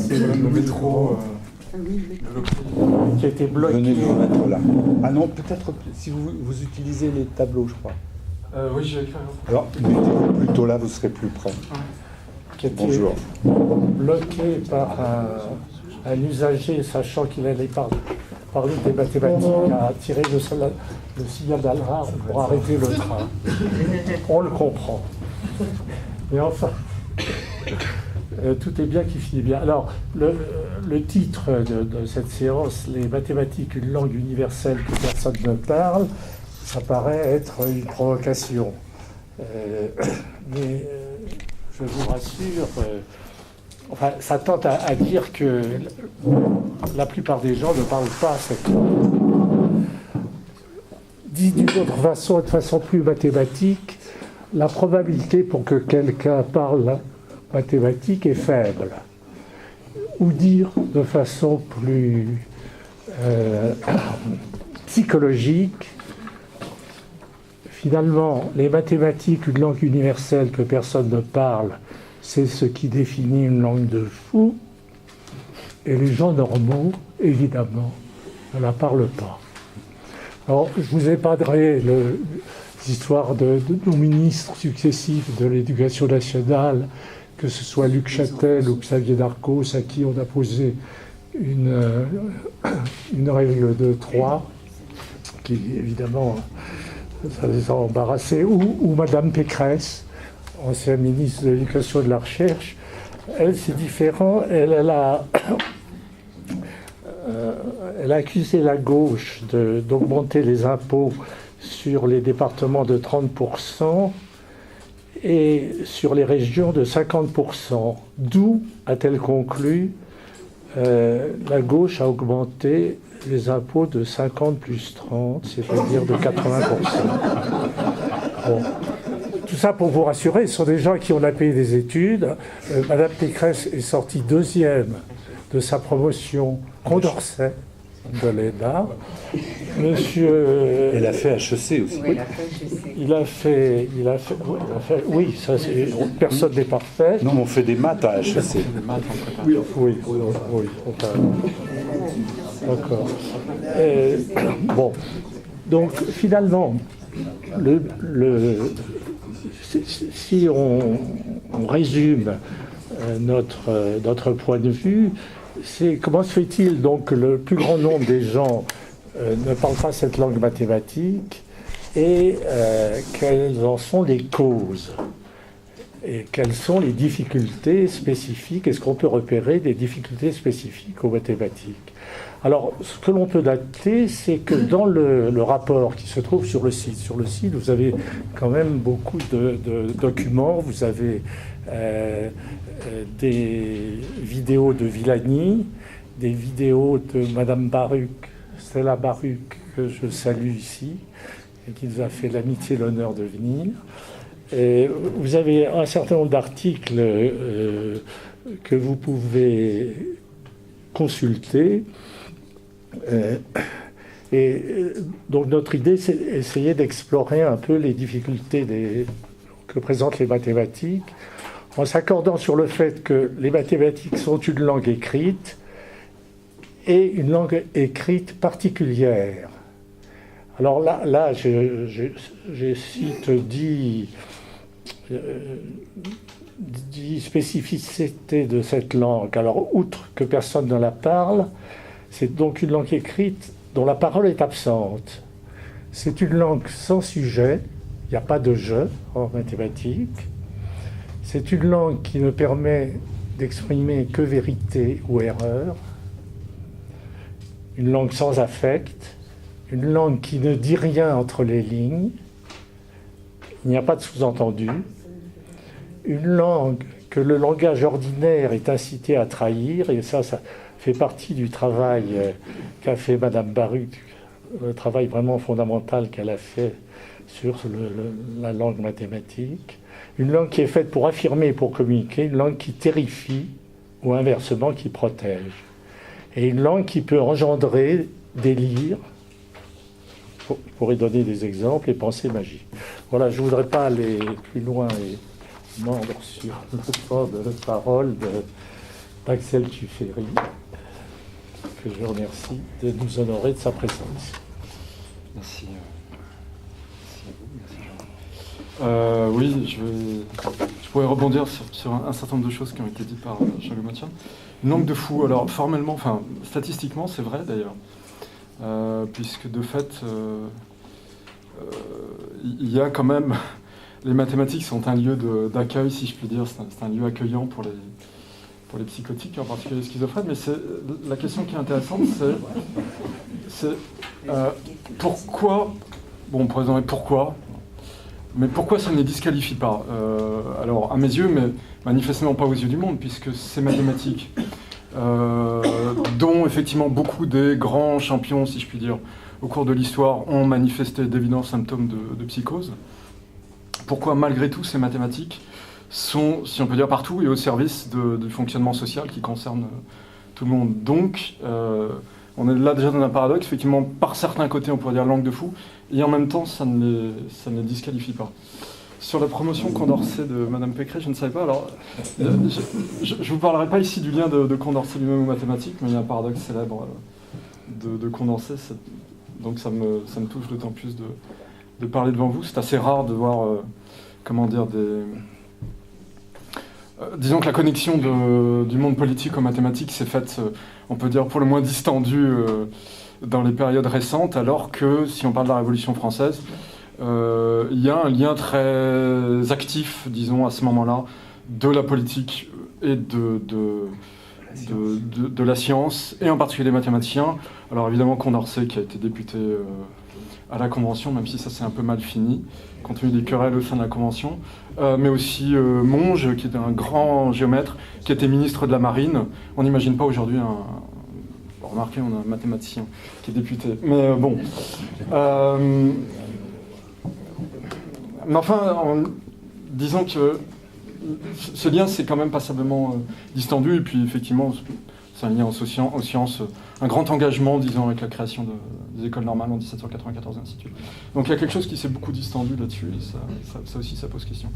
c'est le métro qui a été bloqué. Venez vous mettre là. Ah non, peut-être si vous utilisez les tableaux, je crois. Oui, je vais écrire. Alors, mettez-vous plutôt là, vous serez plus près. Qui a été Bonjour. bloqué par un usager, sachant qu'il allait parler des mathématiques, a tiré le signal d'alarme pour arrêter le train. On le comprend. Mais enfin, tout est bien qui finit bien. Alors, le titre de cette séance, les mathématiques, une langue universelle que personne ne parle, ça paraît être une provocation. Mais je vous rassure, enfin, ça tente à dire que la plupart des gens ne parlent pas cette langue. Dit d'une autre façon, de façon plus mathématique, la probabilité pour que quelqu'un parle mathématique est faible. Ou dire de façon plus psychologique, finalement, les mathématiques, une langue universelle que personne ne parle, c'est ce qui définit une langue de fou. Et les gens normaux, évidemment, ne la parlent pas. Alors, je vous épargnerai les histoires de nos ministres successifs de l'Éducation nationale, que ce soit Luc Châtel ou Xavier Darcos, à qui on a posé une règle de 3, qui évidemment, ça les a embarrassés, ou Madame Pécresse, ancienne ministre de l'Éducation et de la Recherche. Elle, c'est différent. Elle a accusé la gauche d'augmenter les impôts sur les départements de 30% et sur les régions de 50%. D'où, a-t-elle conclu, la gauche a augmenté les impôts de 50 plus 30, c'est-à-dire de 80%. Bon. Tout ça pour vous rassurer, ce sont des gens qui ont payé des études. Madame Pécresse est sortie deuxième de sa promotion Condorcet de l'ENA. Monsieur... Elle a fait HEC aussi. Oui, Il a fait, oui, ça c'est, personne n'est parfait. Non, mais on fait des maths à HEC. Oui, d'accord. Bon, donc finalement, si on résume notre point de vue, c'est comment se fait-il donc que le plus grand nombre des gens ne parlent pas cette langue mathématique et quelles en sont les causes et quelles sont les difficultés spécifiques. Est-ce qu'on peut repérer des difficultés spécifiques aux mathématiques? Alors, ce que l'on peut dater, c'est que dans le rapport qui se trouve sur le site, vous avez quand même beaucoup de documents. Vous avez des vidéos de Villani, des vidéos de Madame Baruch, Stella Baruch, que je salue ici, et qui nous a fait l'amitié et l'honneur de venir. Et vous avez un certain nombre d'articles que vous pouvez consulter. Donc notre idée, c'est d'essayer d'explorer un peu les difficultés que présentent les mathématiques, en s'accordant sur le fait que les mathématiques sont une langue écrite et une langue écrite particulière. Alors là je cite 10 spécificités de cette langue. Alors, outre que personne ne la parle, c'est donc une langue écrite dont la parole est absente. C'est une langue sans sujet, il n'y a pas de je en mathématiques. C'est une langue qui ne permet d'exprimer que vérité ou erreur. Une langue sans affect, une langue qui ne dit rien entre les lignes. Il n'y a pas de sous-entendu. Une langue que le langage ordinaire est incité à trahir, et ça fait partie du travail qu'a fait Madame Baruch, le travail vraiment fondamental qu'elle a fait sur la langue mathématique. Une langue qui est faite pour affirmer, pour communiquer, une langue qui terrifie, ou inversement qui protège. Et une langue qui peut engendrer délire, je pourrais donner des exemples, et pensées magiques. Voilà, je ne voudrais pas aller plus loin et mordre sur le temps de parole Axel Tuffery, que je remercie de nous honorer de sa présence. Merci. Merci à vous. Merci Jean. Oui, je pourrais rebondir sur un certain nombre de choses qui ont été dites par Jean-Louis Mathieu. Une langue de fou, alors formellement, enfin statistiquement c'est vrai d'ailleurs, puisque de fait il y a quand même, les mathématiques sont un lieu d'accueil, si je puis dire, c'est un lieu accueillant pour les psychotiques, en particulier les schizophrènes, mais la question qui est intéressante, c'est pourquoi, bon on pourrait se demander pourquoi, mais pourquoi ça ne les disqualifie pas alors à mes yeux, mais manifestement pas aux yeux du monde, puisque ces mathématiques, dont effectivement beaucoup des grands champions, si je puis dire, au cours de l'histoire, ont manifesté d'évidents symptômes de psychose. Pourquoi malgré tout ces mathématiques sont, si on peut dire, partout et au service du fonctionnement social qui concerne tout le monde. Donc, on est là déjà dans un paradoxe, effectivement, par certains côtés on pourrait dire langue de fou, et en même temps ça ne les disqualifie pas. Sur la promotion Condorcet de Madame Pécresse, je ne savais pas, alors je ne vous parlerai pas ici du lien de Condorcet lui-même aux mathématiques, mais il y a un paradoxe célèbre de Condorcet, donc ça me touche d'autant plus de parler devant vous. C'est assez rare de voir, comment dire, disons que la connexion du monde politique aux mathématiques s'est faite, on peut dire, pour le moins distendue dans les périodes récentes, alors que, si on parle de la Révolution française, il y a un lien très actif, disons, à ce moment-là, de la politique et de la science, et en particulier des mathématiciens. Alors évidemment Condorcet, qui a été député à la Convention, même si ça s'est un peu mal fini, compte tenu des querelles au sein de la Convention, mais aussi Monge, qui était un grand géomètre, qui était ministre de la Marine. On n'imagine pas aujourd'hui remarquez, on a un mathématicien qui est député. Mais bon. Mais enfin, disons que ce lien s'est quand même passablement distendu, et puis effectivement, c'est un lien aux sciences, un grand engagement, disons, avec la création des écoles normales en 1794 et ainsi de suite. Donc il y a quelque chose qui s'est beaucoup distendu là-dessus, et ça aussi, ça pose question.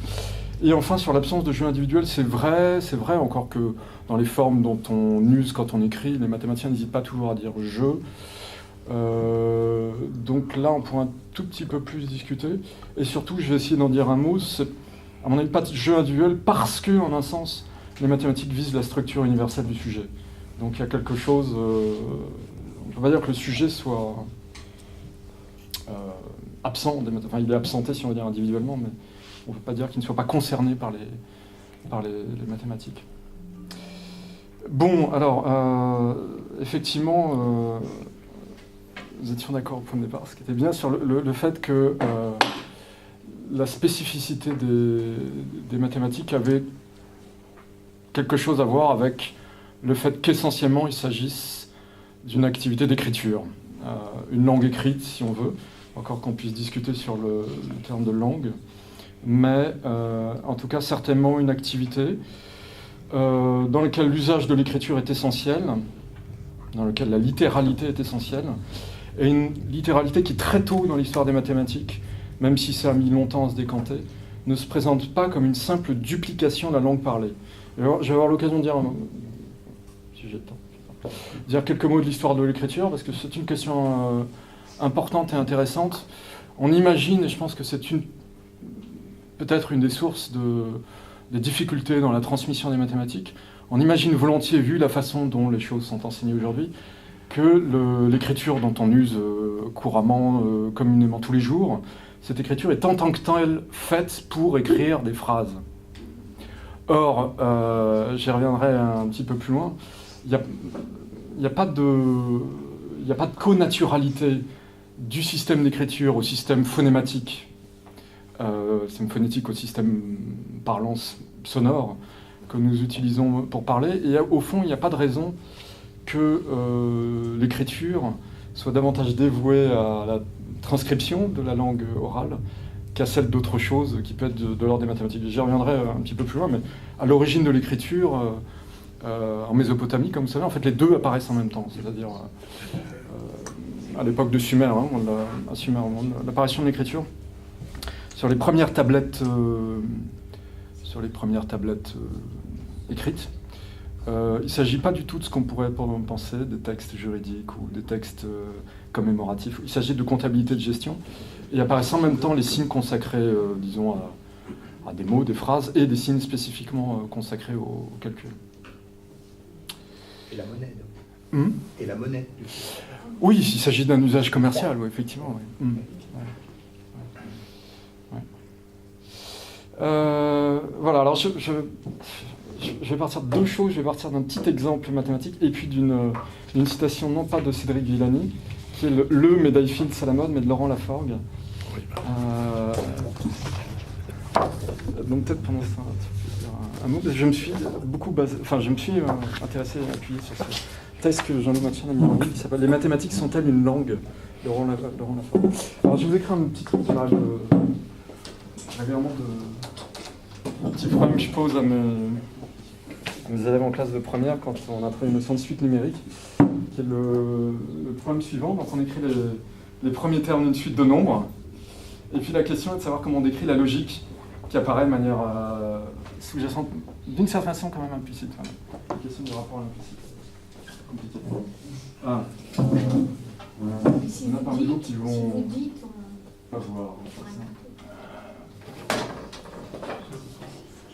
Et enfin, sur l'absence de jeu individuel, c'est vrai encore que dans les formes dont on use quand on écrit, les mathématiciens n'hésitent pas toujours à dire « je ». Donc là, on pourrait un tout petit peu plus discuter. Et surtout, je vais essayer d'en dire un mot, c'est, à mon avis, pas de jeu individuel, parce que, en un sens, les mathématiques visent la structure universelle du sujet. Donc il y a quelque chose, on ne peut pas dire que le sujet soit absent, enfin il est absenté si on veut dire individuellement, mais on ne peut pas dire qu'il ne soit pas concerné par les mathématiques. Bon, alors, effectivement, nous étions d'accord au point de départ, ce qui était bien sur le fait que la spécificité des mathématiques avait quelque chose à voir avec le fait qu'essentiellement il s'agisse d'une activité d'écriture, une langue écrite si on veut, encore qu'on puisse discuter sur le terme de langue, mais en tout cas certainement une activité dans laquelle l'usage de l'écriture est essentiel, dans laquelle la littéralité est essentielle, et une littéralité qui très tôt dans l'histoire des mathématiques, même si ça a mis longtemps à se décanter, ne se présente pas comme une simple duplication de la langue parlée. Alors, je vais avoir l'occasion de dire si j'ai le temps, dire quelques mots de l'histoire de l'écriture, parce que c'est une question importante et intéressante. On imagine, et je pense que c'est peut-être une des sources des difficultés dans la transmission des mathématiques, on imagine volontiers, vu la façon dont les choses sont enseignées aujourd'hui, que l'écriture dont on use couramment, communément tous les jours, cette écriture est en tant que telle faite pour écrire des phrases. Or, j'y reviendrai un petit peu plus loin, il n'y a pas de connaturalité du système d'écriture au système phonématique, au système parlant sonore que nous utilisons pour parler, et au fond, il n'y a pas de raison que l'écriture soit davantage dévouée à la transcription de la langue orale qu'à celle d'autres choses qui peut être de l'ordre des mathématiques. J'y reviendrai un petit peu plus loin, mais à l'origine de l'écriture, en Mésopotamie, comme vous savez, en fait, les deux apparaissent en même temps. C'est-à-dire, à l'époque de Sumer, à Sumer, l'apparition de l'écriture, sur les premières tablettes écrites, Il ne s'agit pas du tout de ce qu'on pourrait penser, des textes juridiques ou des textes commémoratifs. Il s'agit de comptabilité de gestion. Et apparaissent en même temps les signes consacrés, disons, à des mots, des phrases, et des signes spécifiquement consacrés au calcul. Et la monnaie. Et la monnaie. Oui, il s'agit d'un usage commercial, oui, effectivement. Oui. Voilà, alors je vais partir de deux choses. Je vais partir d'un petit exemple mathématique et puis d'une citation, non pas de Cédric Villani, qui est le médaille Fields à la mode, mais de Laurent Laforgue. Donc peut-être pendant ça, un mot. Je me suis intéressé et appuyé sur ce texte que Jean-Loup Mathieu a mis en ligne, qui s'appelle « Les mathématiques sont-elles une langue ?» Laurent Laforgue. Alors je vous écris un petit truc qui m'arrive régulièrement un petit problème que je pose à mes élèves en classe de première quand on apprend une notion de suite numérique, qui est le problème suivant. Donc on écrit les premiers termes d'une suite de nombres, et puis la question est de savoir comment on décrit la logique qui apparaît de manière sous-jacente, d'une certaine façon quand même implicite. Voilà. La question du rapport à l'implicite. C'est compliqué. Il y en a parmi nous qui vont pas voir.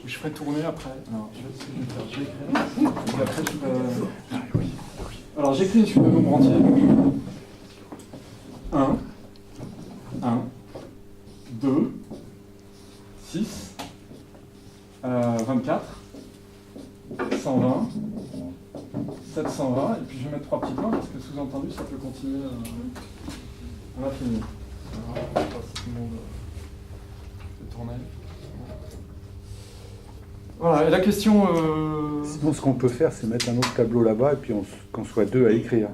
Je ferai tourner après. Alors, je vais écrire. Et après, alors, j'écris une suite de nombres entiers. 1, 2, 6, 24, 120, 720, et puis je vais mettre 3 petits points parce que sous-entendu, ça peut continuer à l'infini. Alors, je ne sais pas si tout le monde peut tourner. Voilà, et la question... Sinon, ce qu'on peut faire, c'est mettre un autre tableau là-bas et puis qu'on soit deux à écrire.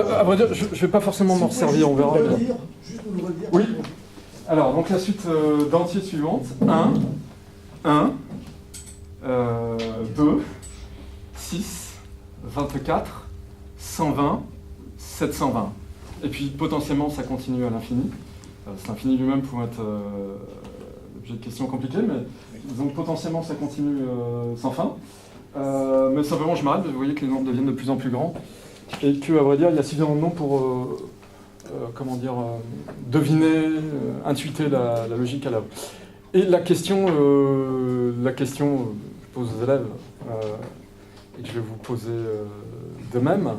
À vrai dire, je ne vais pas forcément m'en servir, on verra. Oui. Alors, donc la suite d'entiers suivante. 1, 2, 6, 24, 120, 720. Et puis, potentiellement, ça continue à l'infini. Cet infini lui-même pouvait être l'objet de questions compliquées, mais donc potentiellement ça continue sans fin. Mais simplement je m'arrête, vous voyez que les nombres deviennent de plus en plus grands, et que, à vrai dire, il y a suffisamment de nombres pour deviner, intuiter la logique à l'œuvre. Et la question que je pose aux élèves, et que je vais vous poser de même,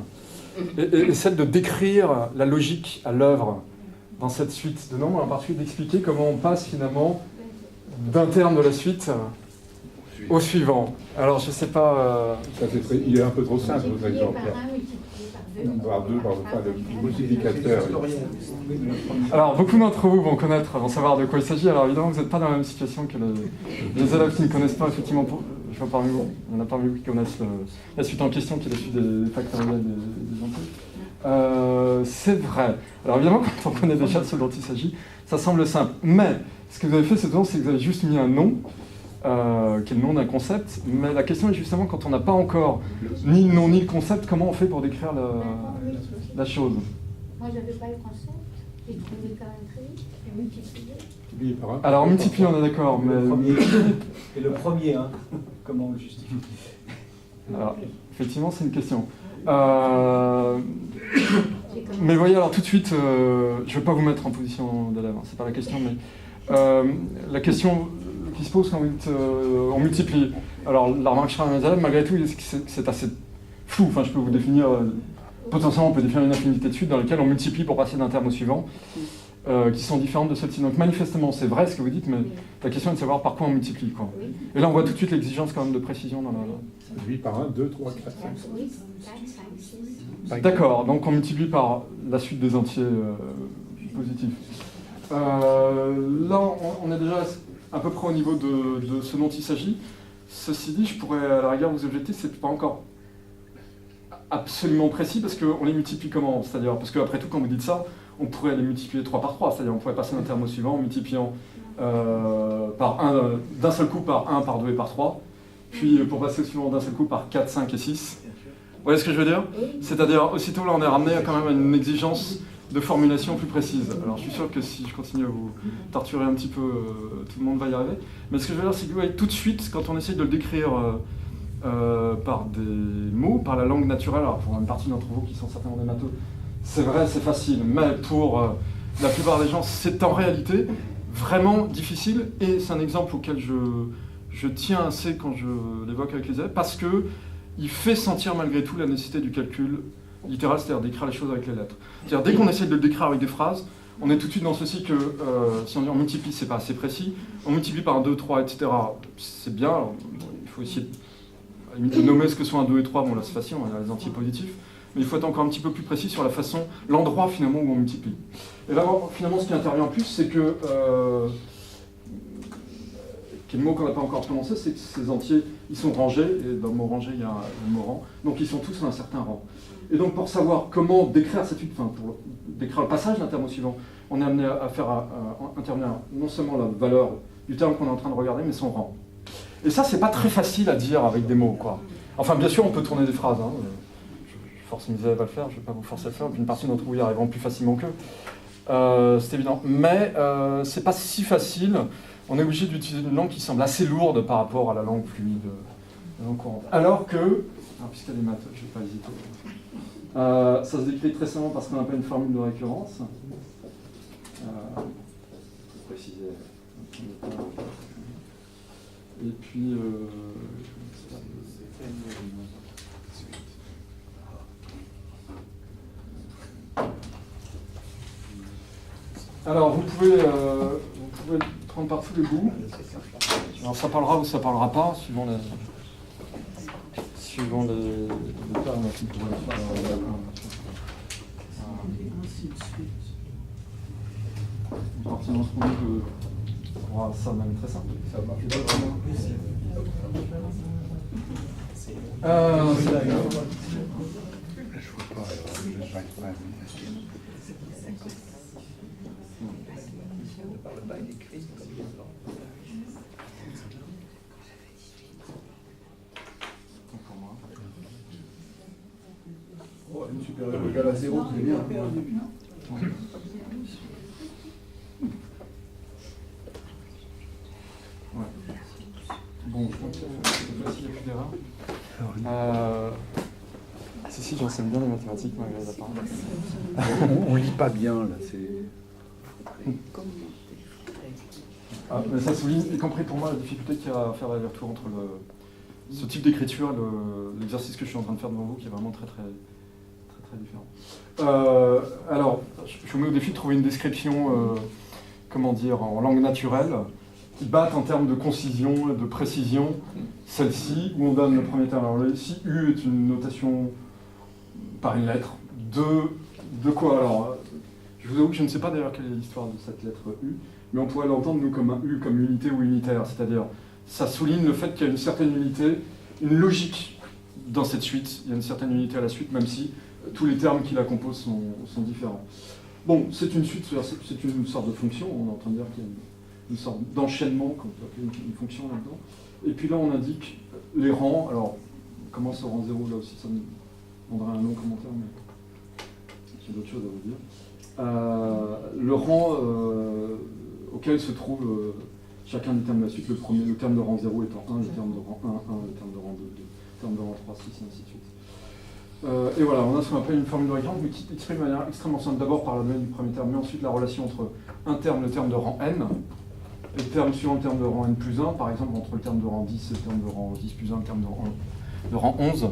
est celle de décrire la logique à l'œuvre dans cette suite de nombres, en particulier d'expliquer comment on passe finalement d'un terme de la suite au suivant. Alors je ne sais pas... Il est un peu trop simple, votre exemple. Par deux, le multiplicateur. Alors beaucoup d'entre vous vont connaître, vont savoir de quoi il s'agit. Alors évidemment, vous n'êtes pas dans la même situation que les élèves qui ne connaissent pas, effectivement. Je vois parmi vous, il y en a parmi vous qui connaissent la suite en question, qui est la suite des factoriels des entiers. C'est vrai. Alors évidemment, quand on connaît déjà ce dont il s'agit, ça semble simple. Mais ce que vous avez fait, c'est que vous avez juste mis un nom, qui est le nom d'un concept. Mais la question est justement, quand on n'a pas encore ni le nom ni le concept, comment on fait pour décrire la chose? Moi, j'avais pas le concept. J'ai trouvé quand même très vite. J'ai multiplié. Alors multiplier, on est d'accord, mais... Et le premier, hein, comment on le justifie? Alors, effectivement, c'est une question. Mais voyez, alors tout de suite, je ne vais pas vous mettre en position d'élève, hein, c'est pas la question, mais la question qui se pose quand on multiplie. Alors la remarque que je ferai à mes élèves, malgré tout, c'est assez flou. Enfin, je peux vous définir, potentiellement on peut définir une infinité de suites dans lesquelles on multiplie pour passer d'un terme au suivant, qui sont différentes de celles-ci. Donc manifestement, c'est vrai ce que vous dites, mais la question est de savoir par quoi on multiplie, quoi. Et là, on voit tout de suite l'exigence quand même de précision dans la... 8 par 1, 2, 3, 4, 5. 4, 5, 6. D'accord, donc on multiplie par la suite des entiers positifs. Là, on est déjà à peu près au niveau de ce dont il s'agit. Ceci dit, je pourrais à la rigueur vous objecter, c'est pas encore absolument précis, parce qu'on les multiplie comment? C'est-à-dire, parce qu'après tout, quand vous dites ça, on pourrait les multiplier 3 par 3, c'est-à-dire on pourrait passer d'un terme au suivant en multipliant d'un seul coup par 1, par 2 et par 3, puis pour passer au suivant d'un seul coup par 4, 5 et 6. Vous voyez ce que je veux dire? C'est-à-dire, aussitôt là, on est ramené quand même à une exigence de formulation plus précise. Alors je suis sûr que si je continue à vous torturer un petit peu, tout le monde va y arriver. Mais ce que je veux dire, c'est que ouais, tout de suite, quand on essaye de le décrire par des mots, par la langue naturelle, alors pour une partie d'entre vous qui sont certainement des matheux, c'est vrai, c'est facile, mais pour la plupart des gens, c'est en réalité vraiment difficile, et c'est un exemple auquel je tiens assez quand je l'évoque avec les élèves, parce qu'il fait sentir malgré tout la nécessité du calcul littéral, c'est-à-dire d'écrire les choses avec les lettres. C'est-à-dire dès qu'on essaie de le décrire avec des phrases, on est tout de suite dans ceci que si on dit on multiplie, c'est pas assez précis, on multiplie par 2, 3, etc. C'est bien, alors, il faut essayer de nommer ce que sont un 2 et 3, bon là c'est facile, on a les entiers positifs, mais il faut être encore un petit peu plus précis sur la façon, l'endroit finalement où on multiplie. Et là, finalement, ce qui intervient en plus, c'est que, qui est le mot qu'on n'a pas encore prononcé, c'est que ces entiers, ils sont rangés, et dans le mot rangé, il y a le mot rang, donc ils sont tous à un certain rang. Et donc pour savoir comment décrire cette suite, enfin pour décrire le passage d'un terme au suivant, on est amené à faire intervenir non seulement la valeur du terme qu'on est en train de regarder, mais son rang. Et ça, c'est pas très facile à dire avec des mots, quoi. Enfin, bien sûr, on peut tourner des phrases, hein. Je force mes élèves à le faire, je ne vais pas vous forcer à le faire, une partie d'entre vous y arriveront plus facilement qu'eux. C'est évident. Mais c'est pas si facile. On est obligé d'utiliser une langue qui semble assez lourde par rapport à la langue fluide, la langue courante. Alors que, puisqu'il y a des maths, je ne vais pas hésiter. Ça se décrit très simplement parce qu'on appelle une formule de récurrence. Je vais préciser. Et puis, alors vous pouvez prendre par tous les bouts. Alors ça parlera ou ça parlera pas, suivant les termes qui pourraient faire une partie d'entre nous ça même très simple. Ça marche pas vraiment. Je vois pas. Oh, une supérieure égale à 0, c'est bien. Bon, je pense que s'il n'y a plus d'erreur. Si, j'enseigne bien les mathématiques, malgré la part. On lit pas bien, là, c'est... Mais ça souligne, y compris pour moi, la difficulté qu'il y a à faire l'aller-retour entre ce type d'écriture et l'exercice que je suis en train de faire devant vous, qui est vraiment très différent. Alors, je vous mets au défi de trouver une description, comment dire, en langue naturelle, qui batte en termes de concision et de précision celle-ci, où on donne le premier terme. Alors là, ici, U est une notation par une lettre. De quoi alors? Je vous avoue que je ne sais pas d'ailleurs quelle est l'histoire de cette lettre U, mais on pourrait l'entendre, nous, comme un U, comme unité ou unitaire. C'est-à-dire, ça souligne le fait qu'il y a une certaine unité, une logique dans cette suite. Il y a une certaine unité à la suite, même si tous les termes qui la composent sont différents. Bon, c'est une suite, c'est une sorte de fonction. On est en train de dire qu'il y a une sorte d'enchaînement, comme on peut appeler une fonction là-dedans. Et puis là, on indique les rangs. Alors, on commence au rang 0, là aussi, ça me demanderait un long commentaire, mais j'ai d'autres choses à vous dire. Le rang auquel se trouve chacun des termes de la suite, le terme de rang 0 étant 1, le terme de rang 1, 1, le terme de rang 2, 2, le terme de rang 3, 6, et ainsi de suite. Et voilà, on a ce qu'on appelle une formule de récurrence, mais qui exprime de manière extrêmement simple, d'abord par la donnée du premier terme, mais ensuite la relation entre un terme, le terme de rang n, et le terme suivant, le terme de rang n plus 1, par exemple entre le terme de rang 10 et le terme de rang 10 plus 1, le terme de rang 11,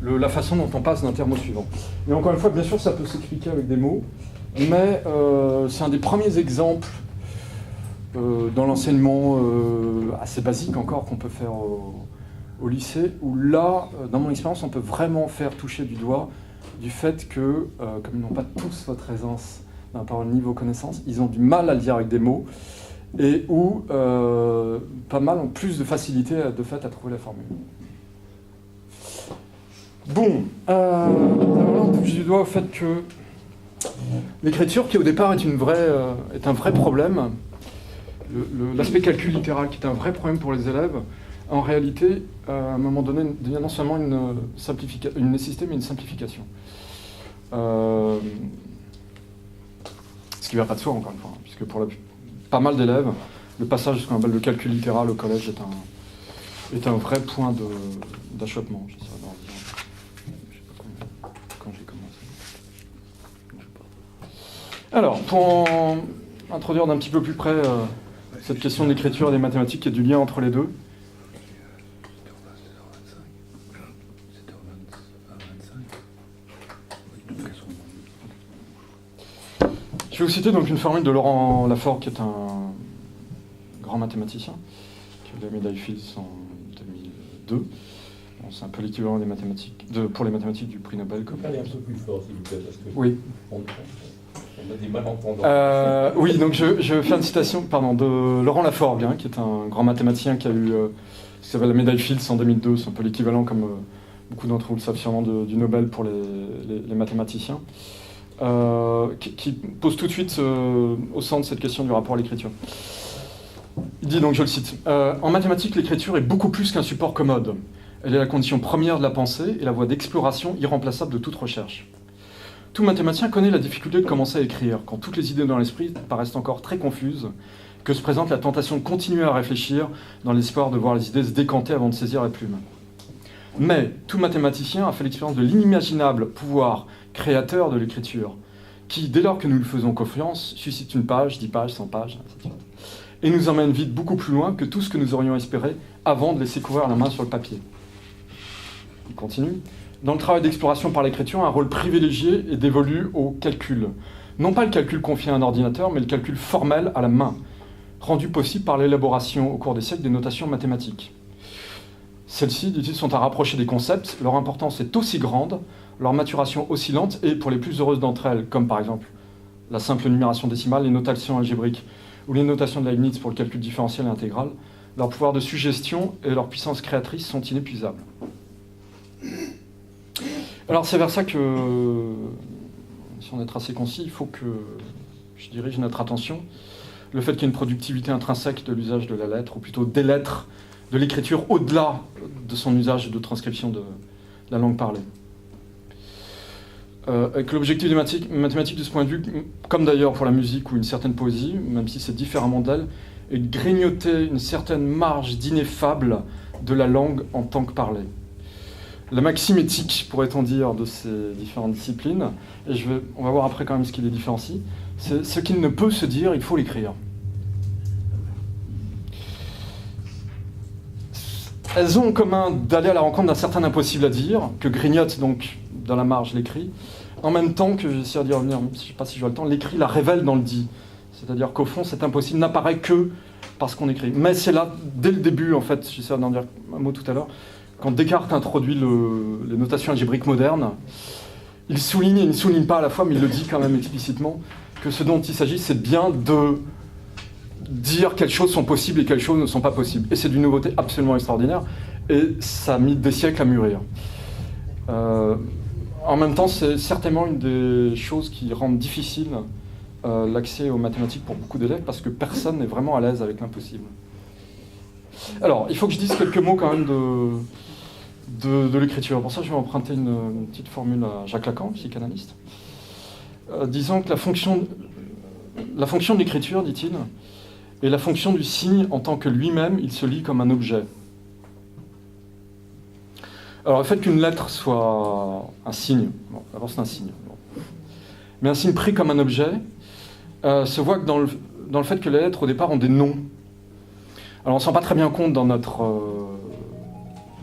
la façon dont on passe d'un terme au suivant. Et encore une fois, bien sûr, ça peut s'expliquer avec des mots, mais c'est un des premiers exemples dans l'enseignement assez basique encore qu'on peut faire au lycée, où là, dans mon expérience, on peut vraiment faire toucher du doigt du fait que, comme ils n'ont pas tous votre aisance d'un par niveau connaissance, ils ont du mal à le dire avec des mots, et où pas mal ont plus de facilité de fait à trouver la formule. Bon, alors là on touche du doigt au fait que l'écriture, qui au départ est un vrai problème, l'aspect calcul littéral qui est un vrai problème pour les élèves, en réalité, à un moment donné, devient non seulement une nécessité, mais une simplification. qui ne va pas de soi, encore une fois, puisque pour pas mal d'élèves, le passage de ce qu'on appelle le calcul littéral au collège est un vrai point d'achoppement. Je sais pas quand j'ai commencé. Alors, pour introduire d'un petit peu plus près cette question de l'écriture et des mathématiques et du lien entre les deux, je vais vous citer donc une formule de Laurent Lafort, qui est un grand mathématicien, qui a eu la médaille Fields en 2002. Bon, c'est un peu l'équivalent des mathématiques, pour les mathématiques du prix Nobel. Allez un peu plus fort, s'il vous plaît, parce que oui. On a des malentendants. Oui, donc je vais faire une citation de Laurent Lafort, hein, qui est un grand mathématicien qui a eu ça s'appelle la médaille Fields en 2002. C'est un peu l'équivalent, comme beaucoup d'entre vous le savent sûrement, du Nobel pour les mathématiciens. Qui pose tout de suite au centre cette question du rapport à l'écriture. Il dit donc, je le cite, « En mathématiques, l'écriture est beaucoup plus qu'un support commode. Elle est la condition première de la pensée et la voie d'exploration irremplaçable de toute recherche. Tout mathématicien connaît la difficulté de commencer à écrire, quand toutes les idées dans l'esprit paraissent encore très confuses, que se présente la tentation de continuer à réfléchir dans l'espoir de voir les idées se décanter avant de saisir la plume. Mais tout mathématicien a fait l'expérience de l'inimaginable pouvoir créateur de l'écriture, qui, dès lors que nous lui faisons confiance, suscite une page, 10 pages, 100 pages, etc. Et nous emmène vite beaucoup plus loin que tout ce que nous aurions espéré avant de laisser courir la main sur le papier. » Il continue. « Dans le travail d'exploration par l'écriture, un rôle privilégié est dévolu au calcul. Non pas le calcul confié à un ordinateur, mais le calcul formel à la main, rendu possible par l'élaboration au cours des siècles des notations mathématiques. Celles-ci, dit-il, sont à rapprocher des concepts, leur importance est aussi grande, leur maturation aussi lente, et pour les plus heureuses d'entre elles, comme par exemple la simple numération décimale, les notations algébriques ou les notations de Leibniz pour le calcul différentiel et intégral, leur pouvoir de suggestion et leur puissance créatrice sont inépuisables. » Alors c'est vers ça que, si on est assez concis, il faut que je dirige notre attention. Le fait qu'il y ait une productivité intrinsèque de l'usage de la lettre, ou plutôt des lettres, de l'écriture, au-delà de son usage de transcription de la langue parlée. Avec l'objectif des mathématiques de ce point de vue, comme d'ailleurs pour la musique ou une certaine poésie, même si c'est différemment d'elle, est de grignoter une certaine marge d'ineffable de la langue en tant que parlée. La maxime éthique, pourrait-on dire, de ces différentes disciplines, et on va voir après quand même ce qui les différencie, c'est ce qu'il ne peut se dire, il faut l'écrire. Elles ont en commun d'aller à la rencontre d'un certain impossible à dire, que grignote donc dans la marge l'écrit, en même temps que, j'essaie d'y revenir, je ne sais pas si je vois le temps, l'écrit la révèle dans le dit. C'est-à-dire qu'au fond, cet impossible n'apparaît que parce qu'on écrit. Mais c'est là, dès le début, en fait, j'essaie d'en dire un mot tout à l'heure, quand Descartes introduit les notations algébriques modernes, il souligne et il ne souligne pas à la fois, mais il le dit quand même explicitement, que ce dont il s'agit, c'est bien de dire quelles choses sont possibles et quelles choses ne sont pas possibles. Et c'est d'une nouveauté absolument extraordinaire, et ça a mis des siècles à mûrir. En même temps, c'est certainement une des choses qui rendent difficile l'accès aux mathématiques pour beaucoup d'élèves, parce que personne n'est vraiment à l'aise avec l'impossible. Alors, il faut que je dise quelques mots quand même de l'écriture. Pour ça, je vais emprunter une petite formule à Jacques Lacan, psychanalyste, disant que la fonction de l'écriture, dit-il, est la fonction du signe en tant que lui-même, il se lit comme un objet. Alors, le fait qu'une lettre soit un signe, bon, d'abord c'est un signe, bon, mais un signe pris comme un objet, se voit que dans le fait que les lettres, au départ, ont des noms. Alors on ne se rend pas très bien compte dans notre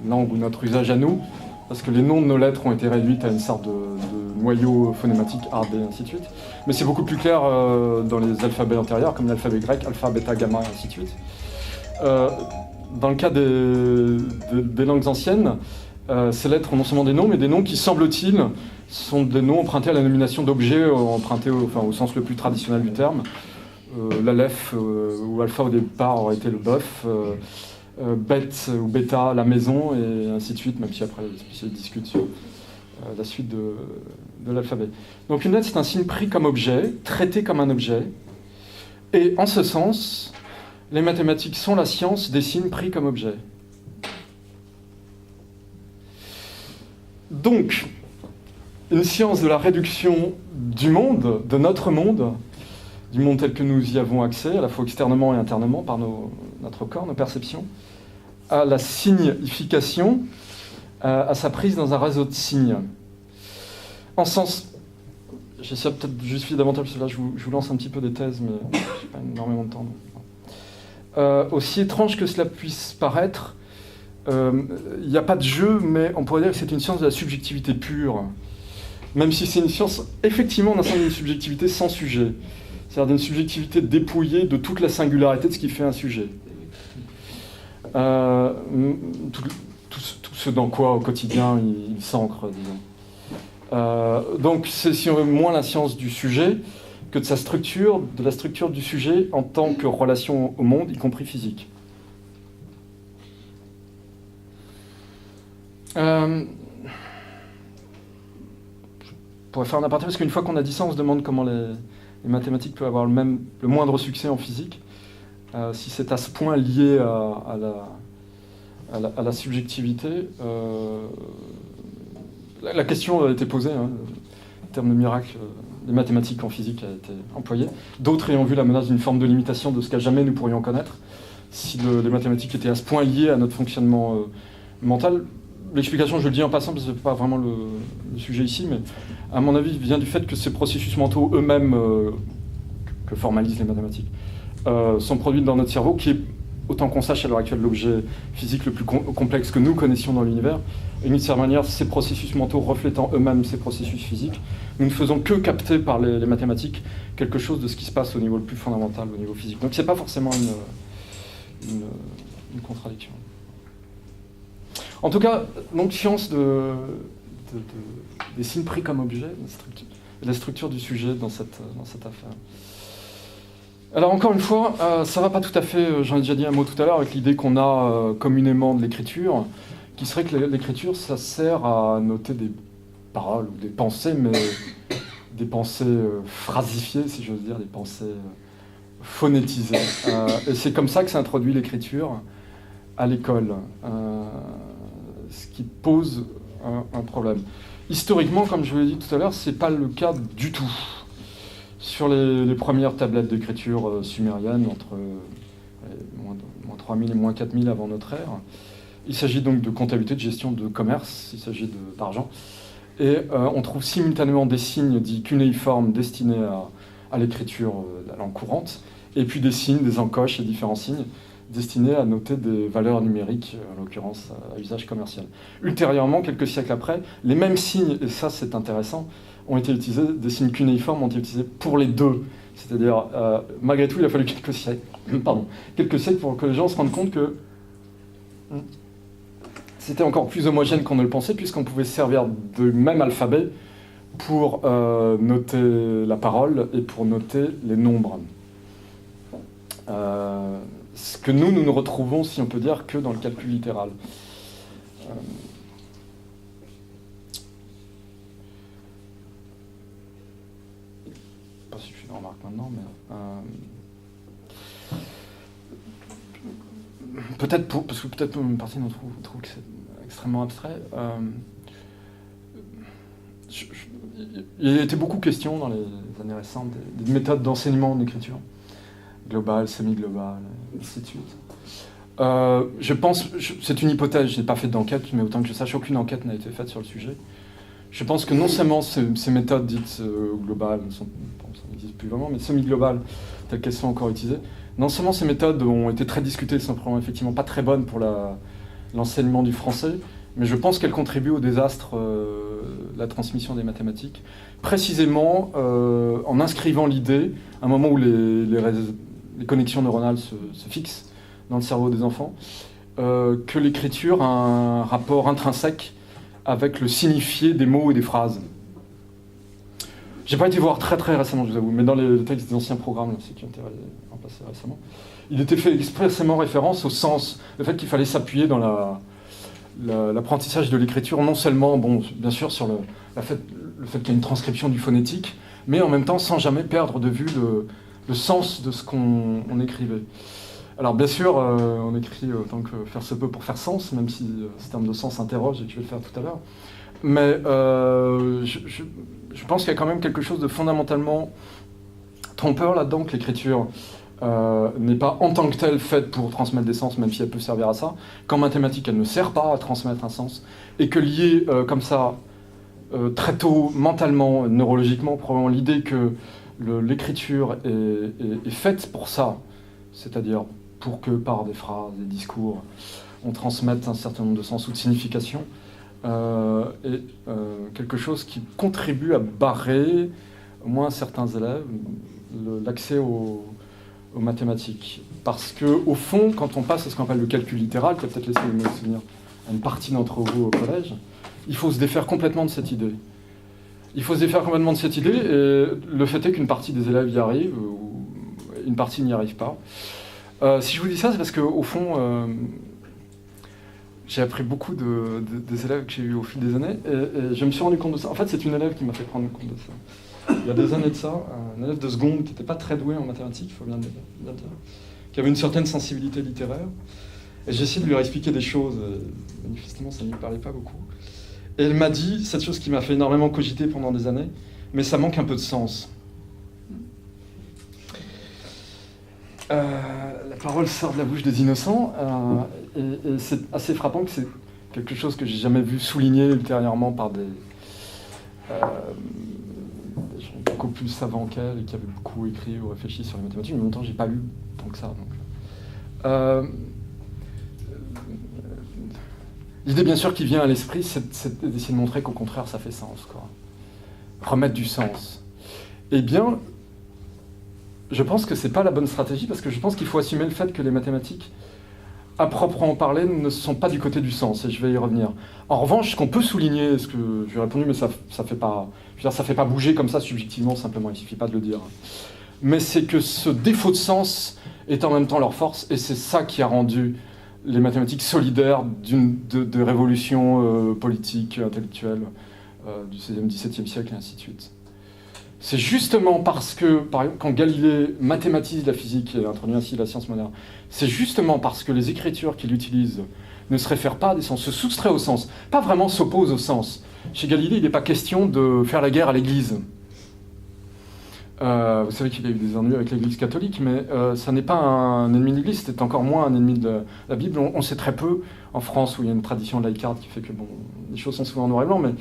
langue ou notre usage à nous, parce que les noms de nos lettres ont été réduits à une sorte de noyau phonématique A, B, ainsi de suite. Mais c'est beaucoup plus clair dans les alphabets antérieurs, comme l'alphabet grec, alpha, bêta, gamma, et ainsi de suite. Dans le cas des langues anciennes, ces lettres ont non seulement des noms, mais des noms qui, semble-t-il, sont des noms empruntés à la nomination d'objets, empruntés au sens le plus traditionnel du terme. L'aleph ou alpha au départ aurait été le bœuf, bête ou bêta la maison, et ainsi de suite, même si après les spécialistes discutent sur la suite de l'alphabet. Donc une lettre, c'est un signe pris comme objet, traité comme un objet, et en ce sens, les mathématiques sont la science des signes pris comme objet. Donc, une science de la réduction du monde, de notre monde, du monde tel que nous y avons accès, à la fois externement et internement, par notre corps, nos perceptions, à la signification, à sa prise dans un réseau de signes. En sens, j'essaie peut-être de justifier davantage, parce que là je vous lance un petit peu des thèses, mais je n'ai pas énormément de temps. Donc. Aussi étrange que cela puisse paraître, il n'y a pas de jeu, mais on pourrait dire que c'est une science de la subjectivité pure. Même si c'est une science, effectivement, on enseigne une subjectivité sans sujet. C'est-à-dire d'une subjectivité dépouillée de toute la singularité de ce qui fait un sujet. Tout ce dans quoi, au quotidien, il s'ancre, disons. Donc, c'est, si on veut, moins la science du sujet que de sa structure, de la structure du sujet en tant que relation au monde, y compris physique. Je pourrais faire un aparté, parce qu'une fois qu'on a dit ça, on se demande comment les mathématiques peuvent avoir le moindre succès en physique, si c'est à ce point lié à la subjectivité. La question a été posée, hein, le terme de miracle des mathématiques en physique a été employé. D'autres ayant vu la menace d'une forme de limitation de ce qu'à jamais nous pourrions connaître, si les mathématiques étaient à ce point liées à notre fonctionnement mental. L'explication, je le dis en passant, parce que ce n'est pas vraiment le sujet ici, mais à mon avis, vient du fait que ces processus mentaux eux-mêmes, que formalisent les mathématiques, sont produits dans notre cerveau, qui est, autant qu'on sache à l'heure actuelle, l'objet physique le plus complexe que nous connaissions dans l'univers. Et d'une certaine manière, ces processus mentaux reflétant eux-mêmes ces processus physiques, nous ne faisons que capter par les mathématiques quelque chose de ce qui se passe au niveau le plus fondamental, au niveau physique. Donc ce n'est pas forcément une contradiction. En tout cas, donc science des signes pris comme objet, la structure du sujet dans cette affaire. Alors encore une fois, ça ne va pas tout à fait, j'en ai déjà dit un mot tout à l'heure, avec l'idée qu'on a communément de l'écriture, qui serait que l'écriture, ça sert à noter des paroles ou des pensées, mais des pensées phrasifiées, si j'ose dire, des pensées phonétisées. Et c'est comme ça que s'introduit l'écriture à l'école. Ce qui pose un problème. Historiquement, comme je vous l'ai dit tout à l'heure, ce n'est pas le cas du tout. Sur les premières tablettes d'écriture sumériennes, entre moins 3000 et moins 4000 avant notre ère, il s'agit donc de comptabilité, de gestion de commerce, il s'agit d'argent. Et on trouve simultanément des signes dits cunéiformes destinés à l'écriture de la langue courante, et puis des signes, des encoches et différents signes destinés à noter des valeurs numériques, en l'occurrence à usage commercial. Ultérieurement, quelques siècles après, les mêmes signes, et ça c'est intéressant, ont été utilisés, des signes cunéiformes ont été utilisés pour les deux. C'est-à-dire, malgré tout, il a fallu quelques siècles pour que les gens se rendent compte que c'était encore plus homogène qu'on ne le pensait, puisqu'on pouvait se servir du même alphabet pour noter la parole et pour noter les nombres. Ce que nous ne retrouvons, si on peut dire, que dans le calcul littéral. Je ne sais pas si je suis dans la remarque maintenant, mais peut-être parce que peut-être une partie d'entre vous trouve que c'est extrêmement abstrait. Il y a été beaucoup question dans les années récentes des méthodes d'enseignement en écriture. Global, semi-global, et ainsi de suite. Je pense, c'est une hypothèse, je n'ai pas fait d'enquête, mais autant que je sache, aucune enquête n'a été faite sur le sujet. Je pense que non seulement ces méthodes dites globales, ça n'existe plus vraiment, mais semi-globales, telles qu'elles sont encore utilisées, non seulement ces méthodes ont été très discutées, sont effectivement pas très bonnes pour l'enseignement du français, mais je pense qu'elles contribuent au désastre de la transmission des mathématiques, précisément en inscrivant l'idée, à un moment où les connexions neuronales se fixent dans le cerveau des enfants, que l'écriture a un rapport intrinsèque avec le signifié des mots et des phrases. J'ai pas été voir très récemment, je vous avoue, mais dans les textes des anciens programmes, ceux qui ont été en place récemment, il était fait expressément référence au sens, le fait qu'il fallait s'appuyer dans l'apprentissage de l'écriture, non seulement, bon, bien sûr, sur le fait qu'il y a une transcription du phonétique, mais en même temps sans jamais perdre de vue le sens de ce qu'on écrivait. Alors bien sûr, on écrit autant que faire se peut pour faire sens, même si ce terme de sens interroge, et je vais le faire tout à l'heure. Mais je pense qu'il y a quand même quelque chose de fondamentalement trompeur là-dedans, que l'écriture n'est pas en tant que telle faite pour transmettre des sens, même si elle peut servir à ça, qu'en mathématiques, elle ne sert pas à transmettre un sens, et que lié comme ça, très tôt, mentalement, neurologiquement, probablement l'idée que l'écriture est faite pour ça, c'est-à-dire pour que par des phrases, des discours, on transmette un certain nombre de sens ou de significations, est quelque chose qui contribue à barrer, au moins certains élèves, l'accès aux mathématiques. Parce qu'au fond, quand on passe à ce qu'on appelle le calcul littéral, qui a peut-être laissé me souvenir à une partie d'entre vous au collège, il faut se défaire complètement de cette idée. Il faut se défaire complètement de cette idée, et le fait est qu'une partie des élèves y arrive, ou une partie n'y arrive pas. Si je vous dis ça, c'est parce qu'au fond, j'ai appris beaucoup des élèves que j'ai eus au fil des années, et je me suis rendu compte de ça. En fait, c'est une élève qui m'a fait prendre compte de ça. Il y a des années de ça, un élève de seconde qui n'était pas très doué en mathématiques, il faut bien le dire, qui avait une certaine sensibilité littéraire, et j'ai essayé de lui expliquer des choses, manifestement ça ne lui parlait pas beaucoup. Et elle m'a dit, cette chose qui m'a fait énormément cogiter pendant des années, mais ça manque un peu de sens. La parole sort de la bouche des innocents, et c'est assez frappant que c'est quelque chose que j'ai jamais vu souligné ultérieurement par des gens beaucoup plus savants qu'elle et qui avaient beaucoup écrit ou réfléchi sur les mathématiques, mais en même temps j'ai pas lu tant que ça. Donc. L'idée bien sûr qui vient à l'esprit, c'est d'essayer de montrer qu'au contraire ça fait sens, quoi. Remettre du sens. Eh bien, je pense que c'est pas la bonne stratégie, parce que je pense qu'il faut assumer le fait que les mathématiques, à proprement parler, ne sont pas du côté du sens, et je vais y revenir. En revanche, ce qu'on peut souligner, ce que je lui ai répondu, mais ça fait pas, je veux dire, ça fait pas bouger comme ça subjectivement, simplement, il suffit pas de le dire. Mais c'est que ce défaut de sens est en même temps leur force, et c'est ça qui a rendu les mathématiques solidaires de révolutions politiques, intellectuelles du XVIe, XVIIe siècle, et ainsi de suite. C'est justement parce que, par exemple, quand Galilée mathématise la physique et introduit ainsi la science moderne, c'est justement parce que les écritures qu'il utilise ne se réfèrent pas à des sens, se soustraient au sens, pas vraiment s'opposent au sens. Chez Galilée, il n'est pas question de faire la guerre à l'Église. Vous savez qu'il y a eu des ennuis avec l'Église catholique, mais ça n'est pas un ennemi de l'Église, c'est encore moins un ennemi de la Bible. On sait très peu, en France, où il y a une tradition laïcarde qui fait que, bon, les choses sont souvent en noir et blanc, mais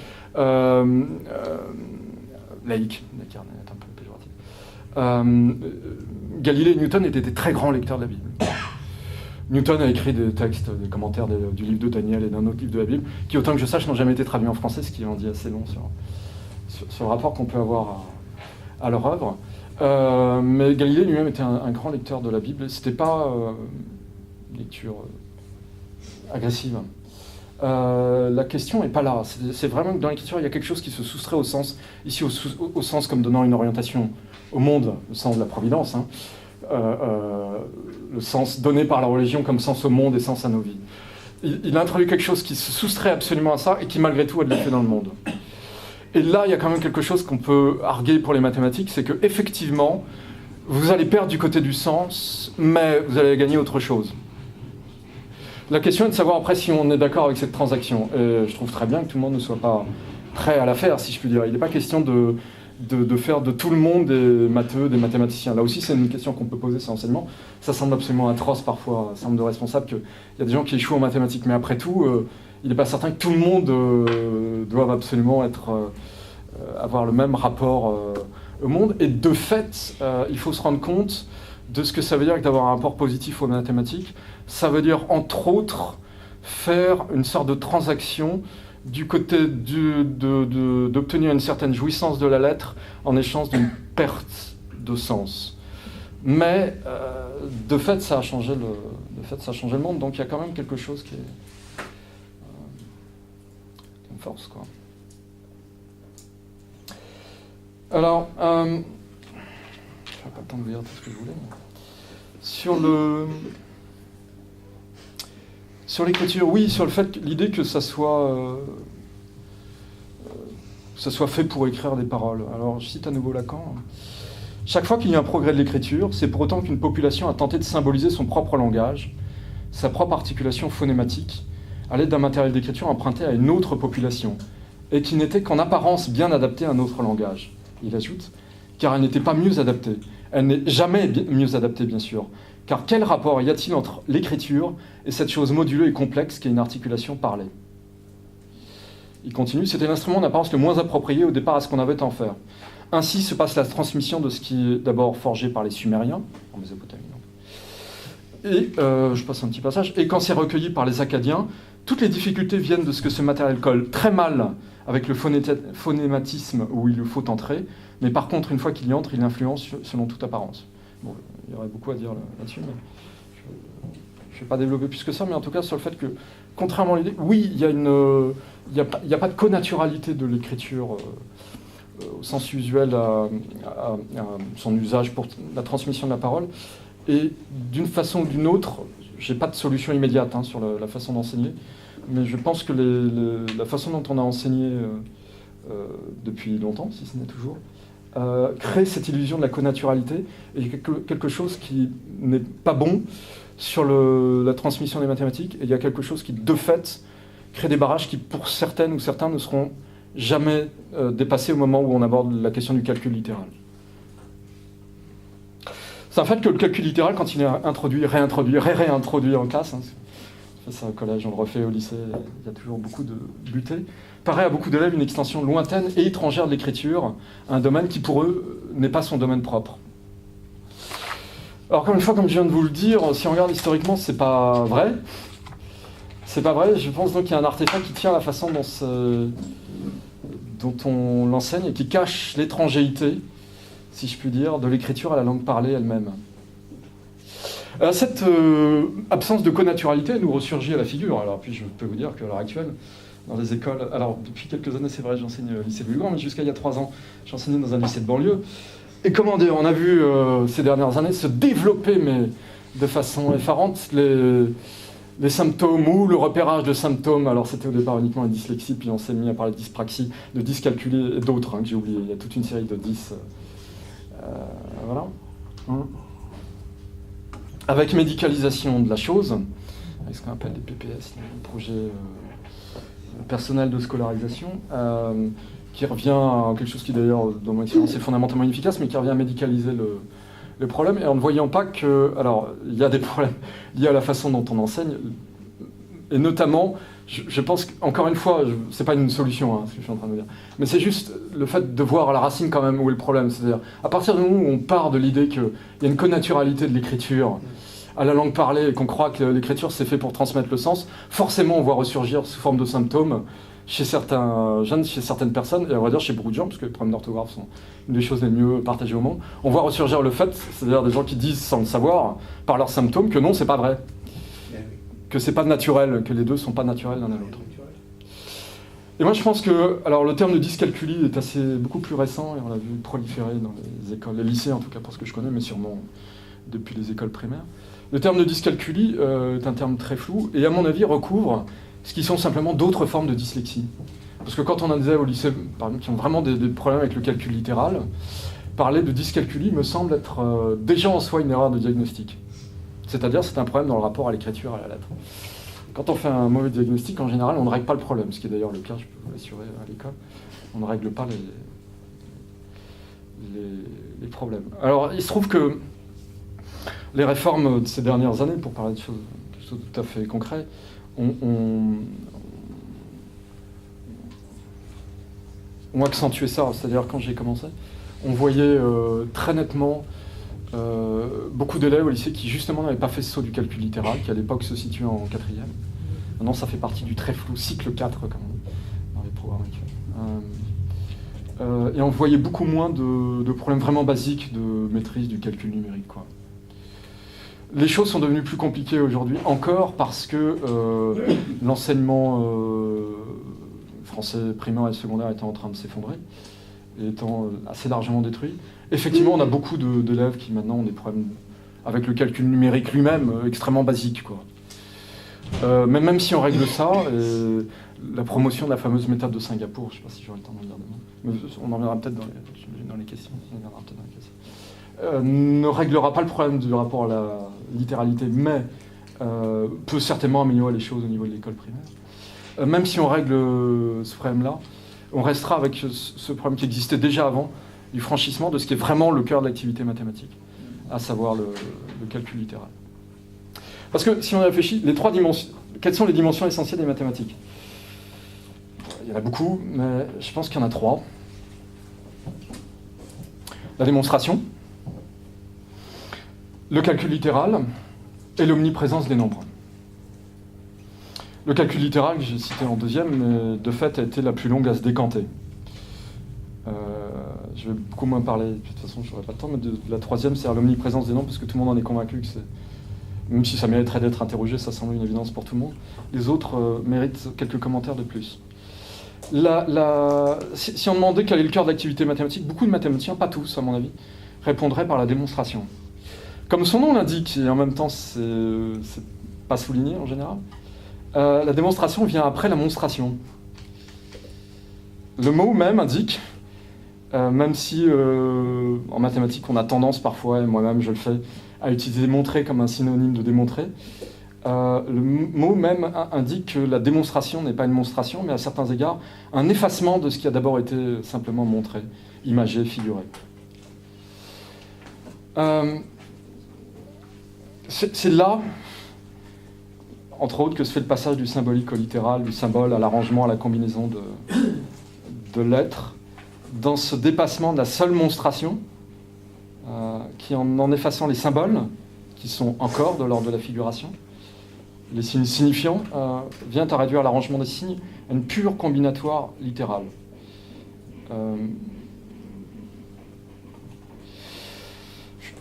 laïque est un peu péjoratif. Galilée et Newton étaient des très grands lecteurs de la Bible. Newton a écrit des textes, des commentaires du livre de Daniel et d'un autre livre de la Bible, qui, autant que je sache, n'ont jamais été traduits en français, ce qui en dit assez long sur le rapport qu'on peut avoir à leur œuvre. Mais Galilée lui-même était un grand lecteur de la Bible. C'était pas une lecture agressive. La question n'est pas là. C'est vraiment que dans l'écriture, il y a quelque chose qui se soustrait au sens, ici au sens comme donnant une orientation au monde, le sens de la providence, hein. Le sens donné par la religion comme sens au monde et sens à nos vies. Il a introduit quelque chose qui se soustrait absolument à ça et qui malgré tout a de l'effet dans le monde. Et là, il y a quand même quelque chose qu'on peut arguer pour les mathématiques, c'est qu'effectivement, vous allez perdre du côté du sens, mais vous allez gagner autre chose. La question est de savoir après si on est d'accord avec cette transaction. Et je trouve très bien que tout le monde ne soit pas prêt à la faire, si je puis dire. Il n'est pas question de faire de tout le monde des matheux, des mathématiciens. Là aussi, c'est une question qu'on peut poser, c'est l'enseignement. Ça semble absolument atroce parfois, ça semble de responsable qu'il y a des gens qui échouent en mathématiques. Mais après tout, il n'est pas certain que tout le monde doive absolument avoir le même rapport au monde. Et de fait, il faut se rendre compte de ce que ça veut dire que d'avoir un rapport positif aux mathématiques. Ça veut dire, entre autres, faire une sorte de transaction du côté d'obtenir une certaine jouissance de la lettre en échange d'une perte de sens. Mais, de fait, ça a changé le monde. Donc, il y a quand même quelque chose qui est une force, quoi. Alors, je n'ai pas le temps de vous dire tout ce que je voulais. Sur l'écriture, oui, sur le fait, l'idée que ça soit fait pour écrire des paroles. Alors, je cite à nouveau Lacan. Chaque fois qu'il y a un progrès de l'écriture, c'est pour autant qu'une population a tenté de symboliser son propre langage, sa propre articulation phonématique, à l'aide d'un matériel d'écriture emprunté à une autre population, et qui n'était qu'en apparence bien adapté à un autre langage. Il ajoute, car elle n'était pas mieux adaptée. Elle n'est jamais mieux adaptée, bien sûr. Car quel rapport y a-t-il entre l'écriture et cette chose modulée et complexe qu'est une articulation parlée ? Il continue, c'était l'instrument d'apparence le moins approprié au départ à ce qu'on avait à en faire. Ainsi se passe la transmission de ce qui est d'abord forgé par les Sumériens, en Mésopotamie. Et, je passe un petit passage, et quand c'est recueilli par les Akkadiens, toutes les difficultés viennent de ce que ce matériel colle très mal avec le phonématisme où il lui faut entrer, mais par contre, une fois qu'il y entre, il influence selon toute apparence. Bon, il y aurait beaucoup à dire là-dessus, mais je ne vais pas développer plus que ça, mais en tout cas sur le fait que, contrairement à l'idée, oui, il n'y a pas de connaturalité de l'écriture au sens usuel à son usage pour la transmission de la parole, et d'une façon ou d'une autre, je n'ai pas de solution immédiate sur la façon d'enseigner, mais je pense que la façon dont on a enseigné depuis longtemps, si ce n'est toujours, crée cette illusion de la connaturalité, et quelque chose qui n'est pas bon sur la transmission des mathématiques, et il y a quelque chose qui, de fait, crée des barrages qui, pour certaines ou certains, ne seront jamais dépassés au moment où on aborde la question du calcul littéral. C'est un fait que le calcul littéral, quand il est introduit, réintroduit, réintroduit en classe, c'est au collège, on le refait au lycée, il y a toujours beaucoup de butées, paraît à beaucoup d'élèves une extension lointaine et étrangère de l'écriture, un domaine qui pour eux n'est pas son domaine propre. Alors comme je viens de vous le dire, si on regarde historiquement, c'est pas vrai. C'est pas vrai, je pense donc qu'il y a un artefact qui tient la façon dont on l'enseigne et qui cache l'étrangéité, si je puis dire, de l'écriture à la langue parlée elle-même. Cette absence de connaturalité nous ressurgit à la figure. Alors puis je peux vous dire qu'à l'heure actuelle, dans les écoles, alors depuis quelques années c'est vrai, j'enseigne au lycée de Lugan, mais jusqu'à il y a 3 ans, j'enseignais dans un lycée de banlieue. Et comment dire, on a vu ces dernières années se développer, mais de façon effarante, les symptômes ou le repérage de symptômes. Alors c'était au départ uniquement la dyslexie, puis on s'est mis à parler de dyspraxie, de dyscalculie et d'autres que j'ai oubliés. Il y a toute une série de 10. Voilà. Avec médicalisation de la chose, avec ce qu'on appelle les PPS, les projets personnels de scolarisation, qui revient à quelque chose qui d'ailleurs, dans mon expérience, est fondamentalement inefficace, mais qui revient à médicaliser le problème, et en ne voyant pas que... Alors, il y a des problèmes liés à la façon dont on enseigne, et notamment, je pense qu'encore une fois, c'est pas une solution, ce que je suis en train de dire, mais c'est juste le fait de voir à la racine quand même où est le problème. C'est-à-dire, à partir du moment où on part de l'idée qu'il y a une connaturalité de l'écriture à la langue parlée, et qu'on croit que l'écriture c'est fait pour transmettre le sens, forcément on voit ressurgir sous forme de symptômes chez certains jeunes, chez certaines personnes, et on va dire chez beaucoup de gens, parce que les problèmes d'orthographe sont une des choses les mieux partagées au monde, on voit ressurgir le fait, c'est-à-dire des gens qui disent sans le savoir, par leurs symptômes, que non, c'est pas vrai. Que c'est pas naturel, que les deux sont pas naturels l'un à l'autre. Et moi je pense que, alors le terme de dyscalculie est beaucoup plus récent, et on l'a vu proliférer dans les écoles, les lycées en tout cas pour ce que je connais, mais sûrement depuis les écoles primaires. Le terme de dyscalculie est un terme très flou, et à mon avis recouvre ce qui sont simplement d'autres formes de dyslexie. Parce que quand on en disait au lycée, par exemple, qui ont vraiment des problèmes avec le calcul littéral, parler de dyscalculie me semble être déjà en soi une erreur de diagnostic. C'est-à-dire c'est un problème dans le rapport à l'écriture, à la lettre. Quand on fait un mauvais diagnostic, en général, on ne règle pas le problème, ce qui est d'ailleurs le cas, je peux vous l'assurer, à l'école. On ne règle pas les problèmes. Alors, il se trouve que les réformes de ces dernières années, pour parler de choses tout à fait concrètes, ont accentué ça. C'est-à-dire, quand j'ai commencé, on voyait très nettement beaucoup d'élèves au lycée qui, justement, n'avaient pas fait ce saut du calcul littéral, qui, à l'époque, se situait en 4e. Maintenant, ça fait partie du très flou cycle 4, comme on dit, dans les programmes actuels. Et on voyait beaucoup moins de problèmes vraiment basiques de maîtrise du calcul numérique, quoi. Les choses sont devenues plus compliquées aujourd'hui, encore parce que l'enseignement français primaire et secondaire étant en train de s'effondrer, et étant assez largement détruit. Effectivement, on a beaucoup d'élèves qui maintenant ont des problèmes avec le calcul numérique lui-même, extrêmement basique, quoi. Mais même si on règle ça, la promotion de la fameuse méthode de Singapour, je ne sais pas si j'aurai le temps d'en dire demain, mais on en viendra peut-être dans les questions. Ne réglera pas le problème du rapport à la littéralité, mais peut certainement améliorer les choses au niveau de l'école primaire. Même si on règle ce problème-là, on restera avec ce problème qui existait déjà avant, du franchissement de ce qui est vraiment le cœur de l'activité mathématique, à savoir le calcul littéral. Parce que si on réfléchit, les 3 dimensions, quelles sont les dimensions essentielles des mathématiques? Il y en a beaucoup, mais je pense qu'il y en a 3. La démonstration, le calcul littéral et l'omniprésence des nombres. Le calcul littéral, que j'ai cité en deuxième, mais de fait a été la plus longue à se décanter. Je vais beaucoup moins parler, de toute façon je n'aurai pas le temps, mais de la troisième, c'est l'omniprésence des nombres, parce que tout le monde en est convaincu que c'est... Même si ça mériterait d'être interrogé, ça semble une évidence pour tout le monde. Les autres méritent quelques commentaires de plus. Si on demandait quel est le cœur de l'activité mathématique, beaucoup de mathématiciens, pas tous à mon avis, répondraient par la démonstration. Comme son nom l'indique, et en même temps c'est pas souligné en général, la démonstration vient après la monstration. Le mot même indique, même si en mathématiques on a tendance parfois, et moi-même je le fais, à utiliser montrer comme un synonyme de démontrer, le mot même indique que la démonstration n'est pas une monstration, mais à certains égards un effacement de ce qui a d'abord été simplement montré, imagé, figuré. C'est là, entre autres, que se fait le passage du symbolique au littéral, du symbole à l'arrangement, à la combinaison de lettres, dans ce dépassement de la seule monstration, qui en effaçant les symboles, qui sont encore de l'ordre de la figuration, les signes signifiants, vient à réduire l'arrangement des signes à une pure combinatoire littérale.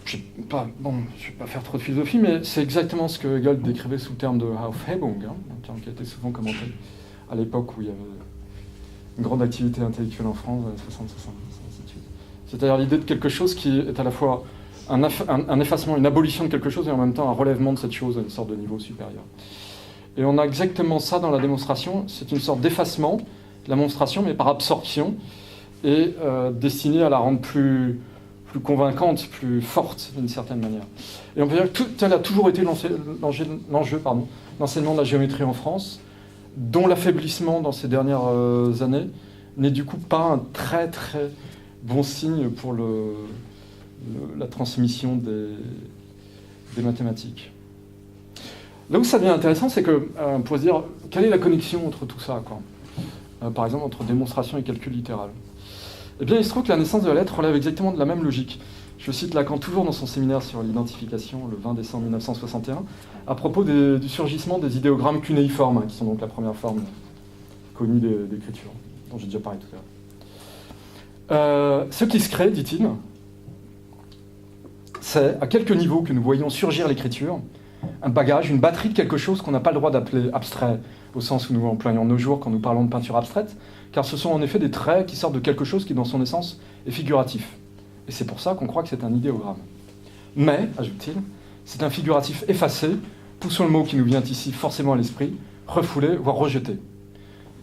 Je ne vais pas faire trop de philosophie, mais c'est exactement ce que Hegel décrivait sous le terme de Aufhebung, un terme qui a été souvent commenté à l'époque où il y avait une grande activité intellectuelle en France, dans les 60-70, ainsi de suite. C'est-à-dire l'idée de quelque chose qui est à la fois un effacement, une abolition de quelque chose, et en même temps un relèvement de cette chose à une sorte de niveau supérieur. Et on a exactement ça dans la démonstration, c'est une sorte d'effacement, la monstration, mais par absorption, et destinée à la rendre plus convaincante, plus forte, d'une certaine manière. Et on peut dire que tel a toujours été l'enjeu l'enseignement de la géométrie en France, dont l'affaiblissement dans ces dernières années n'est du coup pas un très très bon signe pour la transmission des mathématiques. Là où ça devient intéressant, c'est qu'on pourrait se dire, quelle est la connexion entre tout ça, quoi, par exemple, entre démonstration et calcul littéral? Eh bien, il se trouve que la naissance de la lettre relève exactement de la même logique. Je cite Lacan toujours dans son séminaire sur l'identification, le 20 décembre 1961, à propos du surgissement des idéogrammes cunéiformes, qui sont donc la première forme connue d'écriture, dont j'ai déjà parlé tout à l'heure. Ce qui se crée, dit-il, c'est à quelques niveaux que nous voyons surgir l'écriture, un bagage, une batterie de quelque chose qu'on n'a pas le droit d'appeler abstrait, au sens où nous employons nos jours quand nous parlons de peinture abstraite, car ce sont en effet des traits qui sortent de quelque chose qui, dans son essence, est figuratif. Et c'est pour ça qu'on croit que c'est un idéogramme. Mais, ajoute-t-il, c'est un figuratif effacé, poussons le mot qui nous vient ici forcément à l'esprit, refoulé, voire rejeté.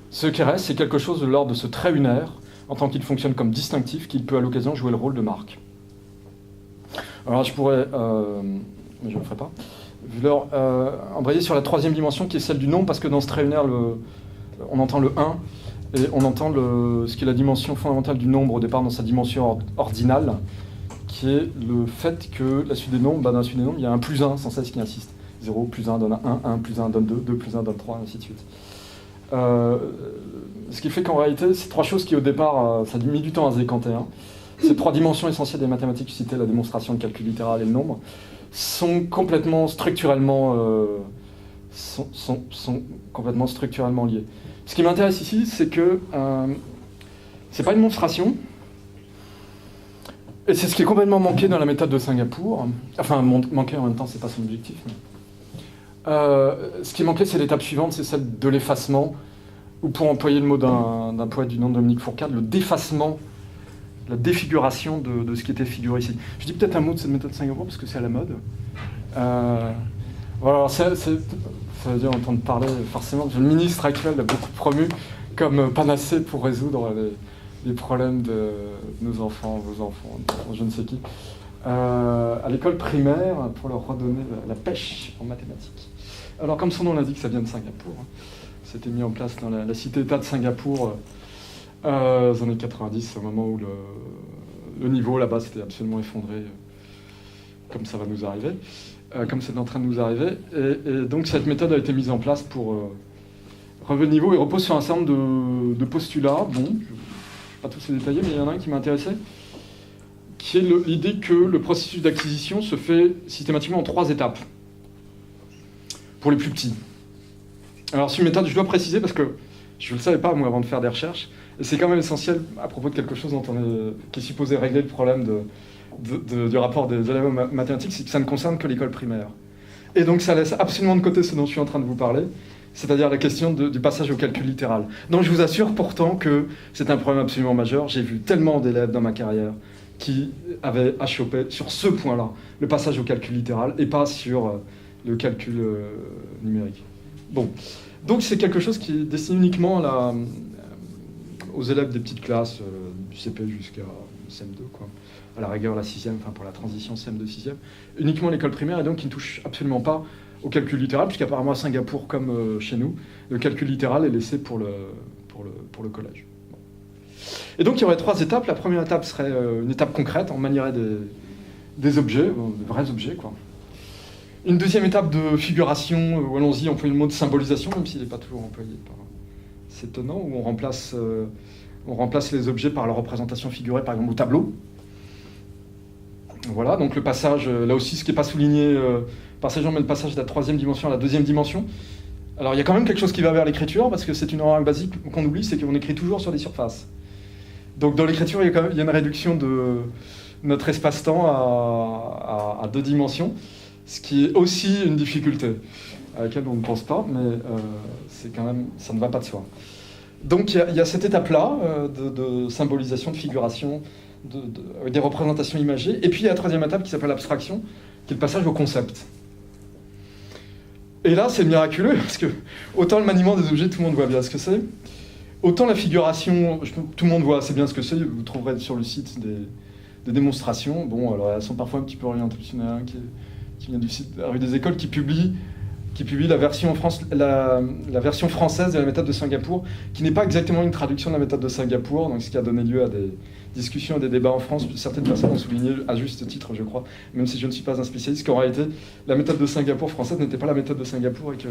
Ce qui reste, c'est quelque chose de l'ordre de ce trait unaire, en tant qu'il fonctionne comme distinctif, qu'il peut à l'occasion jouer le rôle de marque. Alors je pourrais, mais je ne le ferai pas, embrayer sur la troisième dimension qui est celle du nombre, parce que dans ce trait unaire, on entend le 1, et on entend ce qui est la dimension fondamentale du nombre au départ dans sa dimension ordinale, qui est le fait que la suite des nombres, dans la suite des nombres, il y a un plus 1 sans cesse qui insiste. 0 plus 1 donne 1, 1 plus 1 donne 2, 2 plus 1 donne 3, ainsi de suite. Ce qui fait qu'en réalité, ces trois choses qui au départ, ça a mis du temps à se décanter, ces trois dimensions essentielles des mathématiques, citées la démonstration, le calcul littéral et le nombre, sont complètement structurellement, complètement structurellement liées. Ce qui m'intéresse ici, c'est que c'est pas une monstration, et c'est ce qui est complètement manqué dans la méthode de Singapour. Enfin, manqué en même temps, c'est pas son objectif. Mais... ce qui est manqué, c'est l'étape suivante, c'est celle de l'effacement, ou pour employer le mot d'un poète du nom de Dominique Fourcade, le défacement, la défiguration de ce qui était figuré ici. Je dis peut-être un mot de cette méthode de Singapour, parce que c'est à la mode. Voilà, ça veut dire entendre parler, forcément, le ministre actuel l'a beaucoup promu comme panacée pour résoudre les problèmes de nos enfants, vos enfants, je ne sais qui, à l'école primaire, pour leur redonner la pêche en mathématiques. Alors, comme son nom l'indique, ça vient de Singapour. C'était mis en place dans la cité-État de Singapour aux années 90, au moment où le niveau là-bas s'était absolument effondré, comme ça va nous arriver, comme c'est en train de nous arriver. Et donc cette méthode a été mise en place pour relever le niveau et repose sur un certain nombre de postulats. Bon, je ne vais pas tous les détailler, mais il y en a un qui m'intéressait, qui est l'idée que le processus d'acquisition se fait systématiquement en 3 étapes, pour les plus petits. Alors c'est une méthode, je dois préciser, parce que je ne le savais pas moi avant de faire des recherches, et c'est quand même essentiel à propos de quelque chose qui est supposé régler le problème du rapport des élèves aux mathématiques, c'est que ça ne concerne que l'école primaire. Et donc ça laisse absolument de côté ce dont je suis en train de vous parler, c'est-à-dire la question du passage au calcul littéral. Donc je vous assure pourtant que c'est un problème absolument majeur. J'ai vu tellement d'élèves dans ma carrière qui avaient à choper sur ce point-là, le passage au calcul littéral, et pas sur le calcul numérique. Bon, donc c'est quelque chose qui est destiné uniquement aux élèves des petites classes, du CP jusqu'à CM2, quoi. À la rigueur la 6e, enfin pour la transition CM2-6e, uniquement l'école primaire, et donc qui ne touche absolument pas au calcul littéral, puisqu'apparemment à Singapour, comme chez nous, le calcul littéral est laissé pour le collège. Bon. Et donc il y aurait 3 étapes. La première étape serait une étape concrète, on manierait des objets, de vrais objets, quoi. Une deuxième étape de figuration, où allons-y, on emploie le mot de symbolisation, même s'il n'est pas toujours employé. C'est étonnant, où on remplace les objets par leur représentation figurée, par exemple au tableau. Voilà, donc le passage, là aussi, ce qui n'est pas souligné par ces gens, mais le passage de la 3e dimension à la 2e dimension. Alors il y a quand même quelque chose qui va vers l'écriture, parce que c'est une remarque basique qu'on oublie, c'est qu'on écrit toujours sur des surfaces. Donc dans l'écriture, il y a une réduction de notre espace-temps à 2 dimensions, ce qui est aussi une difficulté à laquelle on ne pense pas, mais c'est quand même, ça ne va pas de soi. Donc il y a cette étape-là de symbolisation, de figuration, des représentations imagées, et puis il y a la 3e étape qui s'appelle l'abstraction, qui est le passage au concept. Et là, c'est miraculeux, parce que autant le maniement des objets, tout le monde voit bien ce que c'est, autant la figuration, tout le monde voit assez bien ce que c'est, vous trouverez sur le site des démonstrations. Bon, alors elles sont parfois un petit peu orientées, il y en a un qui vient du site de la rue des Écoles, qui publie la version la version française de la méthode de Singapour, qui n'est pas exactement une traduction de la méthode de Singapour, donc ce qui a donné lieu à des discussions et des débats en France. Certaines personnes ont souligné, à juste titre je crois, même si je ne suis pas un spécialiste, qu'en réalité la méthode de Singapour française n'était pas la méthode de Singapour et que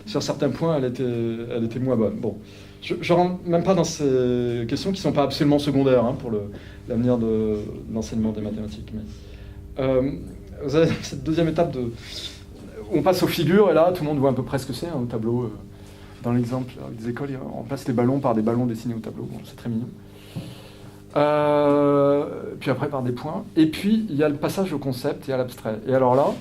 sur certains points elle était moins bonne. Bon, je ne rentre même pas dans ces questions qui ne sont pas absolument secondaires pour l'avenir de l'enseignement des mathématiques. Mais, vous avez cette 2e étape on passe aux figures, et là, tout le monde voit à peu près ce que c'est, au tableau. Dans l'exemple des écoles, on remplace les ballons par des ballons dessinés au tableau. Bon, c'est très mignon. Puis après, par des points. Et puis, il y a le passage au concept et à l'abstrait. Et alors là,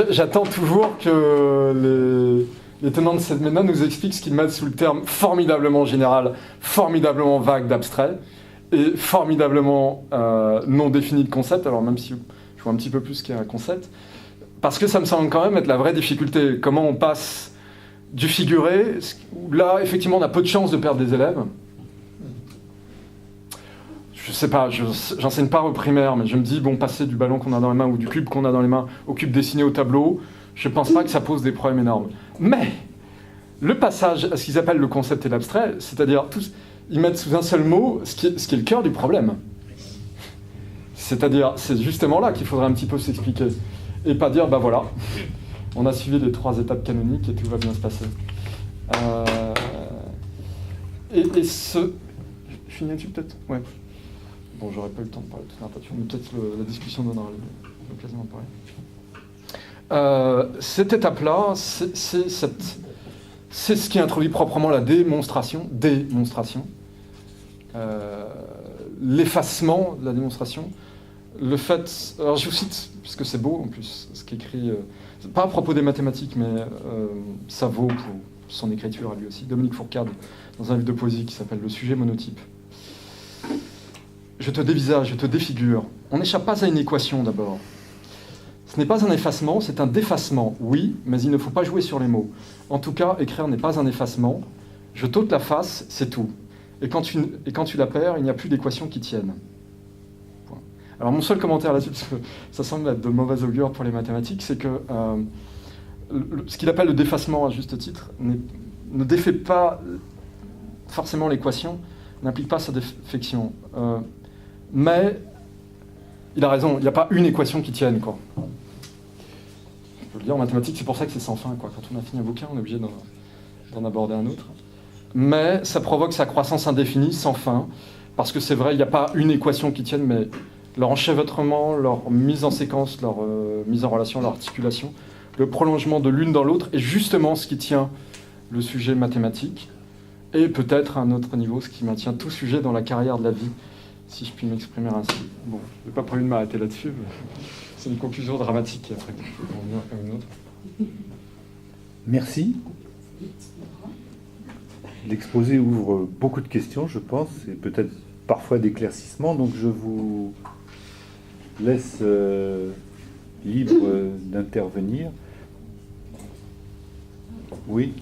j'attends toujours que les tenants de cette méthode nous expliquent ce qu'ils mettent sous le terme formidablement général, formidablement vague d'abstrait, et formidablement non défini de concept, alors même si je vois un petit peu plus qu'il y a un concept, parce que ça me semble quand même être la vraie difficulté. Comment on passe du figuré, où là, effectivement, on a peu de chances de perdre des élèves. Je sais pas, j'enseigne pas au primaire, mais je me dis, bon, passer du ballon qu'on a dans les mains ou du cube qu'on a dans les mains au cube dessiné au tableau, je pense pas que ça pose des problèmes énormes. Mais le passage à ce qu'ils appellent le concept et l'abstrait, c'est-à-dire ils mettent sous un seul mot ce qui est le cœur du problème. C'est-à-dire, c'est justement là qu'il faudrait un petit peu s'expliquer. Et pas dire, bah voilà, on a suivi les 3 étapes canoniques et tout va bien se passer. Je finis là-dessus peut-être ? Ouais. Bon, j'aurais pas eu le temps de parler de toute l'intention, mais peut-être la discussion donnera l'occasion d'en parler. Cette étape-là, c'est ce qui introduit proprement la démonstration, l'effacement de la démonstration, le fait, alors je vous cite, puisque c'est beau en plus, ce qu'écrit, pas à propos des mathématiques, mais ça vaut pour son écriture à lui aussi, Dominique Fourcade, dans un livre de poésie qui s'appelle « Le sujet monotype ». Je te dévisage, je te défigure. On n'échappe pas à une équation d'abord. Ce n'est pas un effacement, c'est un défacement, oui, mais il ne faut pas jouer sur les mots. En tout cas, écrire n'est pas un effacement. Je t'ôte la face, c'est tout. Et quand tu la perds, il n'y a plus d'équation qui tienne. Point. Alors mon seul commentaire là-dessus, parce que ça semble être de mauvais augure pour les mathématiques, c'est que ce qu'il appelle le défacement à juste titre ne défait pas forcément l'équation n'implique pas sa défection. Mais il a raison, il n'y a pas une équation qui tienne, quoi. Je peux le dire en mathématiques, c'est pour ça que c'est sans fin, quoi. Quand on a fini un bouquin, on est obligé d'en aborder un autre. Mais ça provoque sa croissance indéfinie, sans fin, parce que c'est vrai, il n'y a pas une équation qui tienne, mais leur enchevêtrement, leur mise en séquence, leur mise en relation, leur articulation, le prolongement de l'une dans l'autre est justement ce qui tient le sujet mathématique, et peut-être à un autre niveau, ce qui maintient tout sujet dans la carrière de la vie, si je puis m'exprimer ainsi. Bon, je n'ai pas prévu de m'arrêter là-dessus, mais c'est une conclusion dramatique, et après, je vais en venir à une autre. Merci. L'exposé ouvre beaucoup de questions, je pense, et peut-être parfois d'éclaircissements, donc je vous laisse libre d'intervenir. Oui.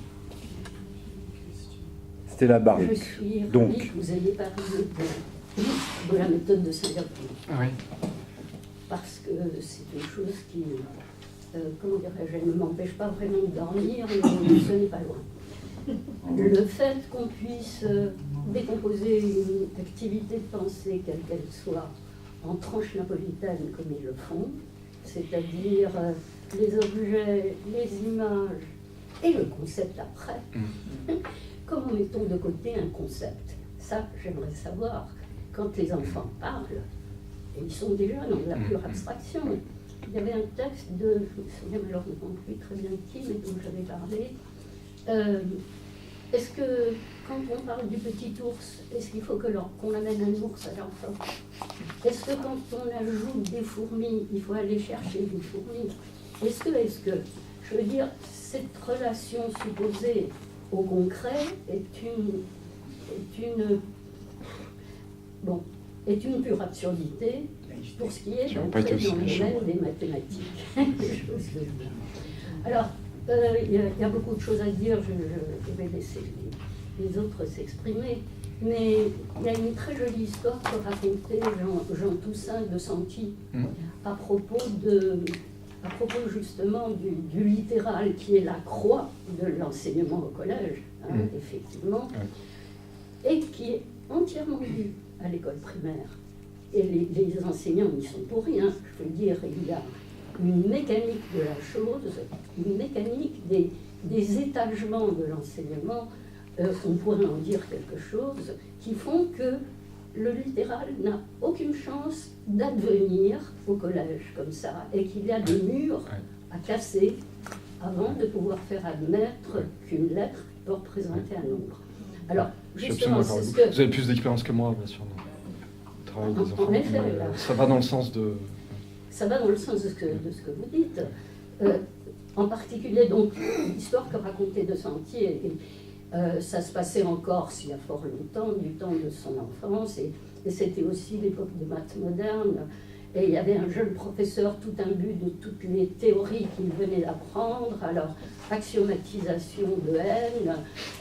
Stella Barrick. Je suis ravie Donc, que vous ayez parlé de la méthode de Singapour. Oui. Parce que c'est une chose qui, comment dirais-je, elle ne m'empêche pas vraiment de dormir, mais ce n'est pas loin. Le fait qu'on puisse décomposer une activité de pensée, quelle qu'elle soit, en tranches napolitaines comme ils le font, c'est-à-dire les objets, les images et le concept après, comment mettons de côté un concept? Ça, j'aimerais savoir, quand les enfants parlent, et ils sont déjà dans la pure abstraction. Il y avait un texte de, je me souviens malheureusement plus très bien qui, mais dont j'avais parlé. Est-ce que, quand on parle du petit ours, est-ce qu'il faut qu'on amène un ours à l'enfant? Est-ce que quand on ajoute des fourmis, il faut aller chercher des fourmis? Est-ce que, je veux dire, cette relation supposée au concret est une pure absurdité pour ce qui est d'entrer dans le domaine des mathématiques. Alors, il y a beaucoup de choses à dire, je vais laisser les autres s'exprimer, mais il y a une très jolie histoire que racontait Jean Toussaint de Santi à propos justement du littéral qui est la croix de l'enseignement au collège, effectivement, et qui est entièrement dû à l'école primaire. Et les enseignants n'y sont pour rien. Je veux dire, il y a une mécanique de la chose, une mécanique des étagements de l'enseignement, on pourrait en dire quelque chose, qui font que le littéral n'a aucune chance d'advenir au collège comme ça, et qu'il y a des murs à casser avant de pouvoir faire admettre qu'une lettre peut représenter un nombre. Alors, justement, c'est ce que... Vous avez plus d'expérience que moi, bien sûr, dans le travail des enfants. En effet, ça va dans le sens de... Ça va dans le sens de ce que vous dites. En particulier, donc, l'histoire que racontait de Santi, ça se passait en Corse il y a fort longtemps, du temps de son enfance, et c'était aussi l'époque des maths modernes. Et il y avait un jeune professeur tout imbu de toutes les théories qu'il venait d'apprendre. Alors, axiomatisation de n,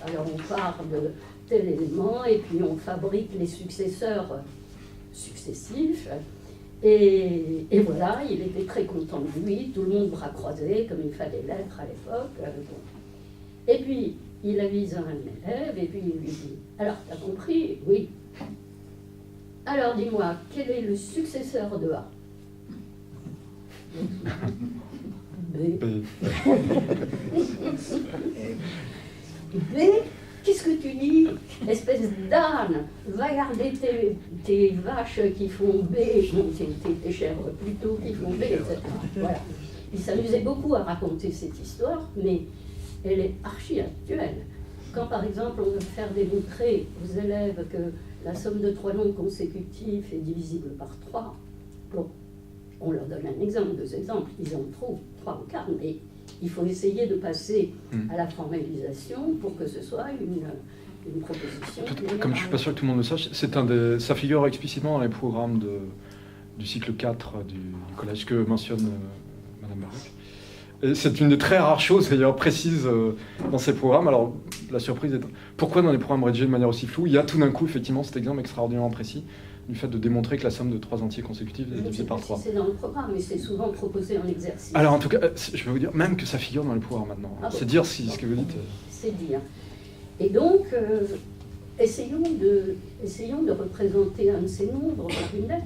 alors on part de tel élément, et puis on fabrique les successeurs successifs. Et voilà, il était très content de lui, tout le monde bras croisés, comme il fallait l'être à l'époque. Et puis, il avise un élève, et puis il lui dit « Alors, t'as compris? Oui. Alors, dis-moi, quel est le successeur de A ?» B. B. Qu'est-ce que tu dis? Espèce d'âne, va garder tes vaches qui font B, tes chèvres plutôt qui font B, etc. Voilà. Il s'amusait beaucoup à raconter cette histoire, mais elle est archi actuelle. Quand par exemple on veut faire démontrer aux élèves que la somme de 3 nombres consécutifs est divisible par 3, bon, on leur donne un exemple, 2 exemples, ils en trouvent 3 ou 4, mais il faut essayer de passer à la formalisation pour que ce soit une proposition. Comme je ne suis pas sûr que tout le monde le sache, ça figure explicitement dans les programmes du cycle 4 du collège que mentionne Madame Barrick. Et c'est une des très rares choses, d'ailleurs, précises dans ces programmes. Alors, la surprise est... Pourquoi dans les programmes rédigés de manière aussi floue, il y a tout d'un coup, effectivement, cet exemple extraordinairement précis du fait de démontrer que la somme de 3 entiers consécutifs est divisée par 3. C'est dans le programme, mais c'est souvent proposé en exercice. Alors, en tout cas, je vais vous dire, même que ça figure dans les programmes maintenant. C'est dire ce que vous dites. C'est dire. Et donc, essayons de représenter un de ces nombres par une lettre.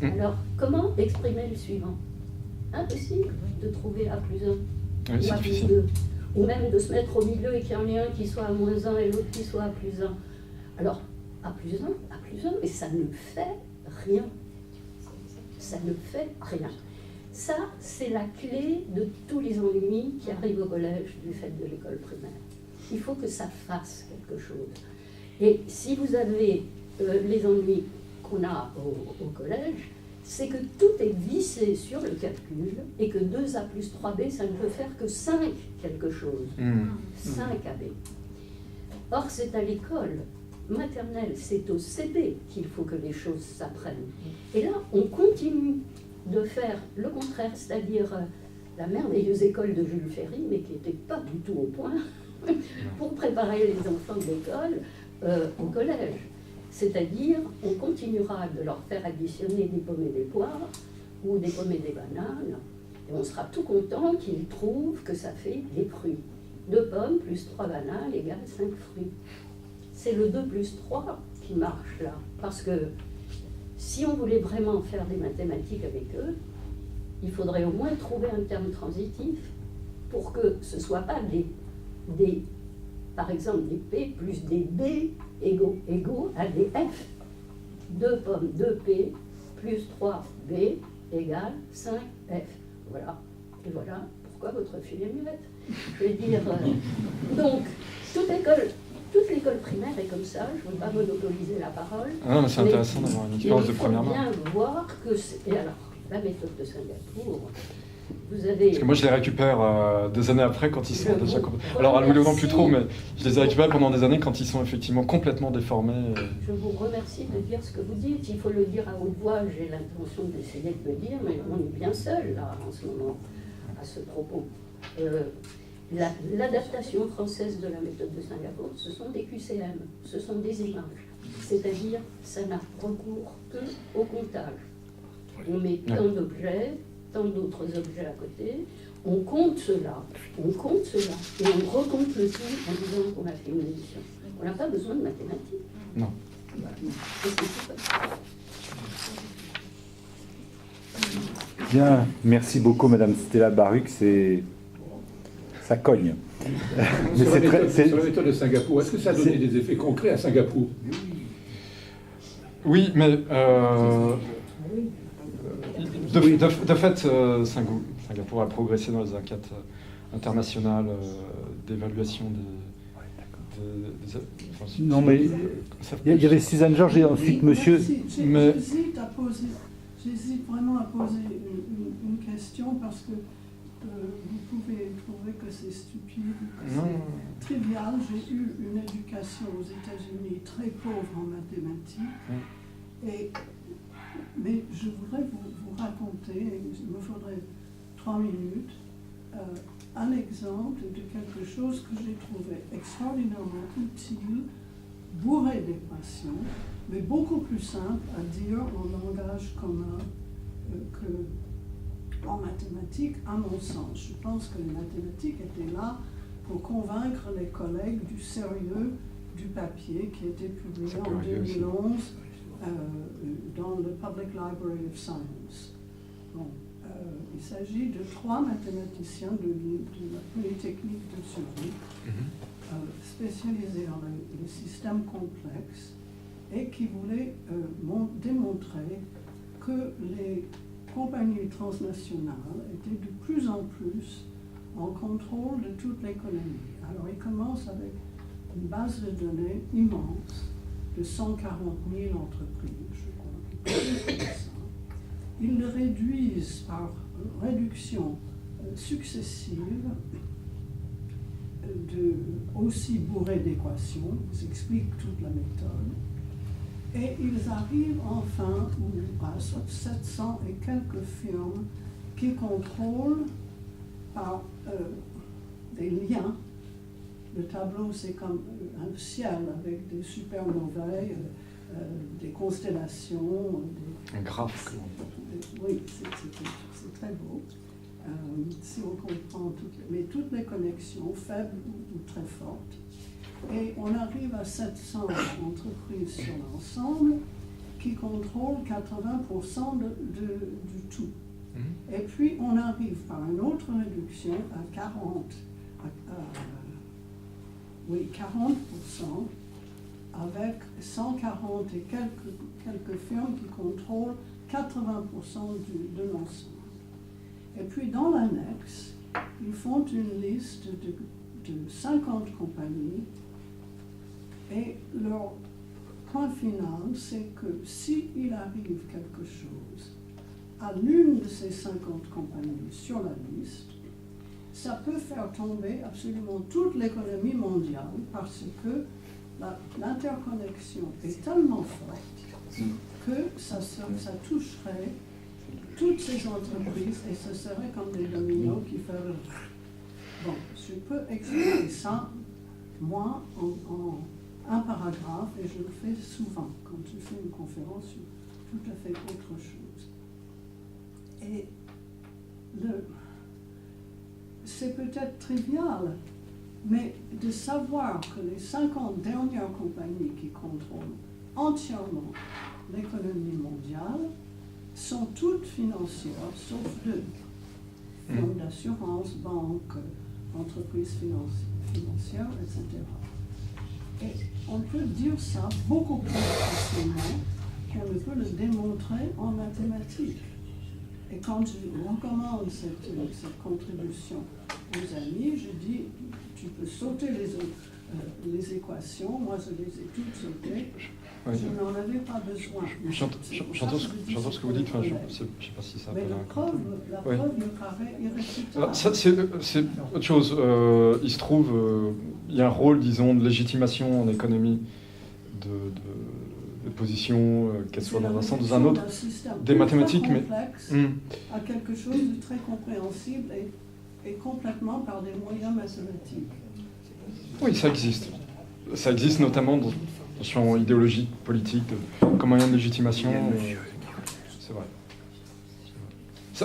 Alors, comment exprimer le suivant? Impossible de trouver A plus 1 Oui, ou c'est A plus difficile. 2. Ou même de se mettre au milieu et qu'il y en ait un qui soit à moins 1 et l'autre qui soit à plus 1. Alors, A plus 1, mais ça ne fait rien. Ça ne fait rien. Ça, c'est la clé de tous les ennuis qui arrivent au collège du fait de l'école primaire. Il faut que ça fasse quelque chose. Et si vous avez les ennuis qu'on a au collège, c'est que tout est vissé sur le calcul et que 2A plus 3B, ça ne peut faire que 5 quelque chose. 5 AB. Or, c'est à l'école maternelle, c'est au CP qu'il faut que les choses s'apprennent. Et là, on continue de faire le contraire, c'est-à-dire la merveilleuse école de Jules Ferry, mais qui n'était pas du tout au point, pour préparer les enfants de l'école au collège. C'est-à-dire, on continuera de leur faire additionner des pommes et des poires, ou des pommes et des bananes, et on sera tout content qu'ils trouvent que ça fait des fruits. 2 pommes plus 3 bananes égale 5 fruits. C'est le 2 plus 3 qui marche là, parce que si on voulait vraiment faire des mathématiques avec eux, il faudrait au moins trouver un terme transitif pour que ce ne soit pas par exemple des P plus des B égaux à des F. 2 pommes, 2 P plus 3 B égale 5 F. Voilà. Et voilà pourquoi votre fille est muette. Je veux dire, donc, toute l'école primaire est comme ça, je ne veux pas monopoliser la parole. Ah non, mais c'est intéressant d'avoir une expérience de première main. Il faut bien voir que et alors, la méthode de Singapour, vous avez... Parce que moi, je les récupère des années après quand ils sont déjà... vous Alors, à Louis non remercie. plus trop, mais je les ai récupérés pendant des années quand ils sont effectivement complètement déformés. Je vous remercie de dire ce que vous dites. Il faut le dire à haute voix. J'ai l'intention d'essayer de le dire, mais on est bien seul là en ce moment à ce propos. L'adaptation française de la méthode de Singapour, ce sont des QCM, ce sont des images. C'est-à-dire, ça n'a recours que au comptage. On met tant d'objets, tant d'autres objets à côté, on compte cela, et on recompte le tout en disant qu'on a fait une édition. On n'a pas besoin de mathématiques. Non. Et c'est tout comme ça. Bien, merci beaucoup Madame Stella Baruch, ça cogne. Mais Sur la c'est méthode de Singapour, est-ce que ça a donné des effets concrets à Singapour? Oui, mais de fait, Singapour a progressé dans les enquêtes internationales d'évaluation des Non, mais il y avait Suzanne Georges et ensuite Monsieur. Mais- J'hésite vraiment à poser une question parce que vous pouvez trouver que c'est stupide, que c'est trivial. J'ai eu une éducation aux États-Unis très pauvre en mathématiques. Mais je voudrais vous raconter, il me faudrait 3 minutes, un exemple de quelque chose que j'ai trouvé extraordinairement utile, bourré d'équations, mais beaucoup plus simple à dire en langage commun qu'en mathématiques, à mon sens. Je pense que les mathématiques étaient là pour convaincre les collègues du sérieux du papier qui était publié en 2011 dans le Public Library of Science. Bon, il s'agit de 3 mathématiciens de la Polytechnique de Zurich, spécialisés dans les systèmes complexes, et qui voulaient démontrer que les compagnies transnationales étaient de plus en plus en contrôle de toute l'économie. Alors ils commencent avec une base de données immense de 140 000 entreprises, je crois. Ils le réduisent par réduction successive, aussi bourrée d'équations, ils expliquent toute la méthode, et ils arrivent enfin à 700 et quelques firmes qui contrôlent par des liens. Le tableau, c'est comme un ciel avec des supernovae, des constellations. Un graphe. Oui, c'est très beau. Si on comprend toutes les connexions, faibles ou très fortes. Et on arrive à 700 entreprises sur l'ensemble qui contrôlent 80% du tout. Et puis on arrive par une autre réduction à 40% avec 140 et quelques firmes qui contrôlent 80% de l'ensemble. Et puis dans l'annexe, ils font une liste de 50 compagnies et leur point final, c'est que s'il arrive quelque chose à l'une de ces 50 compagnies sur la liste, ça peut faire tomber absolument toute l'économie mondiale parce que l'interconnexion est tellement forte que ça toucherait toutes ces entreprises et ce serait comme des dominos qui feraient... Bon, je peux expliquer ça, moi, en un paragraphe, et je le fais souvent quand je fais une conférence sur tout à fait autre chose. Et c'est peut-être trivial, mais de savoir que les 50 dernières compagnies qui contrôlent entièrement l'économie mondiale sont toutes financières, sauf deux. Fonds d'assurance, banques, entreprises financières, etc. Et on peut dire ça beaucoup plus facilement qu'on ne peut le démontrer en mathématiques. Et quand je recommande cette contribution aux amis, je dis, tu peux sauter les équations, moi je les ai toutes sautées, je n'en avais pas besoin. J'entends ce que vous dites, enfin, je ne sais pas si ça... Mais la preuve me paraît irréfutable. Ça, c'est autre chose. Il se trouve, il y a un rôle, disons, de légitimation en économie de position, qu'elle soit dans un sens ou dans un autre, des mathématiques, mais... à quelque chose de très compréhensible et complètement par des moyens mathématiques. Oui, ça existe. Ça existe notamment dans le champ idéologique, politique, comme moyen de légitimation. C'est vrai.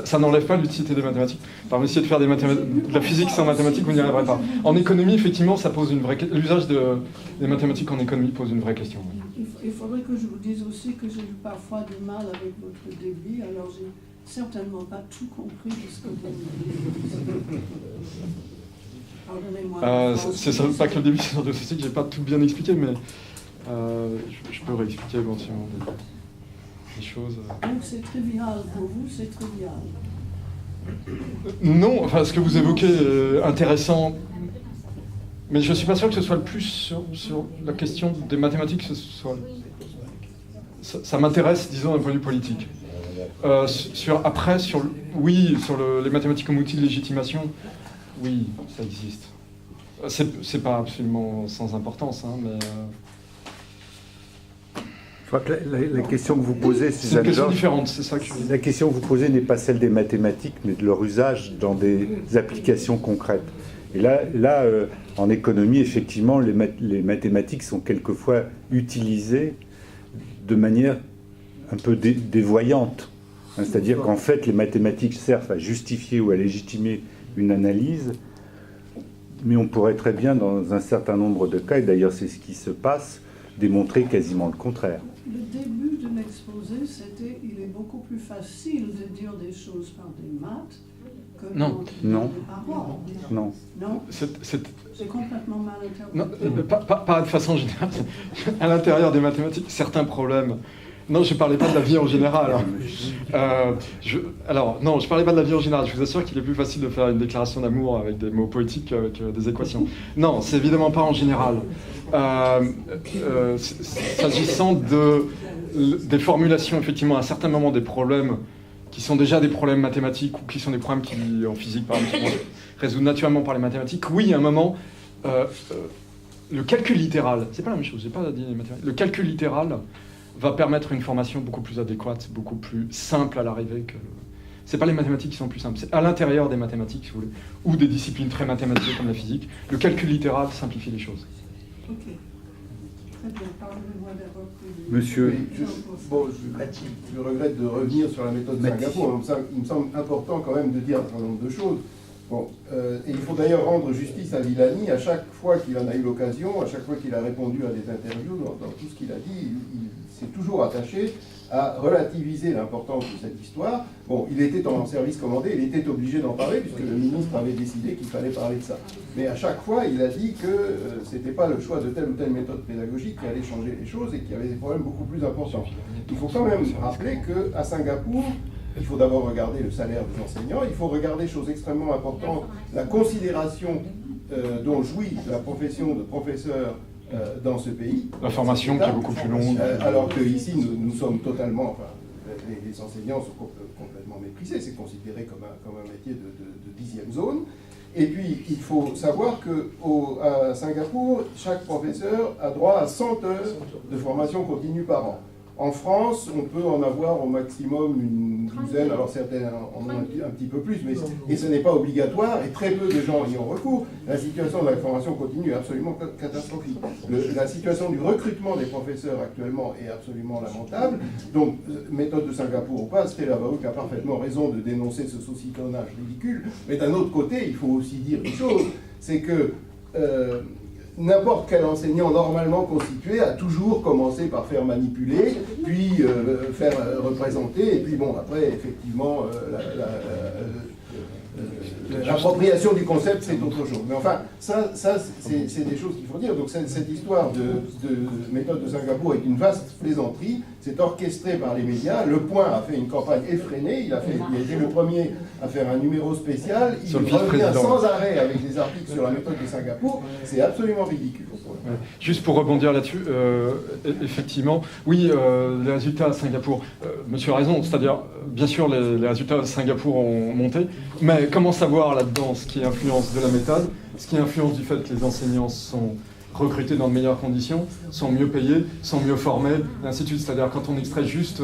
Ça n'enlève pas l'utilité des mathématiques. Par essayer de faire de la physique sans mathématiques, vous n'y arriverez pas. En économie, effectivement, ça pose une vraie... L'usage des mathématiques en économie pose une vraie question. Il faudrait que je vous dise aussi que j'ai eu parfois du mal avec votre débit, alors j'ai certainement pas tout compris de ce que vous dites. Pardonnez-moi. C'est pas que le débit, c'est surtout ceci que j'ai pas tout bien expliqué, mais je peux réexpliquer éventuellement des choses. Donc c'est trivial pour vous, c'est trivial. Non, enfin ce que vous évoquez est intéressant, mais je suis pas sûr que ce soit le plus sur la question des mathématiques, ça m'intéresse, disons, d'un point de vue politique. Sur les mathématiques comme outil de légitimation, oui, ça existe. C'est pas absolument sans importance, hein, mais... Je crois que la question que vous posez, c'est une question différente, c'est ça que je... La question que vous posez n'est pas celle des mathématiques, mais de leur usage dans des applications concrètes. Et là, en économie, effectivement, les mathématiques sont quelquefois utilisées de manière un peu dévoyante. C'est-à-dire qu'en fait, les mathématiques servent à justifier ou à légitimer une analyse, mais on pourrait très bien, dans un certain nombre de cas, et d'ailleurs c'est ce qui se passe, démontrer quasiment le contraire. Le début de l'exposé, c'était il est beaucoup plus facile de dire des choses par des maths que des paroles. Non. Non. C'est complètement mal interprété. Non, pas de façon générale. À l'intérieur des mathématiques, certains problèmes. Non, je ne parlais pas de la vie en général. Je parlais pas de la vie en général. Je vous assure qu'il est plus facile de faire une déclaration d'amour avec des mots poétiques qu'avec des équations. Non, c'est évidemment pas en général. S'agissant des formulations, effectivement, à un certain moment, des problèmes qui sont déjà des problèmes mathématiques ou qui sont des problèmes qui, en physique, par exemple, sont résolus naturellement par les mathématiques, oui, à un moment, le calcul littéral, c'est pas la même chose, j'ai pas dit les mathématiques. Le calcul littéral va permettre une formation beaucoup plus adéquate, beaucoup plus simple à l'arrivée que... C'est pas les mathématiques qui sont plus simples, c'est à l'intérieur des mathématiques, si vous voulez, ou des disciplines très mathématisées comme la physique. Le calcul littéral simplifie les choses. Ok. Très bien, parlez-moi d'abord. Monsieur. Je regrette de revenir sur la méthode Singapour. Il me semble important quand même de dire un certain nombre de choses. Bon, et il faut d'ailleurs rendre justice à Villani, à chaque fois qu'il en a eu l'occasion, à chaque fois qu'il a répondu à des interviews, dans tout ce qu'il a dit, il s'est toujours attaché à relativiser l'importance de cette histoire. Bon, il était en service commandé, il était obligé d'en parler, puisque le ministre avait décidé qu'il fallait parler de ça. Mais à chaque fois, il a dit que ce n'était pas le choix de telle ou telle méthode pédagogique qui allait changer les choses et qu'il y avait des problèmes beaucoup plus importants. Il faut quand même rappeler qu'à Singapour, il faut d'abord regarder le salaire des enseignants, il faut regarder, chose extrêmement importante, la considération dont jouit la profession de professeur dans ce pays. La formation qui est beaucoup plus longue. Alors qu'ici, nous sommes totalement... Enfin, les enseignants sont complètement méprisés, c'est considéré comme un métier de 10e zone. Et puis, il faut savoir qu'à Singapour, chaque professeur a droit à 100 heures de formation continue par an. En France, on peut en avoir au maximum une douzaine, alors certains en ont un petit peu plus, mais et ce n'est pas obligatoire, et très peu de gens y ont recours. La situation de la formation continue est absolument catastrophique. La situation du recrutement des professeurs actuellement est absolument lamentable. Donc, méthode de Singapour ou pas, Stella Baouk a parfaitement raison de dénoncer ce saucissonnage ridicule, mais d'un autre côté, il faut aussi dire une chose, c'est que n'importe quel enseignant normalement constitué a toujours commencé par faire manipuler, puis faire représenter, et puis bon, après, effectivement, l'appropriation du concept, c'est autre chose. Mais enfin, ça c'est des choses qu'il faut dire. Donc cette histoire de méthode de Singapour est une vaste plaisanterie. C'est orchestré par les médias. Le Point a fait une campagne effrénée. Il a été le premier à faire un numéro spécial. Il revient sans arrêt avec des articles sur la méthode de Singapour. C'est absolument ridicule. Ouais. Juste pour rebondir là-dessus, effectivement, oui, les résultats à Singapour, monsieur a raison, c'est-à-dire, bien sûr, les résultats à Singapour ont monté, mais comment savoir là-dedans ce qui influence de la méthode, ce qui influence du fait que les enseignants sont recrutés dans de meilleures conditions, sont mieux payés, sont mieux formés, et ainsi de suite. C'est-à-dire, quand on extrait juste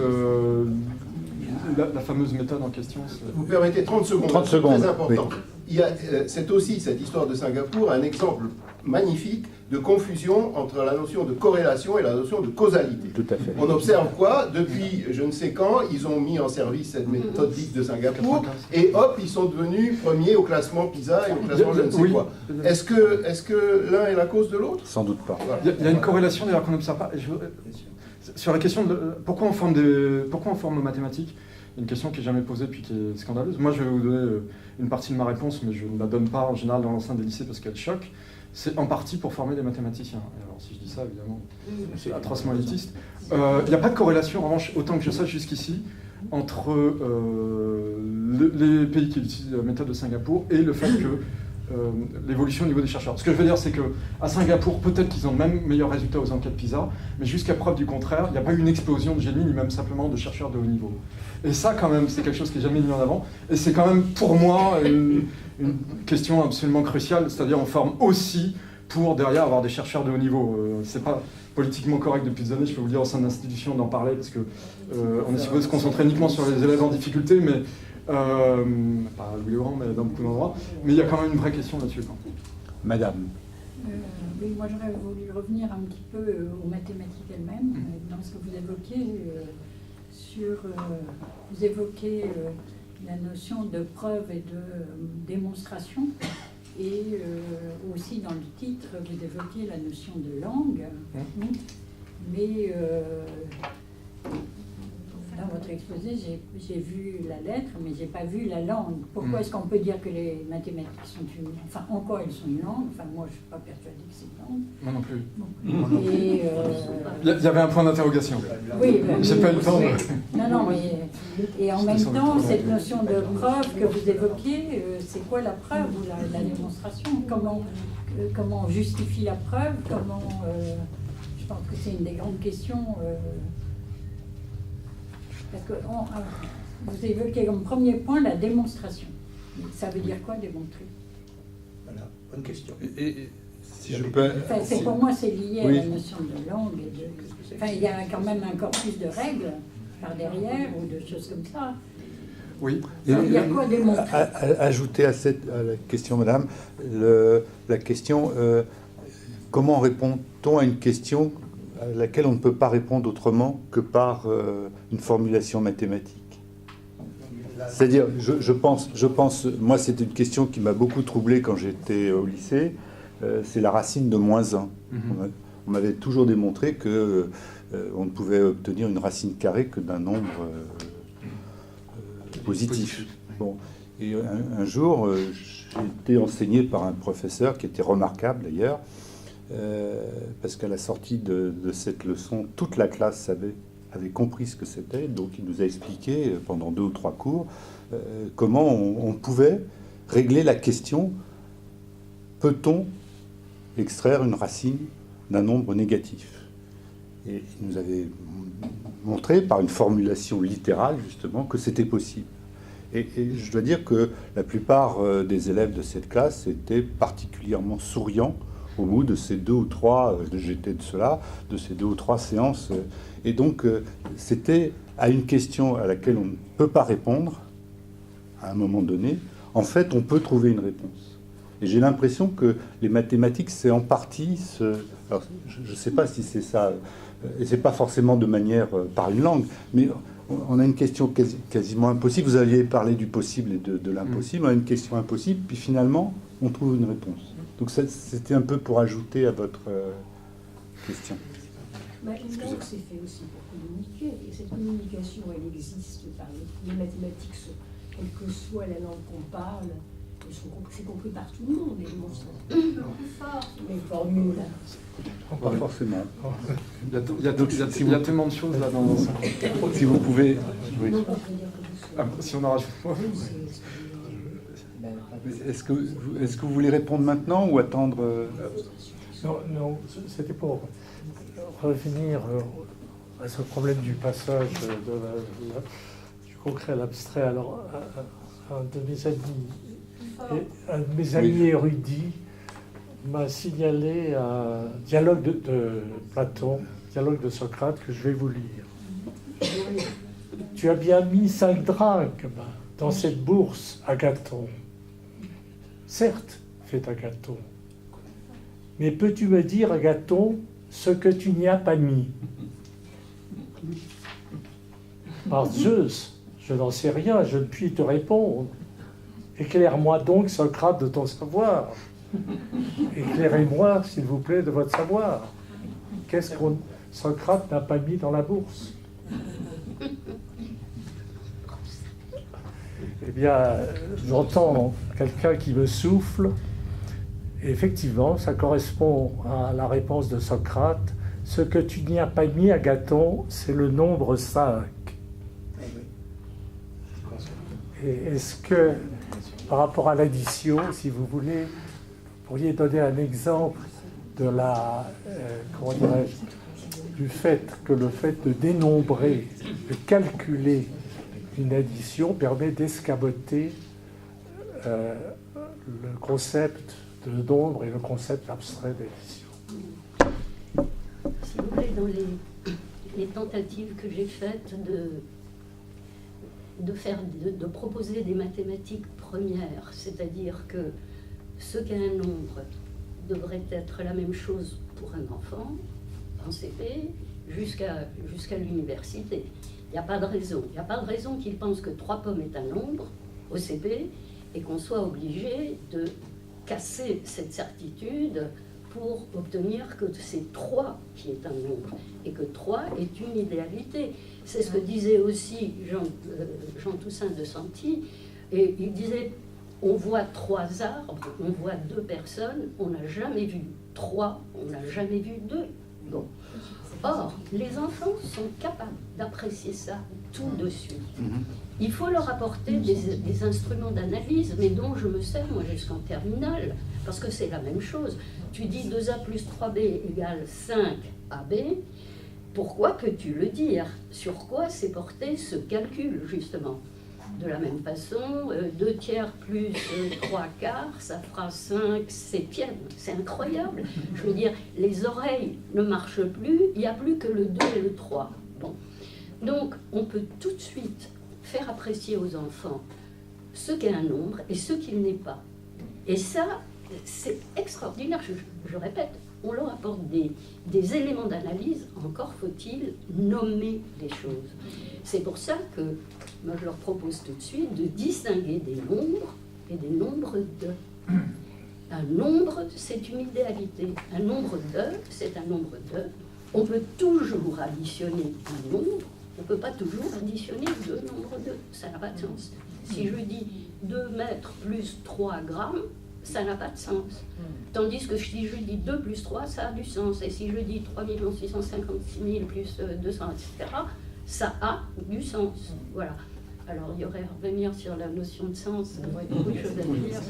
la fameuse méthode en question... Vous permettez 30 secondes, 30 secondes, très important. Oui. C'est aussi, cette histoire de Singapour, un exemple magnifique de confusion entre la notion de corrélation et la notion de causalité. Tout à fait. On observe quoi? Depuis je ne sais quand, ils ont mis en service cette méthode dite de Singapour, et hop, ils sont devenus premiers au classement PISA et au classement je ne sais quoi. Est-ce que l'un est la cause de l'autre? Sans doute pas. Voilà. Il y a une corrélation d'ailleurs qu'on n'observe pas. Sur la question de pourquoi on forme aux mathématiques, une question qui est jamais posée puis qui est scandaleuse. Moi, je vais vous donner une partie de ma réponse, mais je ne la donne pas en général dans l'enceinte des lycées parce qu'elle choque. C'est en partie pour former des mathématiciens. Et alors, si je dis ça, évidemment, c'est atrocement élitiste. Il n'y a pas de corrélation, en revanche, autant que je sache jusqu'ici, entre les pays qui utilisent la méthode de Singapour et le fait que l'évolution au niveau des chercheurs. Ce que je veux dire, c'est qu'à Singapour, peut-être qu'ils ont le même meilleur résultat aux enquêtes PISA, mais jusqu'à preuve du contraire, il n'y a pas eu une explosion de génie, ni même simplement de chercheurs de haut niveau. Et ça, quand même, c'est quelque chose qui n'est jamais mis en avant. Et c'est quand même, pour moi, une question absolument cruciale, c'est-à-dire on forme aussi pour, derrière, avoir des chercheurs de haut niveau. C'est pas politiquement correct depuis des années, je peux vous dire, au sein de l'institution, d'en parler, parce que on est supposé se concentrer uniquement sur les élèves en difficulté, mais pas à Louis-le-Grand, mais dans beaucoup d'endroits. Mais il y a quand même une vraie question là-dessus. Madame. Oui, moi j'aurais voulu revenir un petit peu aux mathématiques elles-mêmes, dans ce que vous évoquiez vous évoquez la notion de preuve et de démonstration, et aussi dans le titre, vous évoquiez la notion de langue, mais dans votre exposé, j'ai vu la lettre, mais j'ai pas vu la langue. Pourquoi est-ce qu'on peut dire que les mathématiques sont une... Enfin, en quoi elles sont une langue? Enfin, moi, je suis pas persuadée que c'est une langue. Moi non plus. Bon. Et il y avait un point d'interrogation. Oui, j'ai pas eu le temps. Non, mais... Et en même temps, cette notion de preuve que vous évoquiez, c'est quoi la preuve ou la démonstration? Comment on justifie la preuve? Je pense que c'est une des grandes questions... Parce que vous évoquez comme premier point la démonstration. Ça veut dire quoi, démontrer? Voilà, bonne question. Et si je peux... Enfin, pour moi, c'est lié à la notion de langue. Enfin, il y a quand même un corpus de règles par derrière ou de choses comme ça. Oui. Ça veut dire quoi, démontrer? Ajouter à la question, madame, la question comment répond-on à une question à laquelle on ne peut pas répondre autrement que par une formulation mathématique? C'est-à-dire, je pense, moi c'est une question qui m'a beaucoup troublé quand j'étais au lycée, c'est la racine de -1. On m'avait toujours démontré que on ne pouvait obtenir une racine carrée que d'un nombre positif. Bon. Et un jour, j'ai été enseigné par un professeur qui était remarquable d'ailleurs, parce qu'à la sortie de cette leçon, toute la classe avait compris ce que c'était, donc il nous a expliqué pendant 2 ou 3 cours comment on pouvait régler la question: peut-on extraire une racine d'un nombre négatif? Et il nous avait montré par une formulation littérale justement que c'était possible. Et je dois dire que la plupart des élèves de cette classe étaient particulièrement souriants au bout de ces 2 ou 3, j'étais de cela, de ces 2 ou 3 séances. Et donc, c'était à une question à laquelle on ne peut pas répondre, à un moment donné, en fait, on peut trouver une réponse. Et j'ai l'impression que les mathématiques, c'est en partie alors, je ne sais pas si c'est ça, et c'est pas forcément de manière par une langue, mais on a une question quasiment impossible. Vous aviez parlé du possible et de l'impossible. On a une question impossible, puis finalement, on trouve une réponse. Donc c'était un peu pour ajouter à votre question. Une langue, c'est fait aussi pour communiquer. Et cette communication, elle existe par les mathématiques, quelle que soit la langue qu'on parle. C'est compris par tout le monde, les mots sont plus forts, les formules. Pas forcément. Il y a tellement de choses là dans... Si vous pouvez... Oui. Si on en rajoute... Est-ce que vous voulez répondre maintenant ou attendre Non, c'était pour revenir à ce problème du passage du concret à l'abstrait. Alors, un de mes amis érudits m'a signalé un dialogue de Platon, dialogue de Socrate, que je vais vous lire. Tu as bien mis 5 drachmes dans cette bourse, Agathon. Certes, fait Agathon. Mais peux-tu me dire, Agathon, ce que tu n'y as pas mis? Par Zeus, je n'en sais rien, je ne puis te répondre. Éclaire-moi donc, Socrate, de ton savoir. Éclairez-moi, s'il vous plaît, de votre savoir. Qu'est-ce que Socrate n'a pas mis dans la bourse? Eh bien, j'entends quelqu'un qui me souffle. Et effectivement, ça correspond à la réponse de Socrate. Ce que tu n'y as pas mis, Agathon, c'est le nombre 5. Et est-ce que, par rapport à l'addition, si vous voulez, vous pourriez donner un exemple de la, du fait que le fait de dénombrer, de calculer une addition permet d'escamoter le concept de nombre et le concept abstrait d'addition. Si vous voulez, dans les tentatives que j'ai faites de proposer des mathématiques premières, c'est-à-dire que ce qu'est un nombre devrait être la même chose pour un enfant, en CP, jusqu'à l'université. Il n'y a pas de raison. Il n'y a pas de raison qu'il pense que 3 pommes est un nombre au CP et qu'on soit obligé de casser cette certitude pour obtenir que c'est 3 qui est un nombre et que 3 est une idéalité. C'est ce que disait aussi Jean Toussaint de Santi. Et il disait, on voit 3 arbres, on voit 2 personnes, on n'a jamais vu 3, on n'a jamais vu 2. Bon. Or, les enfants sont capables d'apprécier ça tout de suite. Il faut leur apporter des instruments d'analyse, mais dont je me sers, moi, jusqu'en terminale, parce que c'est la même chose. Tu dis 2A plus 3B égale 5AB, pourquoi peux-tu le dire? Sur quoi s'est porté ce calcul, justement? De la même façon, 2 tiers plus 3 quarts, ça fera 5 septièmes. C'est incroyable. Je veux dire, les oreilles ne marchent plus, il n'y a plus que le 2 et le 3. Bon. Donc, on peut tout de suite faire apprécier aux enfants ce qu'est un nombre et ce qu'il n'est pas. Et ça, c'est extraordinaire. Je répète, on leur apporte des éléments d'analyse, encore faut-il nommer les choses. C'est pour ça que moi je leur propose tout de suite de distinguer des nombres et des nombres de. Un nombre, c'est une idéalité. Un nombre de, c'est un nombre de. On peut toujours additionner un nombre, on ne peut pas toujours additionner deux nombres de. Ça n'a pas de sens. Si je dis 2 mètres plus 3 grammes, ça n'a pas de sens. Tandis que si je dis 2 plus 3, ça a du sens. Et si je dis 3 656 000 plus 200, etc., ça a du sens. Voilà. Alors, il y aurait à revenir sur la notion de sens. Il y aurait beaucoup de choses à dire.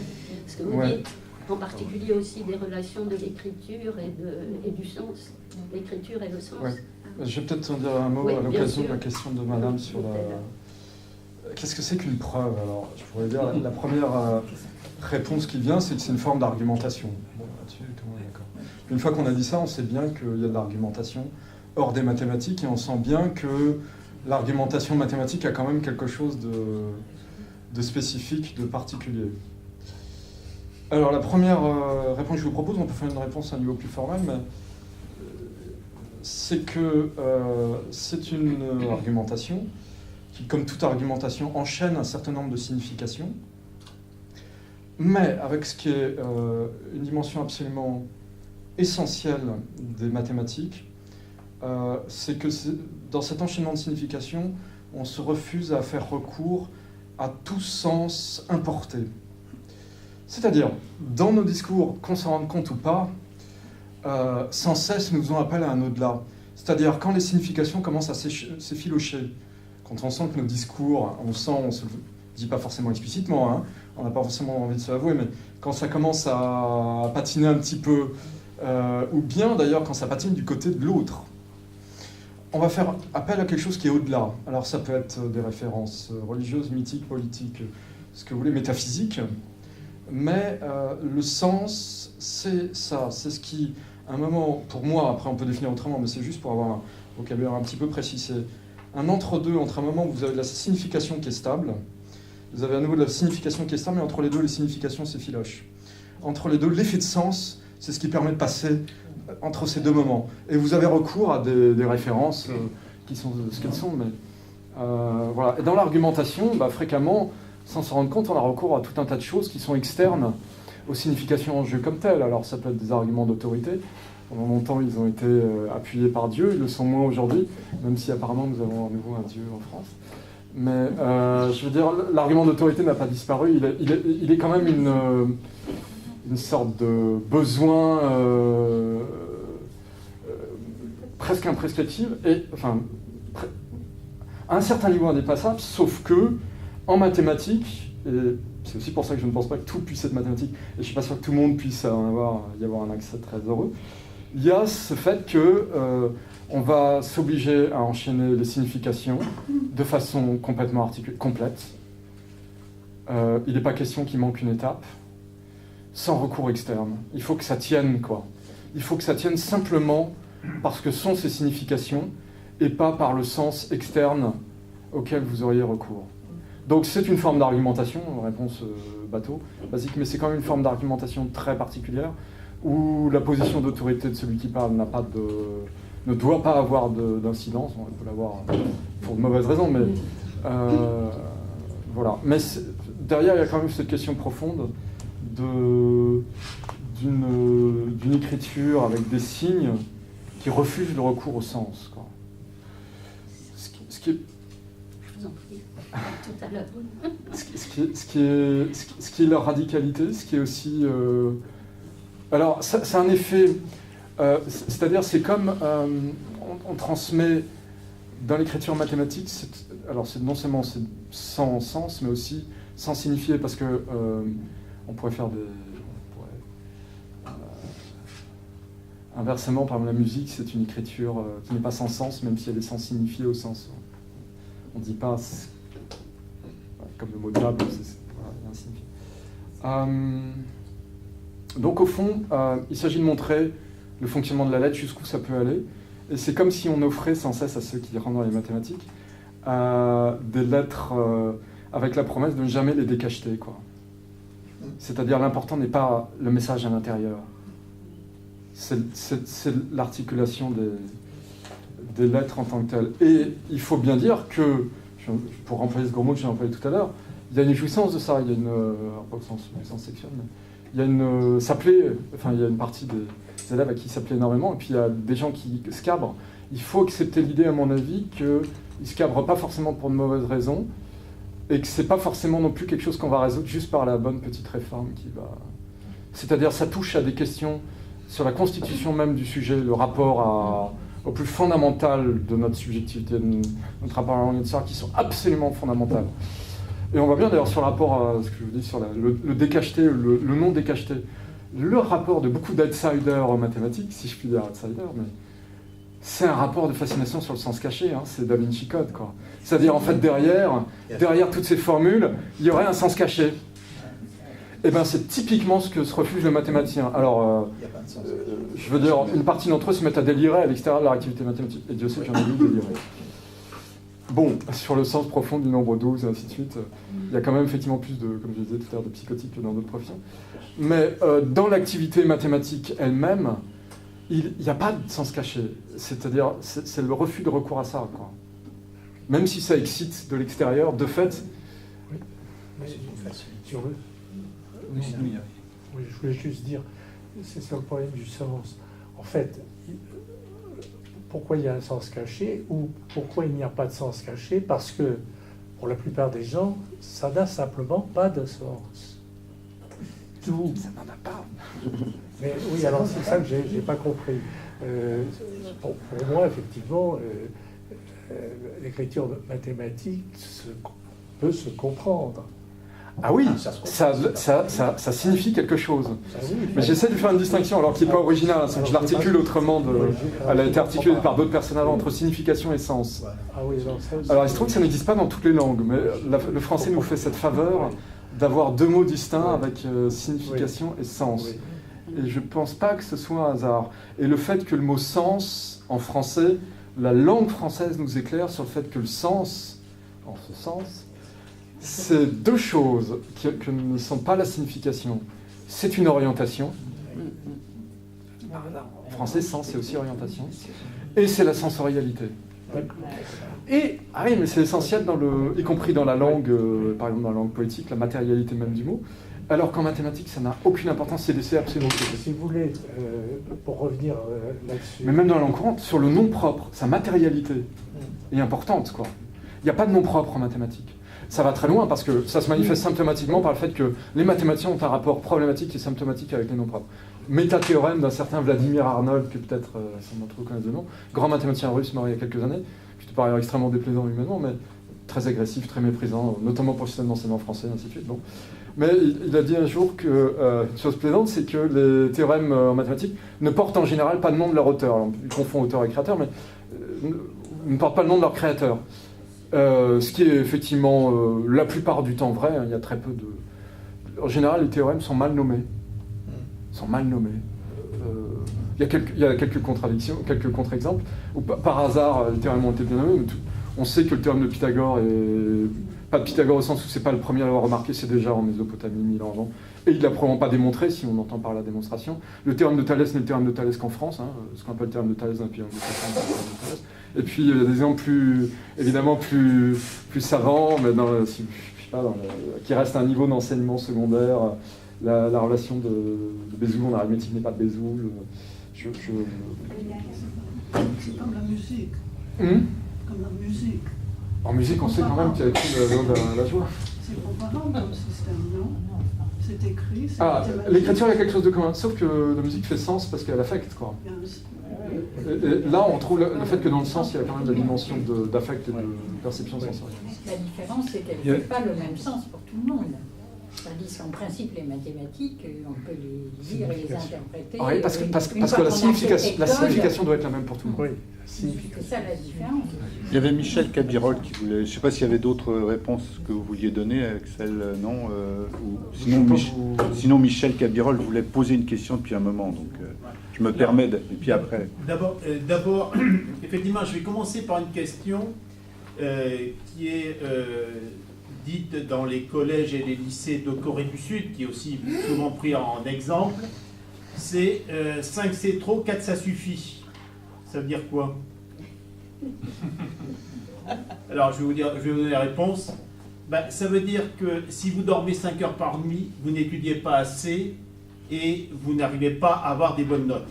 Ce que vous dites, en particulier aussi des relations de l'écriture et du sens. L'écriture et le sens. Ouais. Je vais peut-être en dire un mot à l'occasion de la question de madame sur la... Qu'est-ce que c'est qu'une preuve? Alors, je pourrais dire, la première réponse qui vient, c'est que c'est une forme d'argumentation. Bon, là-dessus, tout le monde est d'accord. Une fois qu'on a dit ça, on sait bien qu'il y a de l'argumentation hors des mathématiques, et on sent bien que l'argumentation mathématique a quand même quelque chose de spécifique, de particulier. Alors, la première réponse que je vous propose, on peut faire une réponse à un niveau plus formel, mais c'est que c'est une argumentation qui, comme toute argumentation, enchaîne un certain nombre de significations, mais avec ce qui est une dimension absolument essentielle des mathématiques, c'est que dans cet enchaînement de significations, on se refuse à faire recours à tout sens importé. C'est-à-dire, dans nos discours, qu'on s'en rende compte ou pas, sans cesse nous faisons appel à un au-delà. C'est-à-dire, quand les significations commencent à s'effilocher, quand on sent que nos discours, on se le dit pas forcément explicitement, hein, on n'a pas forcément envie de se l'avouer, mais quand ça commence à patiner un petit peu, ou bien d'ailleurs quand ça patine du côté de l'autre, on va faire appel à quelque chose qui est au-delà. Alors ça peut être des références religieuses, mythiques, politiques, ce que vous voulez, métaphysiques, mais le sens, c'est ça, c'est ce qui, à un moment, pour moi, après on peut définir autrement, mais c'est juste pour avoir un vocabulaire un petit peu précis, c'est un entre-deux, entre un moment où vous avez de la signification qui est stable, vous avez à nouveau de la signification qui est stable, mais entre les deux, les significations s'effilochent. Entre les deux, l'effet de sens, c'est ce qui permet de passer entre ces deux moments. Et vous avez recours à des références qui sont ce qu'elles sont, mais voilà. Et dans l'argumentation, fréquemment, sans s'en rendre compte, on a recours à tout un tas de choses qui sont externes aux significations en jeu comme telles. Alors ça peut être des arguments d'autorité. Pendant longtemps, ils ont été appuyés par Dieu, ils le sont moins aujourd'hui, même si apparemment nous avons à nouveau un Dieu en France. Mais je veux dire, l'argument d'autorité n'a pas disparu, il est quand même une sorte de besoin presque imprescriptible, et enfin, à un certain niveau indépassable, sauf que, en mathématiques, et c'est aussi pour ça que je ne pense pas que tout puisse être mathématique, et je ne suis pas sûr que tout le monde puisse y avoir un accès très heureux, il y a ce fait que on va s'obliger à enchaîner les significations de façon complètement articulée, complète. Il n'est pas question qu'il manque une étape, sans recours externe. Il faut que ça tienne, quoi. Il faut que ça tienne simplement parce que sont ces significations et pas par le sens externe auquel vous auriez recours. Donc c'est une forme d'argumentation, réponse bateau, basique, mais c'est quand même une forme d'argumentation très particulière où la position d'autorité de celui qui parle ne doit pas avoir d'incidence, on peut l'avoir pour de mauvaises raisons, mais voilà. Mais derrière, il y a quand même cette question profonde d'une écriture avec des signes qui refusent le recours au sens, quoi. Ce qui est... Je vous en prie, tout à l'heure. Ce qui est leur radicalité, ce qui est aussi... Alors, c'est un effet... c'est-à-dire, c'est comme on transmet dans l'écriture mathématique, alors non seulement c'est sans sens, mais aussi sans signifier, parce que on pourrait faire des... inversement, par exemple, la musique, c'est une écriture qui n'est pas sans sens, même si elle est sans signifier au sens. On ne dit pas... Comme le mot table, voilà, il y a un signifié. Donc, au fond, il s'agit de montrer le fonctionnement de la lettre, jusqu'où ça peut aller. Et c'est comme si on offrait sans cesse à ceux qui rentrent dans les mathématiques des lettres avec la promesse de ne jamais les décacheter, quoi. C'est-à-dire, l'important n'est pas le message à l'intérieur. C'est l'articulation des lettres en tant que telles. Et il faut bien dire que, je pour employer ce gros mot que j'ai employé tout à l'heure, il y a une jouissance de ça, il y a une, pas au sens jouissance sexuelle, mais il y a une, il y a une partie des élèves à qui ça plaît énormément, et puis il y a des gens qui scabrent. Il faut accepter l'idée, à mon avis, qu'ils ne scabrent pas forcément pour de mauvaises raisons, et que c'est pas forcément non plus quelque chose qu'on va résoudre juste par la bonne petite réforme qui va... C'est-à-dire, ça touche à des questions sur la constitution même du sujet, le rapport au plus fondamental de notre subjectivité, de notre rapport à la langue, qui sont absolument fondamentales. Et on voit bien d'ailleurs sur le rapport à ce que je vous dis sur le décacheté, le non décacheté, le rapport de beaucoup d'outsiders en mathématiques, si je puis dire outsiders, mais c'est un rapport de fascination sur le sens caché, hein, c'est Da Vinci Code, quoi. C'est-à-dire, en fait, derrière toutes ces formules, il y aurait un sens caché. Et bien, c'est typiquement ce que se refuse le mathématicien. Alors, je veux dire, une partie d'entre eux se mettent à délirer à l'extérieur de leur activité mathématique. Et Dieu sait que j'en ai vu délirer. Bon, sur le sens profond du nombre 12 et ainsi de suite, il y a quand même effectivement plus de, comme je disais tout à l'heure, de psychotiques que dans d'autres professions. Mais dans l'activité mathématique elle-même, il n'y a pas de sens caché. C'est-à-dire, c'est le refus de recours à ça, quoi. Même si ça excite de l'extérieur, de fait... Oui, mais sur le... Oui, je voulais juste dire, c'est sur le problème du sens. En fait, pourquoi il y a un sens caché ou pourquoi il n'y a pas de sens caché? Parce que, pour la plupart des gens, ça n'a simplement pas de sens. Tout. Ça n'en a pas. Mais oui, alors c'est ça que j'ai pas compris. Pour moi, effectivement, l'écriture mathématique peut se comprendre. Ah oui, ça signifie quelque chose. Mais j'essaie de faire une distinction, alors qui n'est pas originale, hein, je l'articule autrement. Elle a été articulée par d'autres personnes avant, entre signification et sens. Alors il se trouve que ça n'existe pas dans toutes les langues, mais le français nous fait cette faveur d'avoir deux mots distincts avec signification et sens. Et je ne pense pas que ce soit un hasard. Et le fait que le mot sens, en français, la langue française nous éclaire sur le fait que le sens, en ce sens, c'est deux choses que ne sont pas la signification. C'est une orientation. En français, sens, c'est aussi orientation. Et c'est la sensorialité. Et, ah oui, mais c'est essentiel, y compris dans la langue, par exemple dans la langue poétique, la matérialité même du mot. Alors qu'en mathématiques, ça n'a aucune importance, c'est absolument quelque chose. Si vous voulez, pour revenir là-dessus... Mais même dans la langue courante, sur le nom propre, sa matérialité est importante, quoi. Il n'y a pas de nom propre en mathématiques. Ça va très loin parce que ça se manifeste symptomatiquement par le fait que les mathématiciens ont un rapport problématique et symptomatique avec les noms propres. Métathéorème d'un certain Vladimir Arnold, que peut-être certains d'entre vous connaissent de nom, grand mathématicien russe mort il y a quelques années, plutôt par ailleurs extrêmement déplaisant humainement, mais très agressif, très méprisant, notamment pour le système d'enseignement français, et ainsi de suite. Bon. Mais il a dit un jour que, une chose plaisante, c'est que les théorèmes en mathématiques ne portent en général pas le nom de leur auteur. Alors, ils confondent auteur et créateur, mais ne portent pas le nom de leur créateur. Ce qui est effectivement la plupart du temps vrai, hein, il y a très peu de... En général, les théorèmes sont mal nommés. Il y a quelques contradictions, quelques contre-exemples, où par hasard, les théorèmes ont été bien nommés, mais on sait que le théorème de Pythagore est... Pas de Pythagore au sens où c'est pas le premier à l'avoir remarqué, c'est déjà en Mésopotamie, 1000 ans avant. Et il l'a probablement pas démontré, si on entend par la démonstration. Le théorème de Thalès n'est le théorème de Thalès qu'en France, hein, ce qu'on appelle le théorème de Thalès dans le pays anglo-saxon. Et puis il y a des exemples évidemment plus savants, mais qui restent à un niveau d'enseignement secondaire. La relation de Bézoul en arithmétique n'est pas de Bézoul. C'est comme la musique. Comme la musique. En musique, on sait quand même qu'il y a écrit la joie. C'est comparable comme système, non? C'est écrit, c'est l'écriture, il y a quelque chose de commun, sauf que la musique fait sens parce qu'elle affecte, quoi. Et là, on trouve le fait que dans le sens, il y a quand même la dimension d'affect et de perception sensorielle. La différence, c'est qu'elle ne fait pas le même sens pour tout le monde. Tandis qu'en principe, les mathématiques, on peut les lire et les interpréter. Oui, parce que la signification doit être la même pour tout le monde. Oui, c'est ça la différence. Il y avait Michel Cabirol qui voulait... Je ne sais pas s'il y avait d'autres réponses que vous vouliez donner, Axel, non sinon, Michel Cabirol voulait poser une question depuis un moment, donc je me permets et puis après... D'abord, effectivement, je vais commencer par une question qui est... dite dans les collèges et les lycées de Corée du Sud, qui est aussi souvent pris en exemple, c'est 5 c'est trop, 4 ça suffit. Ça veut dire quoi? Alors, je vais vous donner la réponse. Ben, ça veut dire que si vous dormez 5 heures par nuit, vous n'étudiez pas assez et vous n'arrivez pas à avoir des bonnes notes.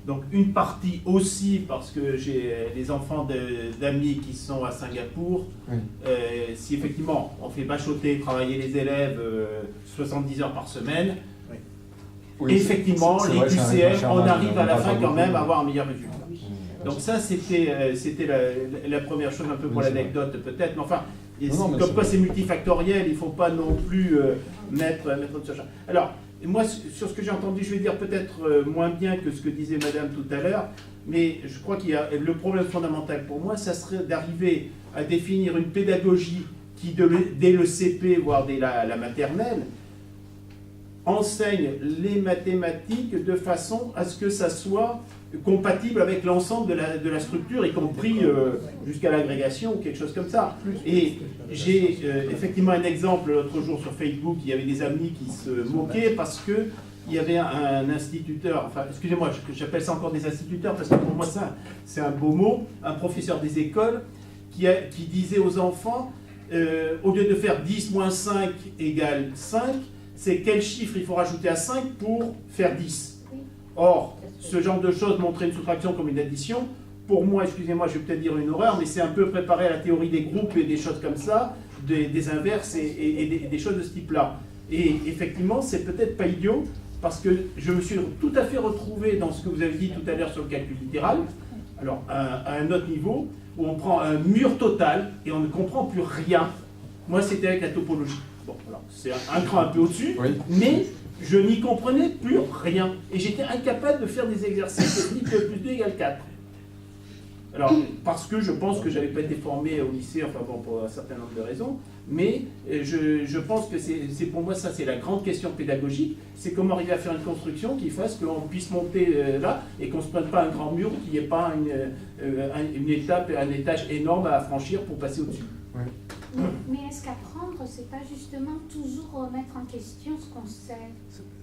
Donc, une partie aussi, parce que j'ai les enfants d'amis qui sont à Singapour, oui. Si effectivement on fait bachoter, travailler les élèves 70 heures par semaine, oui. Oui, effectivement, les QCM, on arrive à la fin quand même à avoir un meilleur résultat. Donc ça, c'était la première chose, un peu pour l'anecdote peut-être, mais enfin, comme quoi c'est multifactoriel, il ne faut pas non plus mettre de ce genre. Alors, moi, sur ce que j'ai entendu, je vais dire peut-être moins bien que ce que disait Madame tout à l'heure, mais je crois qu'il y a le problème fondamental pour moi, ça serait d'arriver à définir une pédagogie qui, dès le CP, voire dès la maternelle, enseigne les mathématiques de façon à ce que ça soit compatible avec l'ensemble de la structure, y compris jusqu'à l'agrégation ou quelque chose comme ça. Et j'ai effectivement un exemple l'autre jour sur Facebook, il y avait des amis qui se moquaient parce que il y avait un instituteur, enfin excusez-moi, j'appelle ça encore des instituteurs parce que pour moi ça c'est un beau mot, un professeur des écoles qui disait aux enfants, au lieu de faire 10 moins 5 égale 5, c'est quel chiffre il faut rajouter à 5 pour faire 10. Or, ce genre de choses, montrer une soustraction comme une addition, pour moi, excusez-moi, je vais peut-être dire une horreur, mais c'est un peu préparer à la théorie des groupes et des choses comme ça, des inverses et des choses de ce type-là. Et effectivement, c'est peut-être pas idiot, parce que je me suis tout à fait retrouvé dans ce que vous avez dit tout à l'heure sur le calcul littéral, alors à un autre niveau, où on prend un mur total et on ne comprend plus rien. Moi, c'était avec la topologie. Bon, alors, c'est un cran un peu au-dessus, oui. Mais je n'y comprenais plus rien. Et j'étais incapable de faire des exercices de type plus 2 égale 4. Alors, parce que je pense que je n'avais pas été formé au lycée, enfin bon, pour un certain nombre de raisons, mais je pense que c'est pour moi, ça, c'est la grande question pédagogique, c'est comment arriver à faire une construction qui fasse qu'on puisse monter là, et qu'on ne se prenne pas un grand mur, qu'il n'y ait pas une étape, un étage énorme à franchir pour passer au-dessus. Oui. Mais est-ce qu'apprendre, c'est pas justement toujours remettre en question ce qu'on sait?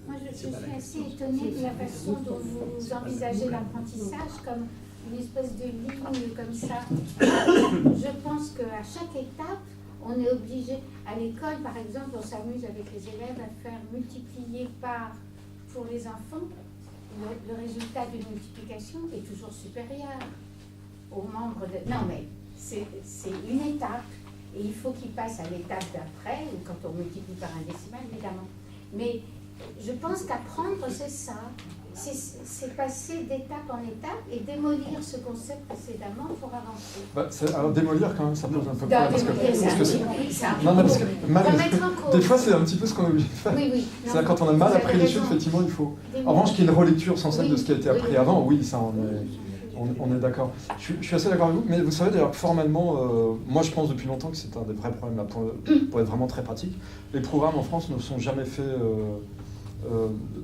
Moi, je suis assez étonnée de la façon dont vous envisagez l'apprentissage comme une espèce de ligne comme ça. Je pense qu'à chaque étape, on est obligé, à l'école par exemple, on s'amuse avec les élèves à faire multiplier par, pour les enfants, le résultat d'une multiplication est toujours supérieur au membre de... Non mais c'est une étape. Et il faut qu'il passe à l'étape d'après, ou quand on multiplie par un décimal, évidemment. Mais je pense qu'apprendre, c'est ça. C'est passer d'étape en étape et démolir ce qu'on sait précédemment pour avancer. Alors démolir, quand même, ça pose un peu de problème. Des fois, c'est un petit peu ce qu'on est obligé de faire. Oui. C'est-à-dire, quand on a mal appris les choses, effectivement, il faut... En revanche, qu'il y ait une relecture sans cesse de ce qui a été appris avant, oui, ça, on est d'accord. Je suis assez d'accord avec vous, mais vous savez d'ailleurs que formellement, moi je pense depuis longtemps que c'est un des vrais problèmes là, pour être vraiment très pratique. Les programmes en France ne sont jamais faits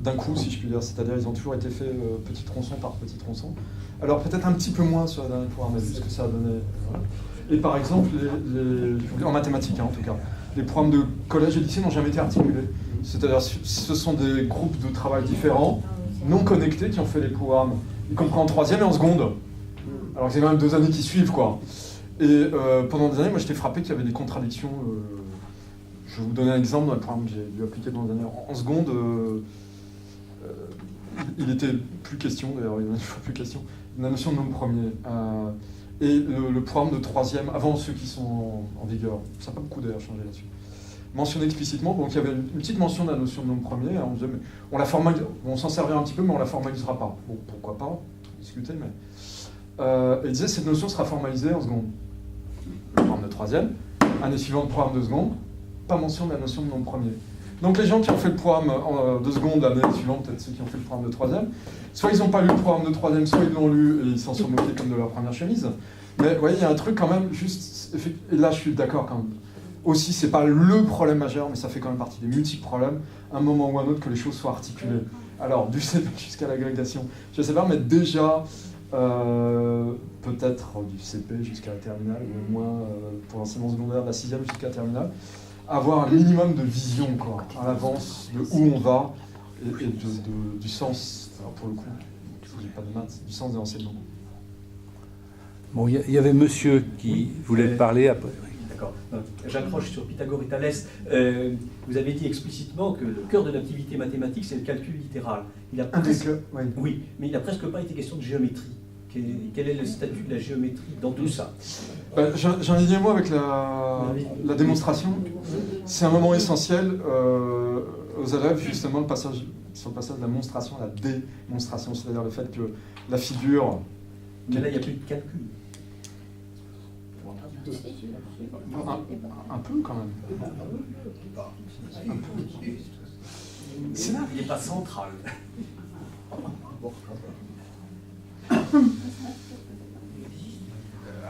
d'un coup, si je puis dire, c'est-à-dire ils ont toujours été faits petit tronçon par petit tronçon. Alors peut-être un petit peu moins sur la dernière programme, mais vu ce que ça a donné. Voilà. Et par exemple, en mathématiques hein, en tout cas, les programmes de collège et lycée n'ont jamais été articulés. C'est-à-dire ce sont des groupes de travail différents, non connectés, qui ont fait les programmes, y compris en troisième et en seconde. Alors que c'est quand même 2 années qui suivent, quoi. Et pendant des années, moi j'étais frappé qu'il y avait des contradictions. Je vais vous donner un exemple dans le programme que j'ai dû appliquer dans les années. En seconde, il n'était plus question, d'ailleurs, il n'y a plus question, de la notion de nombre premier. Et le programme de troisième, avant ceux qui sont en vigueur, ça n'a pas beaucoup d'ailleurs changé là-dessus, mentionné explicitement, donc il y avait une petite mention de la notion de nombre premier, on disait, mais on s'en servira un petit peu, mais on ne la formalisera pas. Bon, pourquoi pas, discuter, mais... il disait, cette notion sera formalisée en seconde. Le programme de troisième, année suivante, programme de seconde, pas mention de la notion de nombre premier. Donc les gens qui ont fait le programme de seconde, l'année suivante, peut-être ceux qui ont fait le programme de troisième, soit ils n'ont pas lu le programme de troisième, soit ils l'ont lu et ils s'en sont moqués comme de leur première chemise. Mais vous voyez, il y a un truc quand même, juste, et là je suis d'accord quand même, aussi c'est pas le problème majeur, mais ça fait quand même partie des multiples problèmes, un moment ou un autre que les choses soient articulées. Alors du CP jusqu'à l'agrégation, je sais pas, mais déjà, peut-être du CP jusqu'à la terminale, ou au moins pour l'enseignement secondaire, de la 6e jusqu'à la terminale, avoir un minimum de vision quoi, à l'avance de où on va et du sens, alors pour le coup, je n'ai pas de maths, du sens de l'enseignement. Bon, il y avait monsieur qui voulait parler après. D'accord. J'accroche sur Pythagore et Thalès. Vous avez dit explicitement que le cœur de l'activité mathématique, c'est le calcul littéral. Oui, mais il n'a presque pas été question de géométrie. Quel est le statut de la géométrie dans tout ça? J'ai un lié moi avec la démonstration. C'est un moment essentiel aux élèves, justement, sur le passage de la monstration à la démonstration, c'est-à-dire le fait que la figure... Mais là, il n'y a plus de calcul. Un peu quand même. Un peu. Il n'est pas central.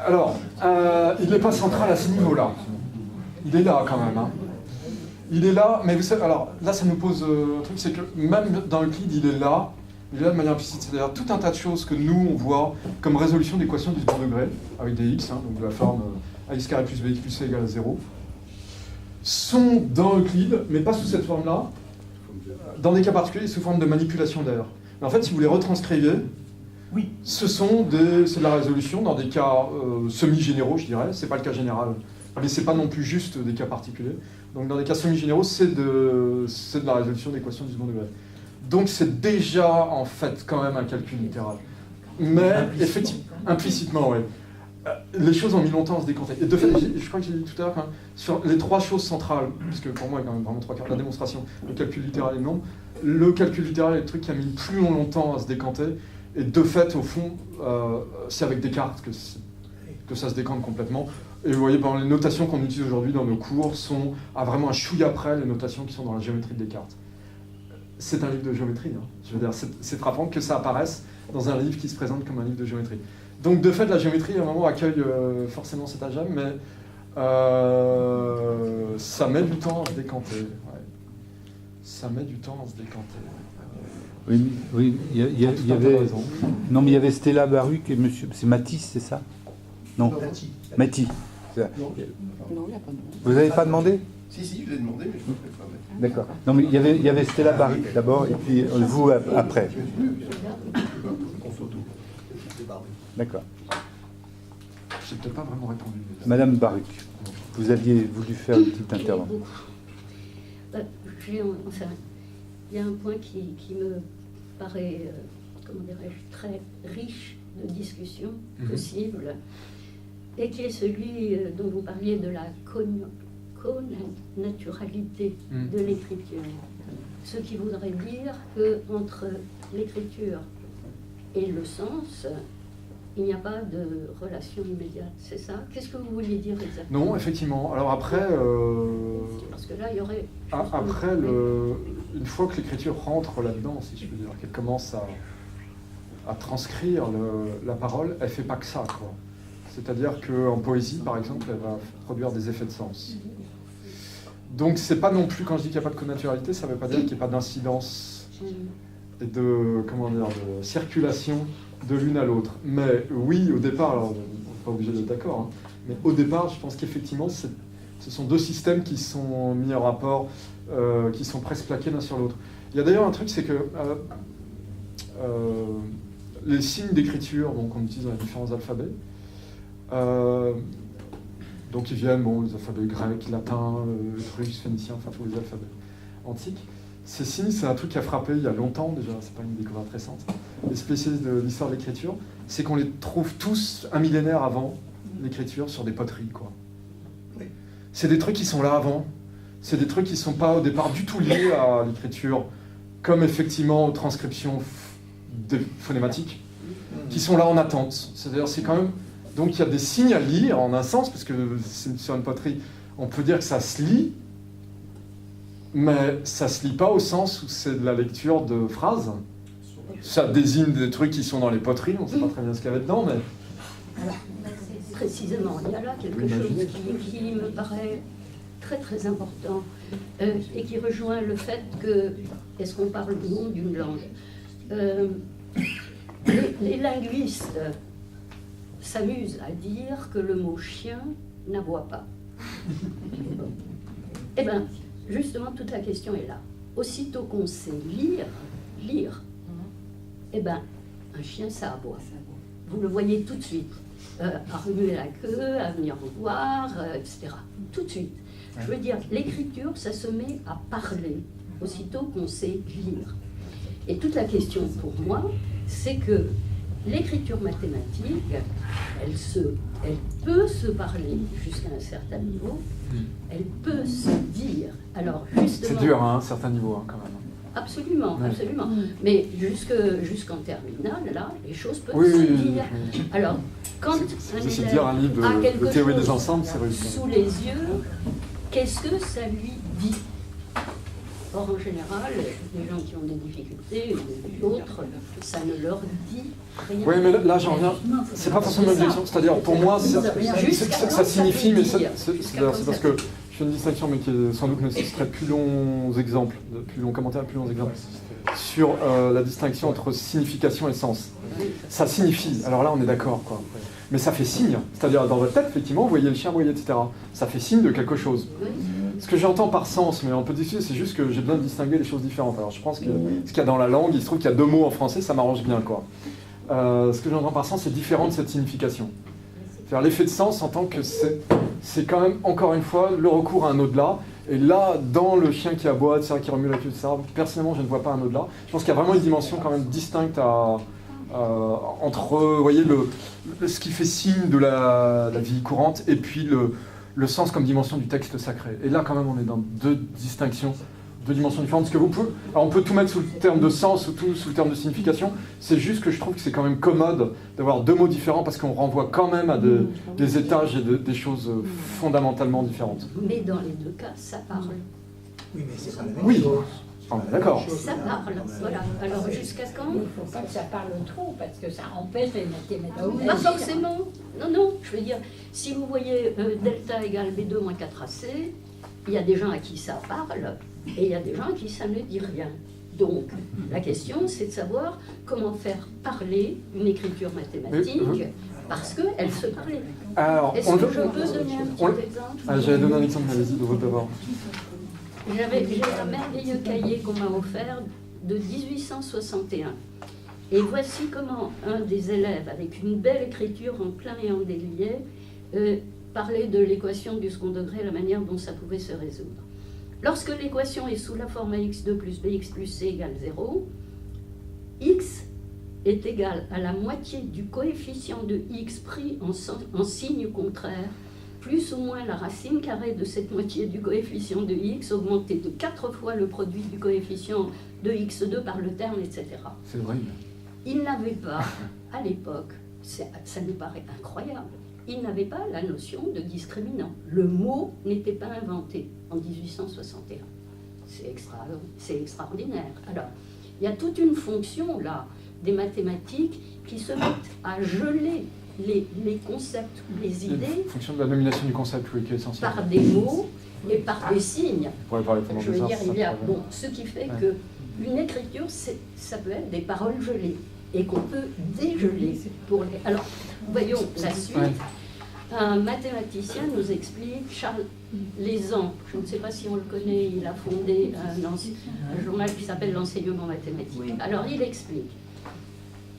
Alors, il n'est pas central à ce niveau-là. Il est là quand même. Hein. Il est là, mais vous savez, alors là ça nous pose un truc, c'est que même dans Euclide, il est là de manière implicite. C'est-à-dire tout un tas de choses que nous on voit comme résolution d'équations du second degré, avec des x, hein, donc de la forme ax carré plus bx plus c égale à 0, sont dans Euclide, mais pas sous cette forme-là, dans des cas particuliers sous forme de manipulation d'air. Mais en fait, si vous les retranscrivez, oui, c'est de la résolution dans des cas semi-généraux, je dirais. C'est pas le cas général, mais c'est pas non plus juste des cas particuliers. Donc dans des cas semi-généraux, c'est de la résolution d'équations du second degré. Donc c'est déjà en fait quand même un calcul littéral. Mais effectivement, implicitement, oui. Les choses ont mis longtemps à se décanter. Et de fait, je crois que j'ai dit tout à l'heure, sur les trois choses centrales, parce que pour moi il y a quand même vraiment trois quarts, la démonstration, le calcul littéral et le nombre, le calcul littéral est le truc qui a mis plus longtemps à se décanter. Et de fait, au fond, c'est avec Descartes que ça se décante complètement. Et vous voyez, les notations qu'on utilise aujourd'hui dans nos cours sont à vraiment un chouïa après les notations qui sont dans la géométrie de Descartes. C'est un livre de géométrie. Hein. Je veux dire, c'est frappant que ça apparaisse dans un livre qui se présente comme un livre de géométrie. Donc, de fait, la géométrie, à un moment, accueille forcément cet agème, mais ça met du temps à se décanter. Ouais. Ça met du temps à se décanter. Oui, il y avait. Non, mais il y avait Stella Baruch et monsieur. C'est Matisse, c'est ça? Non. Matisse. Non, il n'a pas demandé. Vous n'avez pas demandé? Si, je l'ai demandé, mais je ne peux pas mettre. D'accord. Non, mais il y avait Stella Baruch d'abord, et puis vous après. D'accord. J'ai peut-être pas vraiment répondu. Madame Baruch, vous aviez voulu faire une petite intervention. Il y a un point qui me paraît, comment dirais-je, très riche de discussions possibles, et qui est celui dont vous parliez de la connaturalité de l'écriture. Ce qui voudrait dire qu'entre l'écriture et le sens, il n'y a pas de relation immédiate, c'est ça? Qu'est-ce que vous vouliez dire exactement? Non, effectivement. Alors après... Parce que là, il y aurait... Après, une fois que l'écriture rentre là-dedans, si je peux dire, qu'elle commence à transcrire la parole, elle ne fait pas que ça, quoi. C'est-à-dire qu'en poésie, par exemple, elle va produire des effets de sens. Donc c'est pas non plus, quand je dis qu'il n'y a pas de connaturalité, ça ne veut pas dire qu'il n'y a pas d'incidence et de circulation de l'une à l'autre. Mais oui, au départ, alors, on n'est pas obligé d'être d'accord, hein, mais au départ, je pense qu'effectivement, ce sont deux systèmes qui sont mis en rapport, qui sont presque plaqués l'un sur l'autre. Il y a d'ailleurs un truc, c'est que les signes d'écriture qu'on utilise dans les différents alphabets, donc ils viennent, les alphabets grecs, latins, russes, phéniciens, enfin tous les alphabets antiques. Ces signes, c'est un truc qui a frappé il y a longtemps déjà, c'est pas une découverte récente, les spécialistes de l'histoire de l'écriture, c'est qu'on les trouve tous un millénaire avant l'écriture sur des poteries, quoi. Oui. C'est des trucs qui sont là avant, c'est des trucs qui sont pas au départ du tout liés à l'écriture, comme effectivement aux transcriptions phonématiques, qui sont là en attente. C'est-à-dire, c'est quand même... Donc il y a des signes à lire en un sens, parce que sur une poterie, on peut dire que ça se lit, mais ça ne se lit pas au sens où c'est de la lecture de phrases. Ça désigne des trucs qui sont dans les poteries, on ne sait pas très bien ce qu'il y avait dedans, mais... Alors, précisément, il y a là quelque chose qui me paraît très très important et qui rejoint le fait que, est-ce qu'on parle ou non d'une langue, les linguistes s'amusent à dire que le mot chien n'aboie pas. Eh bien, justement, toute la question est là. Aussitôt qu'on sait lire, eh bien, un chien, ça aboie. vous le voyez tout de suite, à remuer la queue, à venir vous voir, etc. Tout de suite. Je veux dire, l'écriture, ça se met à parler aussitôt qu'on sait lire. Et toute la question pour moi, c'est que l'écriture mathématique, elle peut se parler jusqu'à un certain niveau, elle peut se dire. Alors justement, c'est dur à un certain niveau quand même. Absolument, absolument. Mais jusqu'en terminale, là, les choses peuvent se dire. Alors, quand un élève un livre a quelque de théorie chose des ensembles, c'est réussi. sous les yeux, qu'est-ce que ça lui dit? Or, en général, les gens qui ont des difficultés, d'autres, ça ne leur dit rien. Oui, mais là, j'en reviens. C'est pas forcément une objection. C'est-à-dire, pour moi, ça signifie, mais c'est parce que je fais une distinction, mais qui est sans doute nécessiterait plus longs exemples, plus longs commentaires, plus longs exemples, sur la distinction entre signification et sens. Ça signifie, alors là, on est d'accord, quoi. Mais ça fait signe. C'est-à-dire, dans votre tête, effectivement, vous voyez le chien aboyer, etc. Ça fait signe de quelque chose. Ce que j'entends par sens, mais on peut discuter, c'est juste que j'ai besoin de distinguer les choses différentes. Alors je pense que ce qu'il y a dans la langue, il se trouve qu'il y a 2 mots en français, ça m'arrange bien, quoi. Ce que j'entends par sens, c'est différent de cette signification. C'est-à-dire l'effet de sens en tant que c'est quand même, encore une fois, le recours à un au-delà. Et là, dans le chien qui aboie, etc., qui remue la queue, etc., personnellement, je ne vois pas un au-delà. Je pense qu'il y a vraiment une dimension quand même distincte entre, vous voyez, ce qui fait signe de la vie courante et puis le sens comme dimension du texte sacré. Et là, quand même, on est dans 2 distinctions, 2 dimensions différentes. Parce que alors on peut tout mettre sous le terme de sens ou tout sous le terme de signification. C'est juste que je trouve que c'est quand même commode d'avoir 2 mots différents parce qu'on renvoie quand même à des étages et des choses fondamentalement différentes. Mais dans les 2 cas, ça parle. Oui, mais c'est pas la même chose. D'accord. Ça parle, voilà. Alors jusqu'à quand? Il ne faut pas que ça parle trop, parce que ça empêche les mathématiques. Pas forcément. Non, je veux dire, si vous voyez delta égale B2 moins 4AC, il y a des gens à qui ça parle, et il y a des gens à qui ça ne dit rien. Donc, la question, c'est de savoir comment faire parler une écriture mathématique, parce qu'elle se parlait. Est-ce que je peux donner un petit exemple? J'allais donner un exemple, mais vas-y, de votre d'abord. J'ai un merveilleux cahier qu'on m'a offert de 1861. Et voici comment un des élèves, avec une belle écriture en plein et en délié, parlait de l'équation du second degré, la manière dont ça pouvait se résoudre. Lorsque l'équation est sous la forme x2 plus bx plus c égale 0, x est égal à la moitié du coefficient de x pris en signe contraire, plus ou moins la racine carrée de cette moitié du coefficient de x, augmenté de 4 fois le produit du coefficient de x2 par le terme, etc. C'est vrai. Il n'avait pas, à l'époque, ça nous paraît incroyable, il n'avait pas la notion de discriminant. Le mot n'était pas inventé en 1861. C'est extraordinaire. Alors, il y a toute une fonction, là, des mathématiques qui se mettent à geler les concepts ou les idées en fonction de la nomination du concept, oui, qui est essentiel. Par des mots et par des signes. Je veux dire, il y a ce qui fait qu'une écriture, ça peut être des paroles gelées et qu'on peut dégeler. Alors, voyons la suite. Un mathématicien nous explique, Charles Lézan, je ne sais pas si on le connaît, il a fondé un journal qui s'appelle l'enseignement mathématique. Alors, il explique.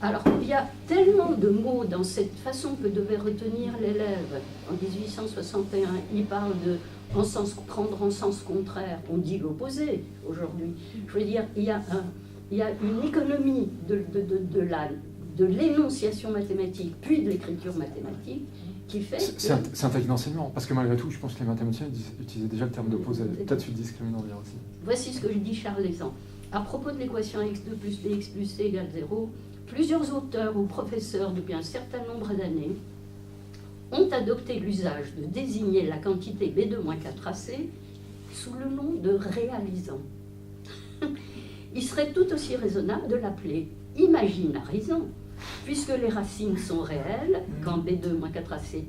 Alors, il y a tellement de mots dans cette façon que devait retenir l'élève. En 1861, il parle de prendre en sens contraire. On dit l'opposé aujourd'hui. Je veux dire, il y a une économie de l'énonciation mathématique, puis de l'écriture mathématique, qui fait C'est un technique d'enseignement, parce que malgré tout, je pense que les mathématiciens utilisaient déjà le terme d'opposé. Peut-être celui de discriminant bien aussi. Voici ce que je dis Charles Lézan. À propos de l'équation x2 plus bx plus c égale 0, plusieurs auteurs ou professeurs depuis un certain nombre d'années ont adopté l'usage de désigner la quantité B2 moins 4AC sous le nom de réalisant. Il serait tout aussi raisonnable de l'appeler imaginarisant, puisque les racines sont réelles quand B2 moins 4AC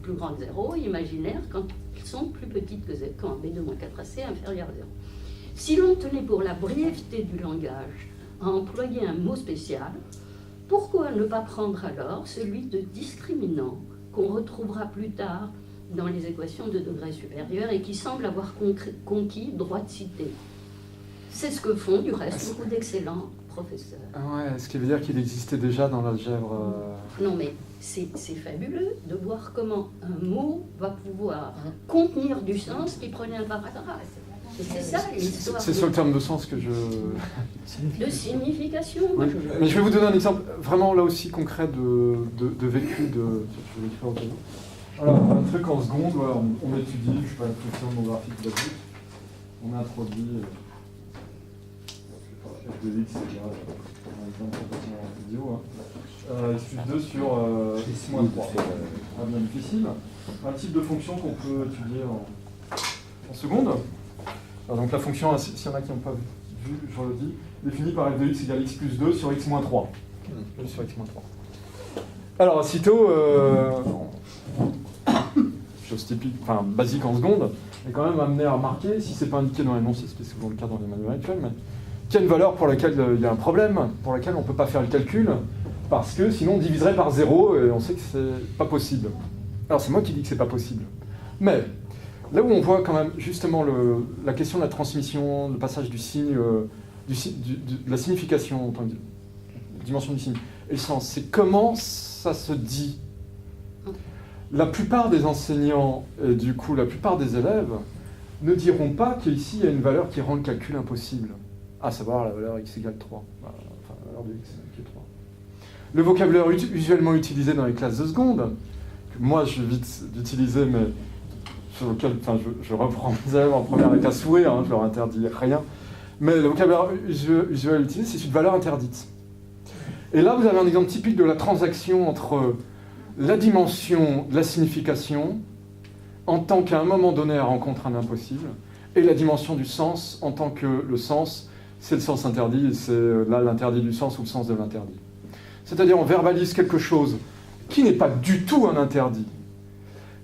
plus grand que 0, imaginaires quand elles sont plus petites que 0, quand B2 moins 4AC inférieur à 0. Si l'on tenait pour la brièveté du langage à employer un mot spécial, pourquoi ne pas prendre alors celui de discriminant qu'on retrouvera plus tard dans les équations de degré supérieur et qui semble avoir conquis droit de cité? C'est ce que font du reste beaucoup d'excellents professeur. Ouais, ce qui veut dire qu'il existait déjà dans l'algèbre. Non, mais c'est fabuleux de voir comment un mot va pouvoir contenir du sens qui provient par hasard. C'est ça l'histoire. C'est sur le terme de sens que je. De signification. Oui. Mais je vais vous donner un exemple vraiment là aussi concret de vécu de. Je vais l'écrire au tableau. Alors, un truc en seconde, voilà, on étudie, je sais pas, la fonction démographique d'adulte. On introduit. Je vais pas F de X, c'est là, un exemple complètement idiot. X+2 sur X-3. Pas bien difficile. Un type de fonction qu'on peut étudier en seconde. Alors, donc la fonction, s'il y en a qui n'ont pas vu, je le dis, définie par f de x égale x+2 sur x-3. Sur x-3. Alors, aussitôt, chose typique, enfin basique en seconde, est quand même amené à remarquer, si c'est pas indiqué dans l'énoncé, ce qui est souvent le cas dans les manuels actuels, mais qu'il y a une valeur pour laquelle il y a un problème, pour laquelle on ne peut pas faire le calcul, parce que sinon on diviserait par 0 et on sait que c'est pas possible. Alors c'est moi qui dis que c'est pas possible. Mais là où on voit quand même justement la question de la transmission, le passage du signe, de la signification, la dimension du signe, et le sens, c'est comment ça se dit. La plupart des enseignants, et du coup la plupart des élèves, ne diront pas qu'ici il y a une valeur qui rend le calcul impossible, à savoir la valeur x égale 3, enfin la valeur de x qui est 3. Le vocabulaire usuellement utilisé dans les classes de seconde, que moi je vais vite d'utiliser, mais sur lequel je reprends mes élèves en première avec un souhait, je leur interdis rien, mais le vocabulaire usuel utilisé, c'est une valeur interdite. Et là vous avez un exemple typique de la transaction entre la dimension de la signification en tant qu'à un moment donné elle rencontre un impossible, et la dimension du sens en tant que le sens, c'est le sens interdit, et c'est là l'interdit du sens ou le sens de l'interdit. C'est-à-dire on verbalise quelque chose qui n'est pas du tout un interdit,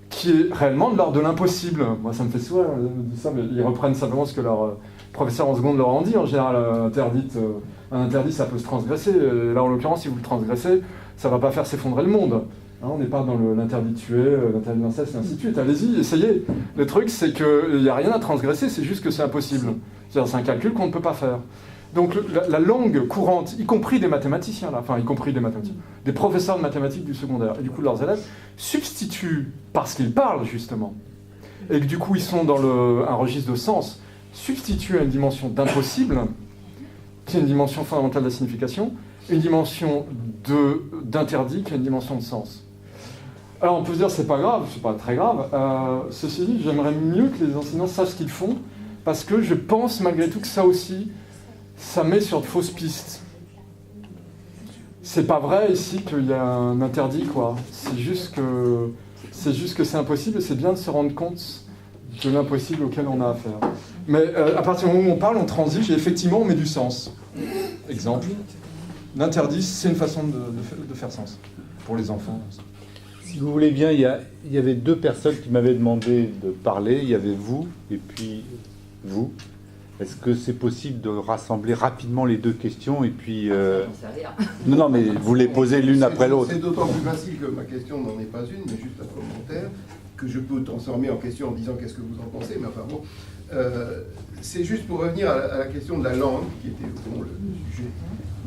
qui est réellement de l'ordre de l'impossible. Moi ça me fait sourire, ils disent ça, mais ils reprennent simplement ce que leur professeur en seconde leur ont dit, en général un interdit ça peut se transgresser, et là en l'occurrence si vous le transgressez, ça ne va pas faire s'effondrer le monde. On n'est pas dans l'interdit de tuer, l'interdit d'inceste, et ainsi de suite. Allez-y, essayez. Le truc, c'est qu'il n'y a rien à transgresser, c'est juste que c'est impossible. C'est un calcul qu'on ne peut pas faire. Donc la langue courante, y compris des mathématiciens, des professeurs de mathématiques du secondaire, et du coup de leurs élèves, substituent, parce qu'ils parlent justement, et que du coup ils sont dans un registre de sens, substituent à une dimension d'impossible, qui est une dimension fondamentale de la signification, une dimension d'interdit qui est une dimension de sens. Alors on peut se dire c'est pas grave, c'est pas très grave. Ceci dit, j'aimerais mieux que les enseignants sachent ce qu'ils font, parce que je pense malgré tout que ça aussi, ça met sur de fausses pistes. C'est pas vrai ici qu'il y a un interdit, quoi. C'est juste que c'est impossible, et c'est bien de se rendre compte de l'impossible auquel on a affaire. Mais à partir du moment où on parle, on transige et effectivement on met du sens. Exemple. L'interdit, c'est une façon de faire sens pour les enfants. Si vous voulez bien, il y avait deux personnes qui m'avaient demandé de parler. Il y avait vous et puis vous. Est-ce que c'est possible de rassembler rapidement les deux questions et puis non, mais vous les posez l'une après l'autre. C'est d'autant plus facile que ma question n'en est pas une, mais juste un commentaire que je peux transformer en question en disant qu'est-ce que vous en pensez. Mais enfin bon, c'est juste pour revenir à la question de la langue qui était au fond le sujet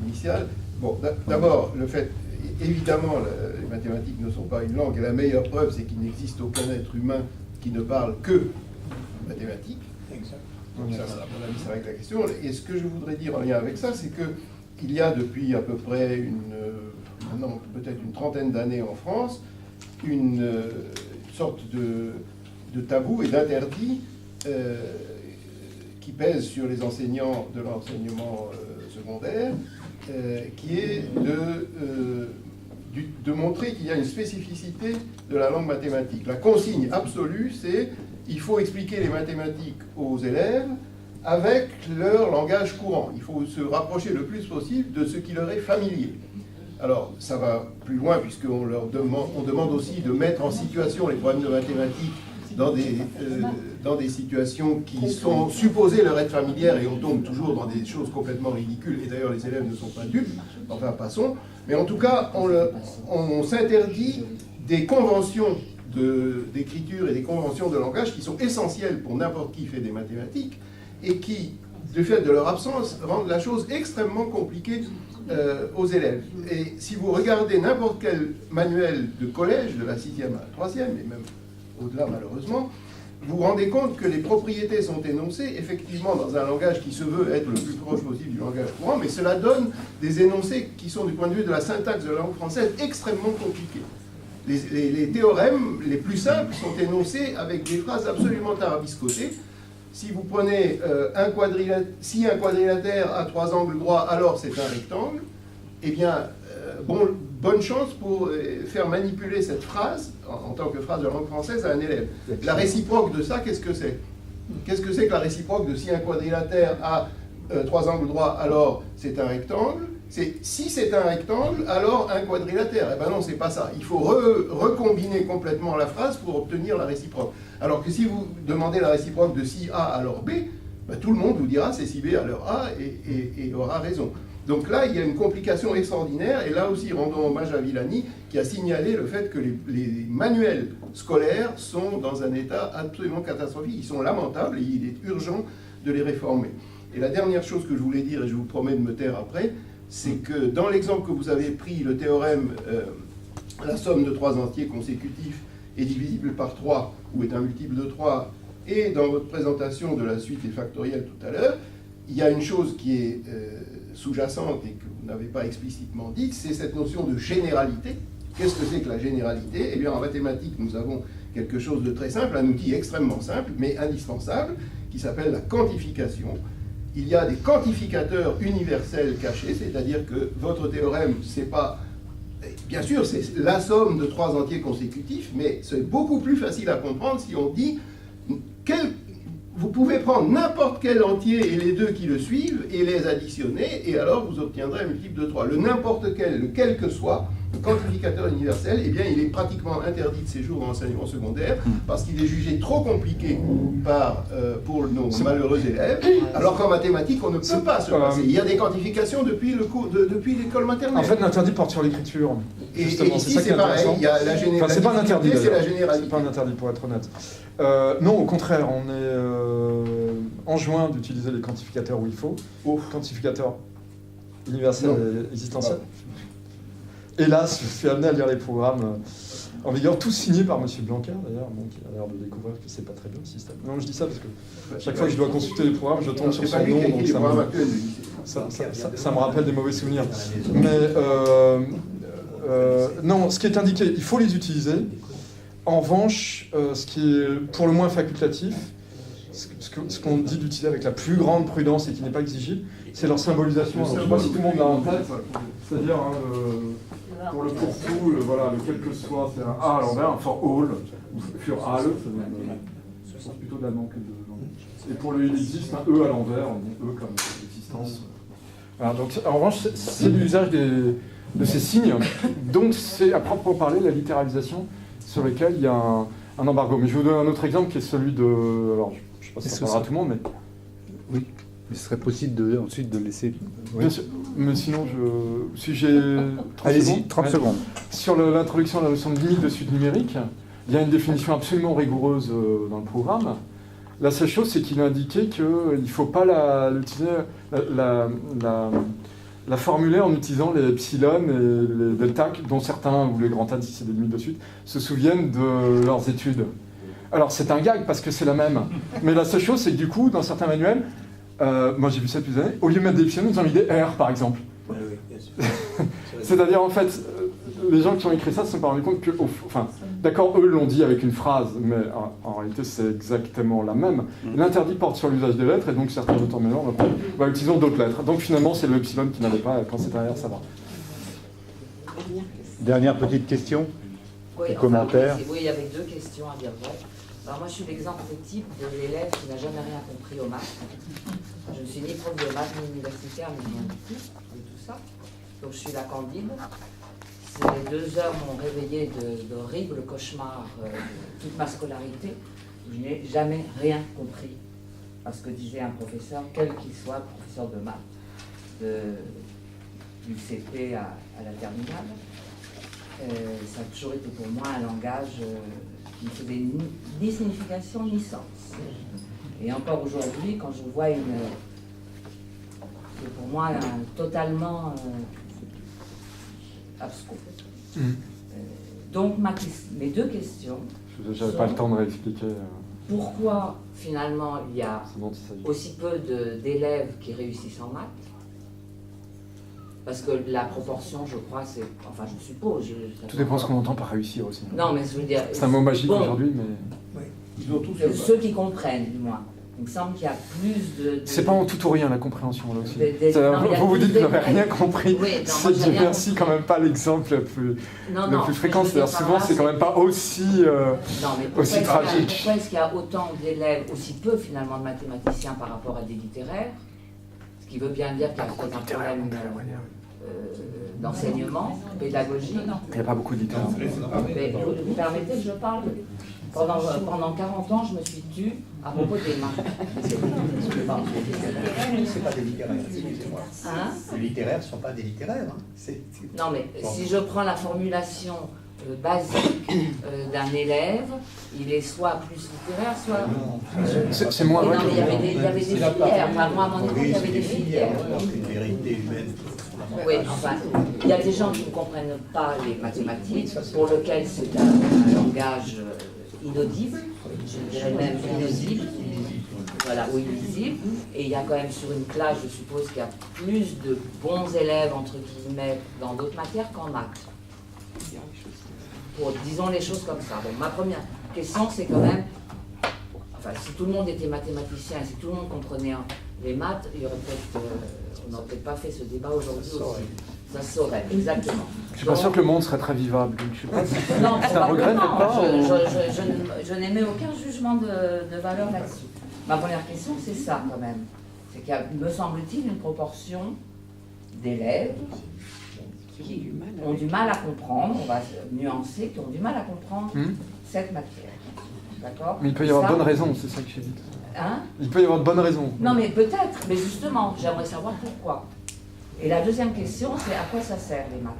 initial. Bon, d'abord le fait. Évidemment, les mathématiques ne sont pas une langue, et la meilleure preuve, c'est qu'il n'existe aucun être humain qui ne parle que mathématiques. Donc ça, à mon avis, ça règle la question. Et ce que je voudrais dire en lien avec ça, c'est qu'il y a depuis à peu près peut-être une trentaine d'années en France, une sorte de tabou et d'interdit qui pèse sur les enseignants de l'enseignement secondaire, qui est de montrer qu'il y a une spécificité de la langue mathématique. La consigne absolue, c'est il faut expliquer les mathématiques aux élèves avec leur langage courant. Il faut se rapprocher le plus possible de ce qui leur est familier. Alors, ça va plus loin, puisqu'on on demande aussi de mettre en situation les problèmes de mathématiques dans des situations qui sont supposées leur être familières, et on tombe toujours dans des choses complètement ridicules, et d'ailleurs les élèves ne sont pas dupes, enfin passons. Mais en tout cas, on s'interdit des conventions d'écriture et des conventions de langage qui sont essentielles pour n'importe qui fait des mathématiques, et qui du fait de leur absence, rendent la chose extrêmement compliquée aux élèves. Et si vous regardez n'importe quel manuel de collège, de la 6e à la 3e, et même au-delà malheureusement, vous vous rendez compte que les propriétés sont énoncées effectivement dans un langage qui se veut être le plus proche possible du langage courant, mais cela donne des énoncés qui sont, du point de vue de la syntaxe de la langue française, extrêmement compliqués. Les théorèmes les plus simples sont énoncés avec des phrases absolument tarabiscotées. Si vous prenez si un quadrilatère a 3 angles droits, alors c'est un rectangle, eh bien, bonne chance pour faire manipuler cette phrase, en tant que phrase de la langue française, à un élève. La réciproque de ça, qu'est-ce que c'est? Qu'est-ce que c'est que la réciproque de si un quadrilatère a 3 angles droits, alors c'est un rectangle? Si c'est un rectangle, alors un quadrilatère. Eh bien non, c'est pas ça. Il faut recombiner complètement la phrase pour obtenir la réciproque. Alors que si vous demandez la réciproque de si A alors B, ben tout le monde vous dira c'est si B alors A et aura raison. Donc là, il y a une complication extraordinaire, et là aussi, rendons hommage à Villani, qui a signalé le fait que les manuels scolaires sont dans un état absolument catastrophique. Ils sont lamentables et il est urgent de les réformer. Et la dernière chose que je voulais dire, et je vous promets de me taire après, c'est que dans l'exemple que vous avez pris, le théorème, la somme de 3 entiers consécutifs est divisible par 3, ou est un multiple de 3, et dans votre présentation de la suite des factoriels tout à l'heure, il y a une chose qui est sous-jacente et que vous n'avez pas explicitement dite, c'est cette notion de généralité. Qu'est-ce que c'est que la généralité? Eh bien, en mathématiques, nous avons quelque chose de très simple, un outil extrêmement simple, mais indispensable, qui s'appelle la quantification. Il y a des quantificateurs universels cachés, c'est-à-dire que votre théorème, c'est pas... Bien sûr, c'est la somme de 3 entiers consécutifs, mais c'est beaucoup plus facile à comprendre si on dit... Vous pouvez prendre n'importe quel entier et les deux qui le suivent et les additionner, et alors vous obtiendrez un multiple de 3. Le n'importe quel, le quel que soit, le quantificateur universel, eh bien, il est pratiquement interdit de séjour dans l'enseignement secondaire parce qu'il est jugé trop compliqué pour nos malheureux élèves, alors qu'en mathématiques, on ne peut pas se passer. Il y a des quantifications depuis l'école maternelle. En fait, l'interdit porte sur l'écriture. Et ici, c'est pareil, il y a la généralité. Enfin, c'est pas un interdit, c'est la généralité. C'est pas un interdit, pour être honnête. Non, au contraire, on est enjoint d'utiliser les quantificateurs où il faut. Quantificateurs universels et existentiels. Hélas, je suis amené à lire les programmes en vigueur, tous signés par M. Blanquer, d'ailleurs, qui a l'air de découvrir que c'est pas très bien le système. Non, je dis ça parce que chaque fois que je dois consulter les programmes, je tombe sur son nom, donc ça me rappelle des mauvais souvenirs. Mais non, ce qui est indiqué, il faut les utiliser. En revanche, ce qui est pour le moins facultatif, ce qu'on dit d'utiliser avec la plus grande prudence et qui n'est pas exigible, c'est leur symbolisation. Alors, je ne sais pas si tout le monde l'a en tête, c'est-à-dire pour le pour-tout, voilà, le quel que soit, c'est un A à l'envers, un for all, ou für alle, c'est plutôt d'allemand que de l'anglais. Et pour le il existe un E à l'envers, on dit E comme l'existence. Voilà, donc, en revanche, c'est l'usage de ces signes, donc c'est à proprement parler la littéralisation sur lesquels il y a un embargo. Mais je vais vous donner un autre exemple qui est celui de... Alors, je ne sais pas si ça parlera à tout le monde, mais... Oui, mais ce serait possible ensuite de laisser... Bien sûr, mais sinon, si j'ai... Allez-y, 30 secondes. Sur l'introduction de la notion de limite de suite numérique, il y a une définition absolument rigoureuse dans le programme. La seule chose, c'est qu'il a indiqué qu'il ne faut pas la formuler en utilisant les epsilon et les delta, dont certains, ou les grands A, si c'est des limites de suite, se souviennent de leurs études. Alors c'est un gag parce que c'est la même. Mais la seule chose, c'est que du coup, dans certains manuels, moi j'ai vu ça depuis des années, au lieu de mettre des epsilon, ils ont mis des R par exemple. Oui, bien sûr. C'est-à-dire en fait, les gens qui ont écrit ça se sont pas rendus compte que, enfin, d'accord, eux l'ont dit avec une phrase, mais en réalité c'est exactement la même. L'interdit porte sur l'usage des lettres, et donc certains auteurs mélanges utilisons d'autres lettres. Donc finalement c'est le epsilon qui n'avait pas, quand c'est un R, ça va. Dernière petite question, oui, commentaire. Oui, avec 2 questions à dire vrai. Alors moi je suis l'exemple type de l'élève qui n'a jamais rien compris aux maths. Je ne suis ni prof de maths, ni universitaire, ni rien du tout ça. Donc je suis la Candide. Ces 2 heures m'ont réveillé d'horribles cauchemars toute ma scolarité. Je n'ai jamais rien compris à ce que disait un professeur, quel qu'il soit, professeur de maths, du CP à la terminale. Ça a toujours été pour moi un langage qui ne faisait ni signification ni sens. Et encore aujourd'hui, quand je vois est pour moi totalement abscons. Donc mes deux questions. J'avais pas le temps de réexpliquer. Pourquoi finalement il y a aussi peu d'élèves qui réussissent en maths? Parce que la proportion, je crois, c'est... Enfin, je suppose... Tout dépend de ce qu'on entend par réussir aussi. Non, mais je veux dire... C'est un mot magique aujourd'hui, mais... Oui. Ils ont tous ceux qui comprennent, du moins. Il me semble qu'il y a plus de... C'est pas en tout ou rien, la compréhension, là aussi. Vous vous dites que vous n'avez rien compris. Oui, c'est Dieu quand même pas l'exemple le plus fréquent. C'est-à-dire souvent, c'est quand même pas aussi tragique. Pourquoi est-ce qu'il y a autant d'élèves, aussi peu finalement de mathématiciens par rapport à des littéraires? Ce qui veut bien dire qu'il y a peut-être un problème d'enseignement, pédagogique. Il n'y a pas beaucoup de littéraires. Mais vous me permettez que je parle? Pendant 40 ans, je me suis tue à propos des maths. C'est pas des littéraires, excusez-moi. Hein? Les littéraires ne sont pas des littéraires. Hein. Non, mais si je prends la formulation basique d'un élève, il est soit plus littéraire, soit... c'est moins vrai. Non, mais il y avait des filières. Enfin, moi, à mon époque, il y avait des filières. Une vérité humaine. Oui, enfin, il y a des gens qui ne comprennent pas les mathématiques, pour lesquels c'est un langage inaudible, je dirais même inaudible, voilà, ou illisible. Et il y a quand même sur une classe, je suppose qu'il y a plus de bons élèves, entre guillemets, dans d'autres matières qu'en maths. Disons les choses comme ça. Donc, ma première question, c'est quand même, enfin, si tout le monde était mathématicien, si tout le monde comprenait les maths, il y aurait peut-être, on n'aurait peut-être pas fait ce débat aujourd'hui aussi. Ça saurait, exactement. Je suis pas sûr que le monde serait très vivable. Donc je sais pas si non, c'est un regret, pas. Je n'émets aucun jugement de valeur là-dessus. Ma première question, c'est ça quand même. C'est qu'il y a, me semble-t-il, une proportion d'élèves qui ont du mal à comprendre, on va nuancer, qui ont du mal à comprendre cette matière. D'accord? Mais il peut y avoir de bonnes raisons, c'est ça que j'ai dit. Hein? Il peut y avoir de bonnes raisons. Non, mais peut-être, mais justement, j'aimerais savoir pourquoi. Et la deuxième question, c'est à quoi ça sert les maths?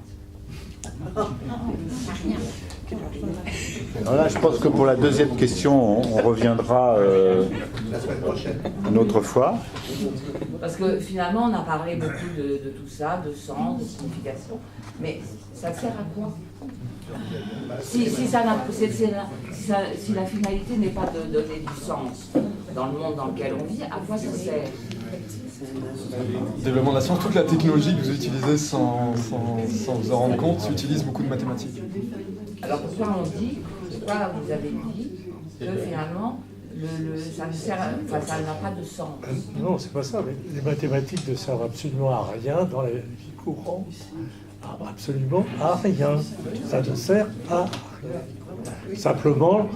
Alors là, je pense que pour la deuxième question, on reviendra la semaine prochaine. Une autre fois. Parce que finalement, on a parlé beaucoup de tout ça, de sens, de signification. Mais ça sert à quoi? Si la finalité n'est pas de donner du sens dans le monde dans lequel on vit, à quoi ça sert? Développement de la science, toute la technologie que vous utilisez sans vous en rendre compte utilise beaucoup de mathématiques. Alors pourquoi vous avez dit que finalement ça n'a pas de sens? Non, c'est pas ça. Mais les mathématiques ne servent absolument à rien dans la vie courante. Absolument à rien. Ça ne sert à rien. Simplement,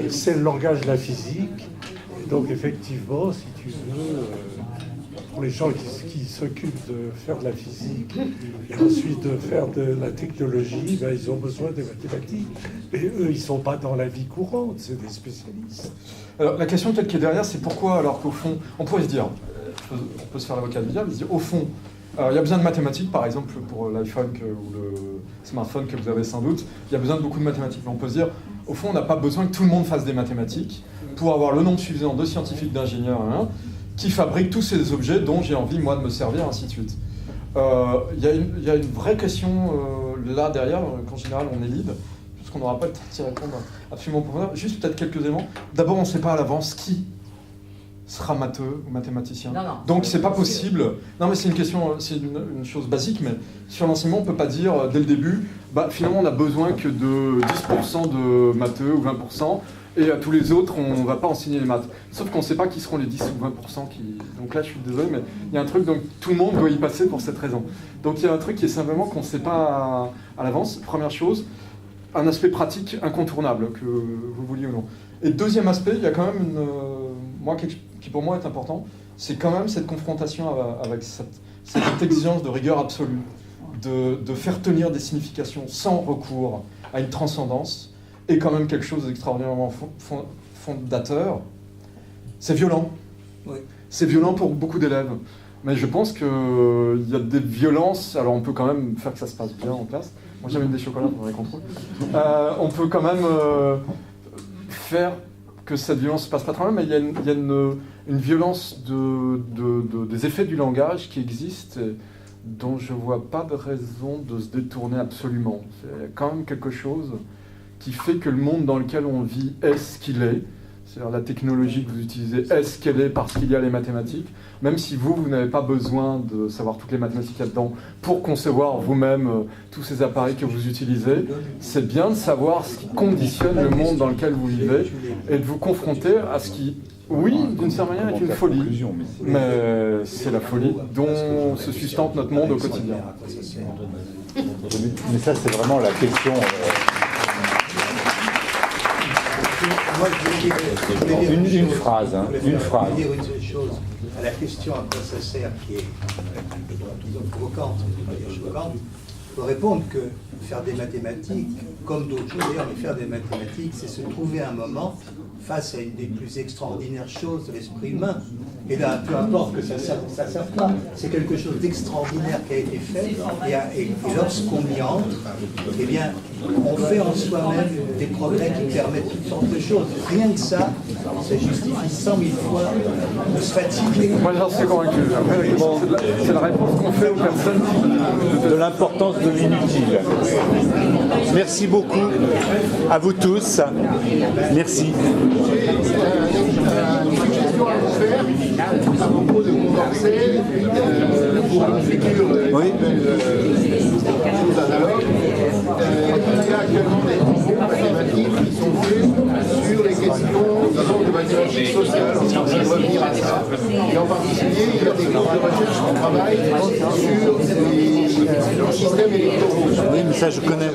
c'est le langage de la physique. Et donc effectivement, si tu veux, pour les gens qui s'occupent de faire de la physique et ensuite de faire de la technologie, ben, ils ont besoin des mathématiques. Mais eux, ils ne sont pas dans la vie courante, c'est des spécialistes. Alors la question peut-être qui est derrière, c'est pourquoi, alors qu'au fond, on pourrait se dire, on peut se faire l'avocat du diable, se dire, au fond, il y a besoin de mathématiques, par exemple, pour l'iPhone ou le smartphone que vous avez sans doute, il y a besoin de beaucoup de mathématiques. Mais on peut se dire, au fond, on n'a pas besoin que tout le monde fasse des mathématiques pour avoir le nombre suffisant de scientifiques, d'ingénieurs, qui fabriquent tous ces objets dont j'ai envie, moi, de me servir, ainsi de suite. Il y a une vraie question là derrière, qu'en général on élide, parce qu'on n'aura pas le temps d'y répondre absolument profondément. Juste peut-être quelques éléments. D'abord, on ne sait pas à l'avance qui sera matheux ou mathématicien. Non. Donc c'est pas possible. Non mais c'est une question, c'est une chose basique, mais sur l'enseignement on peut pas dire dès le début, finalement on a besoin que de 10% de matheux ou 20%, et à tous les autres on va pas enseigner les maths. Sauf qu'on sait pas qui seront les 10 ou 20% qui... Donc là je suis désolé, mais il y a un truc, donc tout le monde doit y passer pour cette raison. Donc il y a un truc qui est simplement qu'on sait pas à l'avance. Première chose, un aspect pratique incontournable, que vous vouliez ou non. Et deuxième aspect, il y a quand même qui pour moi est important, c'est quand même cette confrontation avec cette exigence de rigueur absolue, de faire tenir des significations sans recours à une transcendance, est quand même quelque chose d'extraordinairement fondateur. C'est violent. Oui. C'est violent pour beaucoup d'élèves. Mais je pense qu'il y a des violences, alors on peut quand même faire que ça se passe bien en classe. Moi j'avais des chocolats pour les contrôles. On peut quand même faire que cette violence se passe pas très mal, mais il y a une violence des effets du langage qui existe, dont je vois pas de raison de se détourner absolument. C'est quand même quelque chose qui fait que le monde dans lequel on vit est ce qu'il est. C'est-à-dire la technologie que vous utilisez est ce qu'elle est parce qu'il y a les mathématiques. Même si vous n'avez pas besoin de savoir toutes les mathématiques là-dedans pour concevoir vous-même tous ces appareils que vous utilisez, c'est bien de savoir ce qui conditionne le monde dans lequel vous vivez et de vous confronter à ce qui, oui, d'une certaine manière, est une folie. Mais c'est la folie dont se sustente notre monde au quotidien. Mais ça, c'est vraiment la question... Moi, je voulais dire une phrase. Dire une seule chose. À la question à quoi ça sert, qui est, disons, provocante, il faut répondre que faire des mathématiques, comme d'autres choses d'ailleurs, mais faire des mathématiques, c'est se trouver un moment face à une des plus extraordinaires choses de l'esprit humain. Et là, peu importe que ça ne serve pas, c'est quelque chose d'extraordinaire qui a été fait, et lorsqu'on y entre, eh bien, on fait en soi-même des progrès qui permettent toutes sortes de choses. Rien que ça justifie 100 000 fois de se fatiguer. Moi, j'en suis convaincu. C'est la réponse qu'on fait aux personnes de l'importance de l'inutile. Merci beaucoup à vous tous. Merci. À propos de Condorcet, pour expliquer oui. chose analogue, il y a actuellement des travaux mathématiques qui sont faits sur les questions de mathématiques sociales. Je vais revenir à ça. Et en particulier, il y a des groupes de recherche qui travaillent sur les systèmes électoraux. Oui, mais ça je connais.